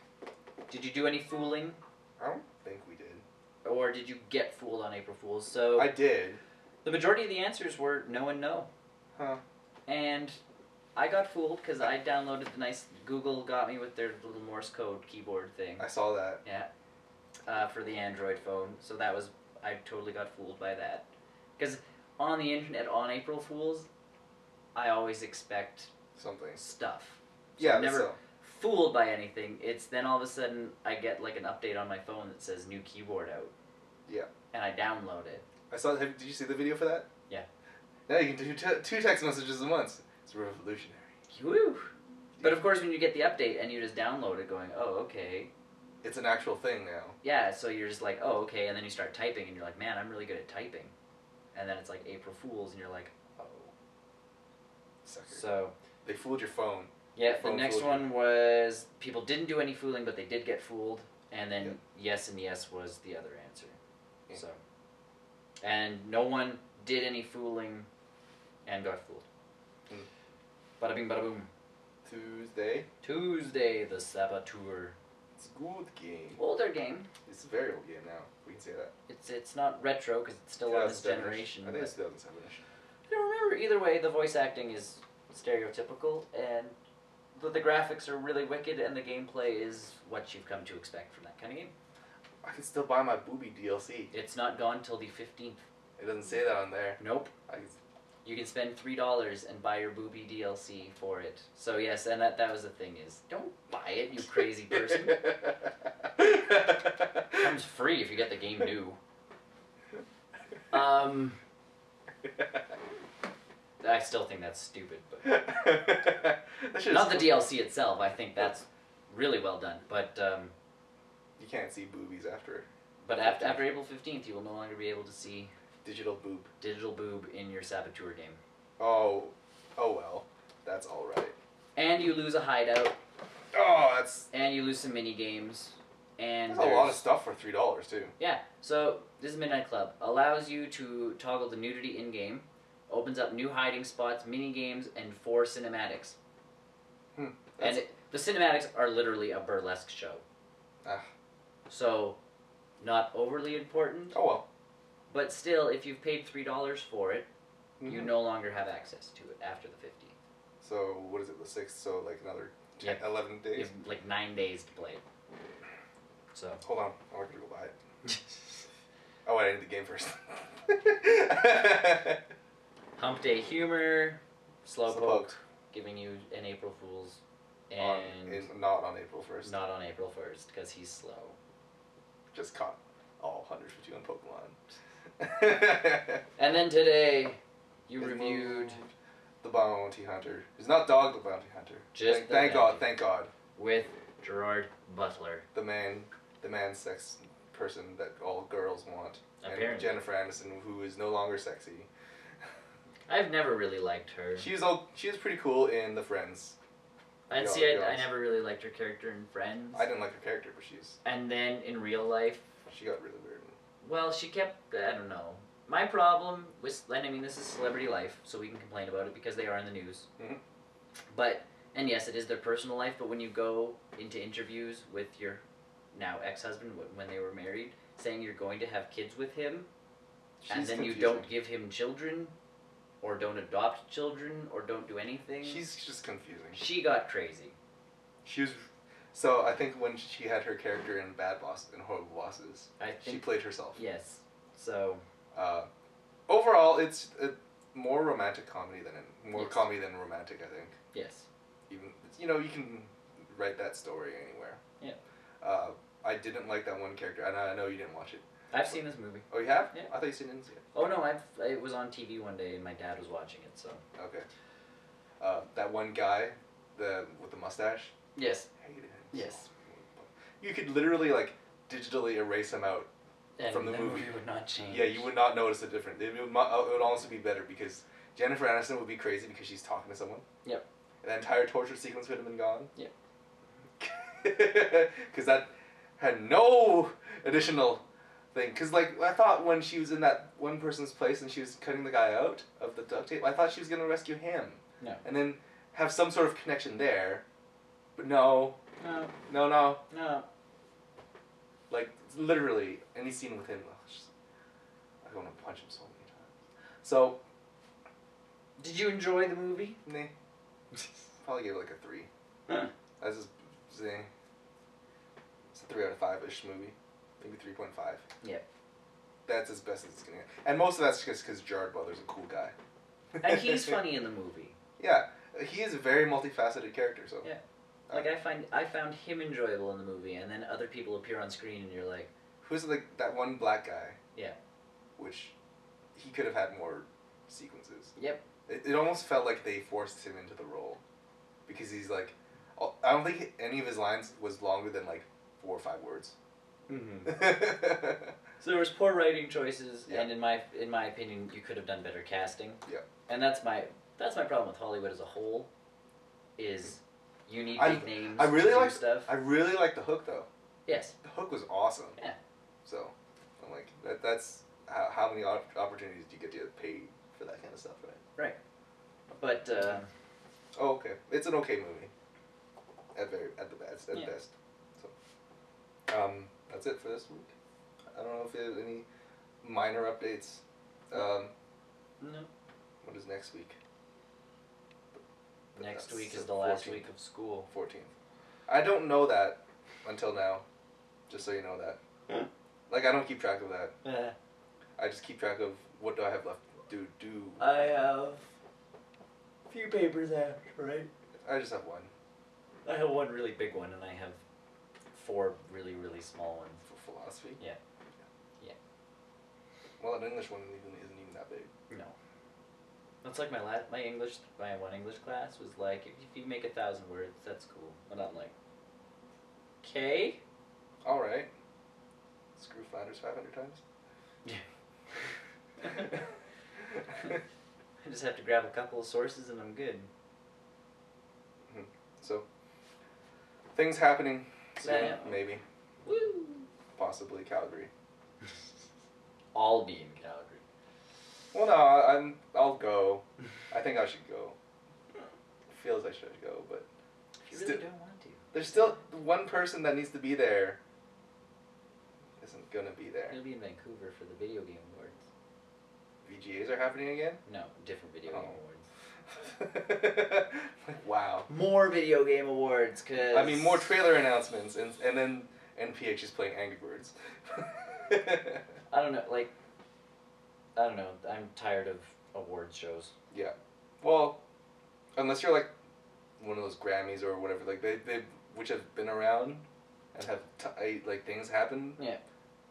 Did you do any fooling? I don't think we did. Or did you get fooled on April Fool's? So I did. The majority of the answers were no and no. Huh. And I got fooled because I downloaded the nice Google got me with their little Morse code keyboard thing. I saw that. Yeah. For the Android phone. So that was, I totally got fooled by that. Because on the internet, on April Fool's, I always expect something. Stuff. So yeah, I'm never fooled by anything. It's then all of a sudden I get like an update on my phone that says new keyboard out. Yeah. And I download it. I saw. Did you see the video for that? Yeah. Now you can do 2 text messages at once. It's revolutionary. Woo! But of course, when you get the update and you just download it, going, oh, okay. It's an actual thing now. Yeah, so you're just like, oh, okay, and then you start typing, and you're like, man, I'm really good at typing. And then it's like April Fool's, and you're like, oh. Sucker. So they fooled your phone. Yeah, the next one was people didn't do any fooling, but they did get fooled, and then yes and yes was the other answer. Yeah. So, and no one did any fooling and got fooled. Bada bing, bada boom. Tuesday, the Saboteur. It's a good game. Older game. It's a very old game now. We can say that. It's not retro because it's still on this generation. I think it's 2007-ish. I don't remember. Either way, the voice acting is stereotypical, and the graphics are really wicked, and the gameplay is what you've come to expect from that kind of game. I can still buy my Booby DLC. It's not gone till the 15th. It doesn't say that on there. Nope. You can spend $3 and buy your Booby DLC for it. So yes, and that was the thing is, don't buy it, you crazy person. It comes free if you get the game new. I still think that's stupid, but not the DLC itself. I think that's really well done, but you can't see boobies after. But after April 15th, you will no longer be able to see digital boob in your Saboteur game. Oh well, that's all right. And you lose a hideout. Oh, that's. And you lose some mini games. And there's a lot of stuff for $3 too. Yeah. So this is Midnight Club. Allows you to toggle the nudity in game. Opens up new hiding spots, mini games, and 4 cinematics. And the cinematics are literally a burlesque show. So, not overly important. Oh well. But still, if you've paid $3 for it, you no longer have access to it after the 15th. So, what is it, the 6th? So, like another 11 days? You have like 9 days to play it. So. Hold on, I want to go buy it. Oh, I need the game first. Hump Day humor, Slowpoke, giving you an April Fool's, and not on April 1st. Not on April 1st, because he's slow. Just caught all 151 Pokemon. And then today, you reviewed The Bounty Hunter. It's not Dog the Bounty Hunter. Just thank God. With Gerard Butler. The man sex person that all girls want. Apparently. And Jennifer Aniston, who is no longer sexy. I've never really liked her. She was pretty cool in The Friends. I never really liked her character in Friends. I didn't like her character, but she's... And then in real life... She got really weird. Well, she kept... I don't know. My problem with... And I mean, this is celebrity life, so we can complain about it because they are in the news. But... And yes, it is their personal life, but when you go into interviews with your now ex-husband, when they were married, saying you're going to have kids with him, and then you don't give him children... Or don't adopt children, or don't do anything. She's just confusing. She got crazy. She was... So, I think when she had her character in Bad Boss and Horrible Bosses, she played herself. Yes. So... overall, it's a more romantic comedy than... comedy than romantic, I think. Yes. Even, you can write that story anywhere. Yeah. I didn't like that one character, and I know you didn't watch it. I've seen this movie. Oh, you have? Yeah. I thought you didn't see it. Oh, no, it was on TV one day, and my dad was watching it, so... Okay. That one guy, with the mustache? Yes. Hated him. Yes. You could literally, digitally erase him out from the movie. movie would not change. Yeah, you would not notice the difference. It would honestly be better, because Jennifer Aniston would be crazy because she's talking to someone. Yep. And the entire torture sequence would have been gone. Yep. Because that had no additional... thing, because I thought when she was in that one person's place and she was cutting the guy out of the duct tape, I thought she was going to rescue him. No. And then have some sort of connection there, but no. No. Literally, any scene with him, I want to punch him so many times. So. Did you enjoy the movie? Nah. Probably gave it a 3. Huh. That's just, it's a 3 out of 5-ish movie. Maybe 3.5. Yeah. That's as best as it's gonna get. And most of that's just because Gerard Butler's a cool guy. And he's funny in the movie. Yeah. He is a very multifaceted character, so. Yeah. I found him enjoyable in the movie, and then other people appear on screen, and you're like... Who's that one black guy? Yeah. Which, he could have had more sequences. Yep. It almost felt like they forced him into the role. Because he's I don't think any of his lines was longer than like 4 or 5 words. Mm-hmm. So there was poor writing choices, and in my opinion, you could have done better casting. Yeah. And that's my problem with Hollywood as a whole. Is you need big names I really to do stuff. I really like the hook though. Yes. The hook was awesome. Yeah. So, I'm like that's how many opportunities do you get to pay for that kind of stuff, right? Right. But. Oh, okay. It's an okay movie. At the best. So, that's it for this week. I don't know if there's any minor updates. No. What is next week? Next week is the last week of school. 14th. I don't know that until now. Just so you know that. Like, I don't keep track of that. I just keep track of what do I have left to do. I have a few papers after, right? I just have one. I have one really big one, and I have 4 really, really small ones. For philosophy? Yeah. Well, an English one isn't even that big. No. That's like my one English class was like, if you make 1,000 words, that's cool. And I'm like, okay. All right. Screw Flanders 500 times. Yeah. I just have to grab a couple of sources and I'm good. Mm-hmm. So, things happening soon, Yeah. maybe. Woo! Possibly Calgary. I'll be in Calgary. Well, no, I'll go. I think I should go. It feels I should go, but If you really don't want to. there's still one person that needs to be there. Isn't gonna be there. He'll be in Vancouver for the Video Game Awards. VGAs are happening again? No, different Video Game Awards. Wow. More Video Game Awards, cause I mean, more trailer announcements, and then NPH is playing Angry Birds. I don't know. I'm tired of awards shows. Yeah. Well, unless you're like one of those Grammys or whatever, like they which have been around and have like things happen. Yeah.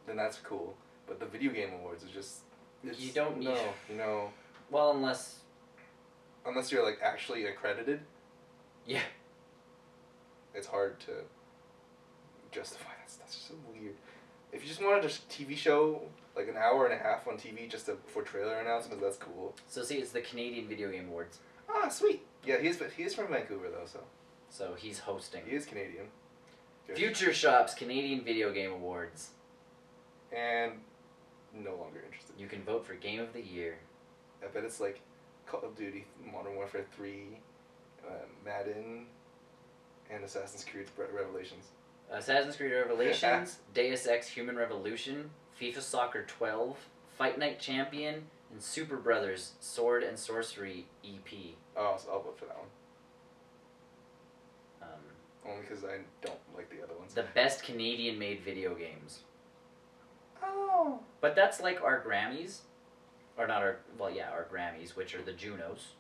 Then that's cool. But the Video Game Awards is just you don't need. No. Well, unless you're like actually accredited. Yeah. It's hard to justify that. That's so weird. If you just wanted a TV show, like an hour and a half on TV just for trailer announcements, that's cool. So see, it's the Canadian Video Game Awards. Ah, sweet. Yeah, he's from Vancouver though, so. So he's hosting. He is Canadian. Good. Future Shop's Canadian Video Game Awards. And no longer interested. You can vote for Game of the Year. I bet it's like Call of Duty, Modern Warfare 3, Madden, and Assassin's Creed Revelations. Assassin's Creed Revelations, Deus Ex Human Revolution, FIFA Soccer 12, Fight Night Champion, and Super Brothers Sword and Sorcery EP. Oh, so I'll vote for that one. Only because I don't like the other ones. The best Canadian-made video games. Oh. But that's like our Grammys. Or not our... Well, yeah, our Grammys, which are the Junos.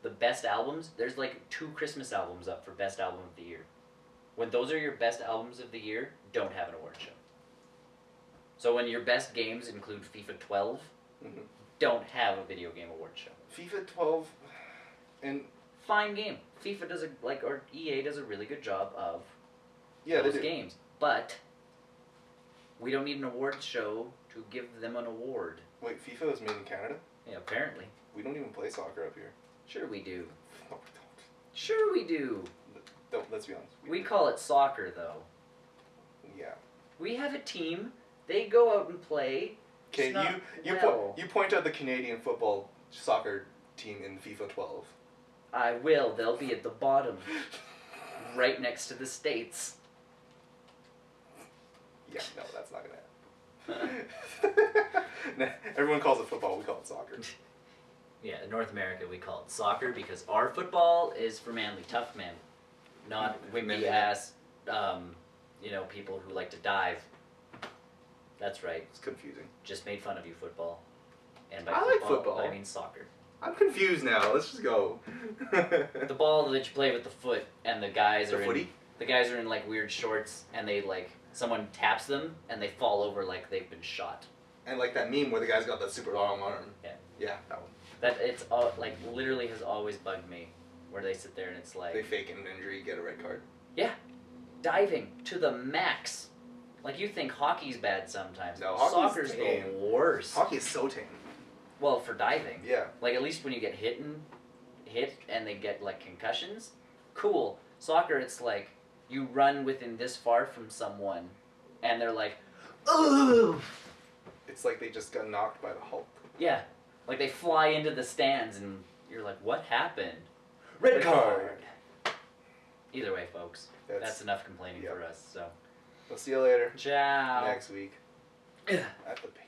The best albums, there's like 2 Christmas albums up for Best Album of the Year. When those are your best albums of the year, don't have an award show. So when your best games include FIFA 12, don't have a video game award show. FIFA 12 and... Fine game. FIFA does or EA does a really good job of those those games. But we don't need an award show to give them an award. Wait, FIFA is made in Canada? Yeah, apparently. We don't even play soccer up here. Sure we do. No, we don't. Sure we do. Don't, let's be honest. We call it soccer, though. Yeah. We have a team. They go out and play. Okay, you point out the Canadian football soccer team in FIFA 12. I will. They'll be at the bottom. Right next to the States. Yeah, no, that's not going to happen. Everyone calls it football, we call it soccer. Yeah, in North America we call it soccer because our football is for manly tough men. Not wimpy ass, people who like to dive. That's right. It's confusing. Just made fun of you, football. And by I like football. I mean soccer. I'm confused now. Let's just go. The ball that you play with the foot, and the guys are footy? The guys are in like weird shorts, and they someone taps them, and they fall over like they've been shot. And like that meme where the guy's got that super long arm. Yeah. Yeah, that one. That it's literally has always bugged me where they sit there and it's like... They fake an injury, get a red card. Yeah. Diving to the max. Like, you think hockey's bad sometimes. No, soccer's the worst. Hockey is so tame. Well, for diving. Yeah. Like, at least when you get hit and they get, like, concussions, cool. Soccer, it's like, you run within this far from someone, and they're like, ugh! It's like they just got knocked by the Hulk. Yeah. Like, they fly into the stands, and you're like, what happened? Red card! Either way, folks. That's enough complaining for us, so... We'll see you later. Ciao. Next week. At the Pete.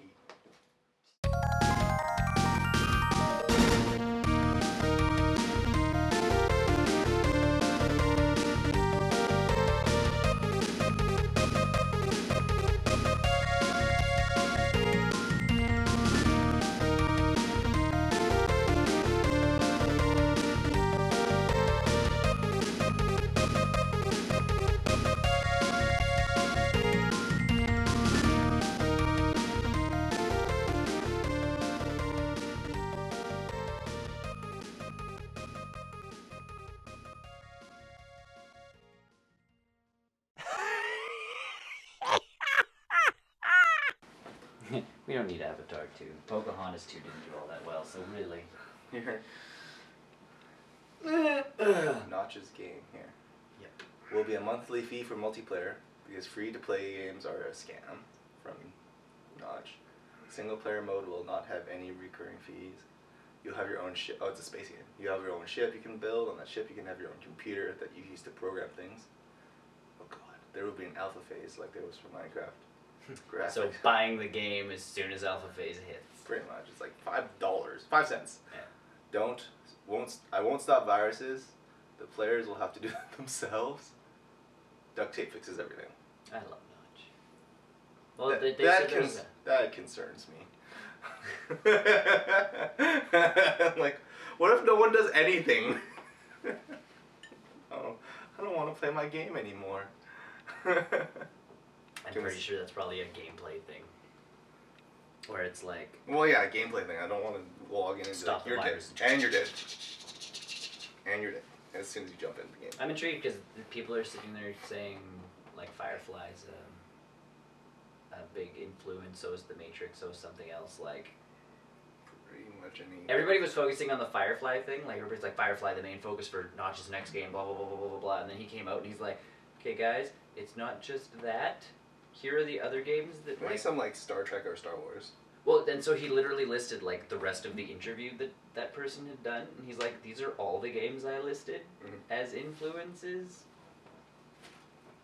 We don't need Avatar 2. Pocahontas 2 didn't do all that well, so really. Notch's game here. Yep. Will be a monthly fee for multiplayer because free-to-play games are a scam from Notch. Single-player mode will not have any recurring fees. You'll have your own ship. Oh, it's a space game. You have your own ship you can build. On that ship, you can have your own computer that you use to program things. Oh god, there will be an alpha phase like there was for Minecraft. So buying the game as soon as alpha phase hits. Pretty much, it's like $5, 5 cents. Yeah. I won't stop viruses. The players will have to do it themselves. Duct tape fixes everything. I love Notch. Well, they said that concerns me. Like, what if no one does anything? I don't want to play my game anymore. I'm pretty sure that's probably a gameplay thing. Where it's like... Well, yeah, a gameplay thing. I don't want to log in and be like, you're dead. And you're dead. And you're dead. As soon as you jump into the game. I'm intrigued because people are sitting there saying, like, Firefly's a big influence, so is The Matrix, so is something else, like... Pretty much any... Everybody was focusing on the Firefly thing, like, everybody's like, Firefly, the main focus for Notch's next game, blah, blah, blah, blah, blah, blah, blah, and then he came out and he's like, okay, guys, it's not just that. Here are the other games that maybe like some like Star Trek or Star Wars. Well, and so he literally listed like the rest of the interview that person had done, and he's like, these are all the games I listed as influences.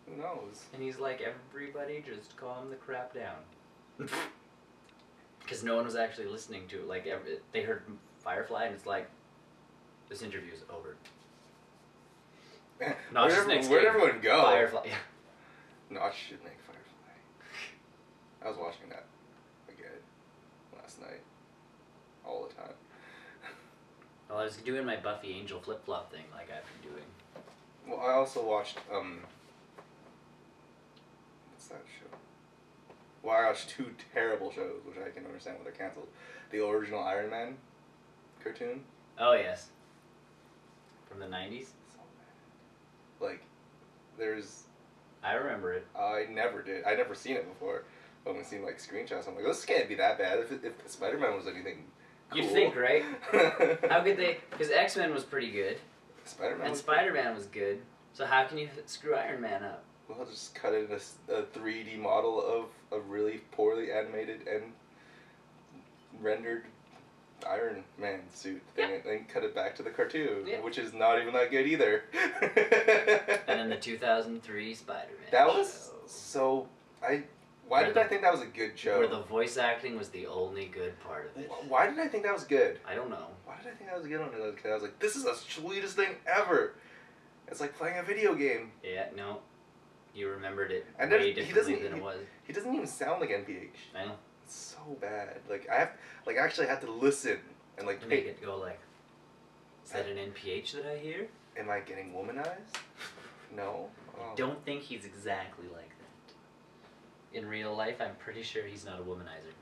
Who knows? And he's like, everybody just calm the crap down. Because no one was actually listening to it. Like, they heard Firefly, and it's like, this interview is over. Where'd everyone go? Firefly, yeah. Notch should make Firefly. I was watching that again last night. All the time. Well, I was doing my Buffy Angel flip-flop thing like I've been doing. Well, I also watched, what's that show? Well, I watched 2 terrible shows, which I can understand why they're canceled. The original Iron Man cartoon. Oh, yes. From the 90s? So bad. Like, there's... I remember it. I never did. I never seen it before. I've only seen, like, screenshots. I'm like, this can't be that bad if Spider-Man was anything cool. You'd think, right? How could they... Because X-Men was pretty good. Spider-Man was good. So how can you screw Iron Man up? Well, I'll just cut it in a 3D model of a really poorly animated and rendered Iron Man suit thing, and then cut it back to the cartoon, which is not even that good either. And then the 2003 Spider-Man That was so... Why did I think that was a good show? Where the voice acting was the only good part of it. Why did I think that was good? I don't know. Why did I think that was good when I was a kid? I was like, this is the sweetest thing ever. It's like playing a video game. Yeah, no. You remembered it and way differently than it was. He doesn't even sound like NPH. I know. It's so bad. Like, I actually had to listen and like... Make it go like, is that an NPH that I hear? Am I getting womanized? No. I don't think he's exactly like that. In real life, I'm pretty sure he's not a womanizer.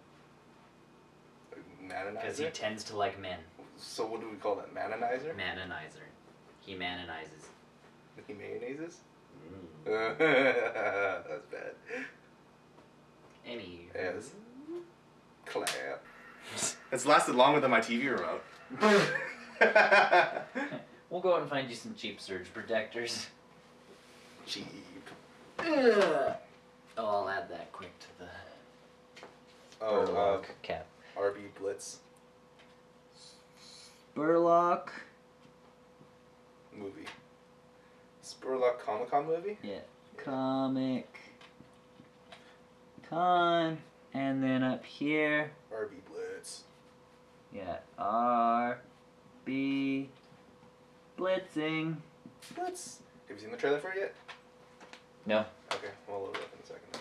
Manonizer? Because he tends to like men. So what do we call that? Manonizer? Manonizer. He manonizes. He mayonnaises? Mm. That's bad. Any. Yes. Clap. It's lasted longer than my TV remote. We'll go out and find you some cheap surge protectors. Cheap. Oh, I'll add that quick to the Burlock cap. RB Blitz Burlock movie. Spurlock Comic-Con movie? Yeah. Comic Con. And then up here. RB Blitz. Yeah. RB Blitzing. Blitz. Have you seen the trailer for it yet? No. Okay, we'll load it up in a second.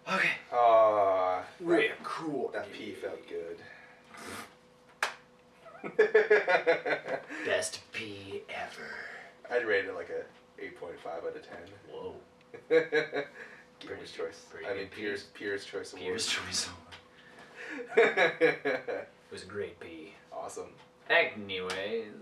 Okay. Real cool. That pee felt good. Best pee ever. I'd rate it like a 8.5 out of 10. Whoa. Gamer's choice. Pretty I mean, good Peer's Choice Award. Peer's Choice Award. It was a great pee. Awesome. Anyways.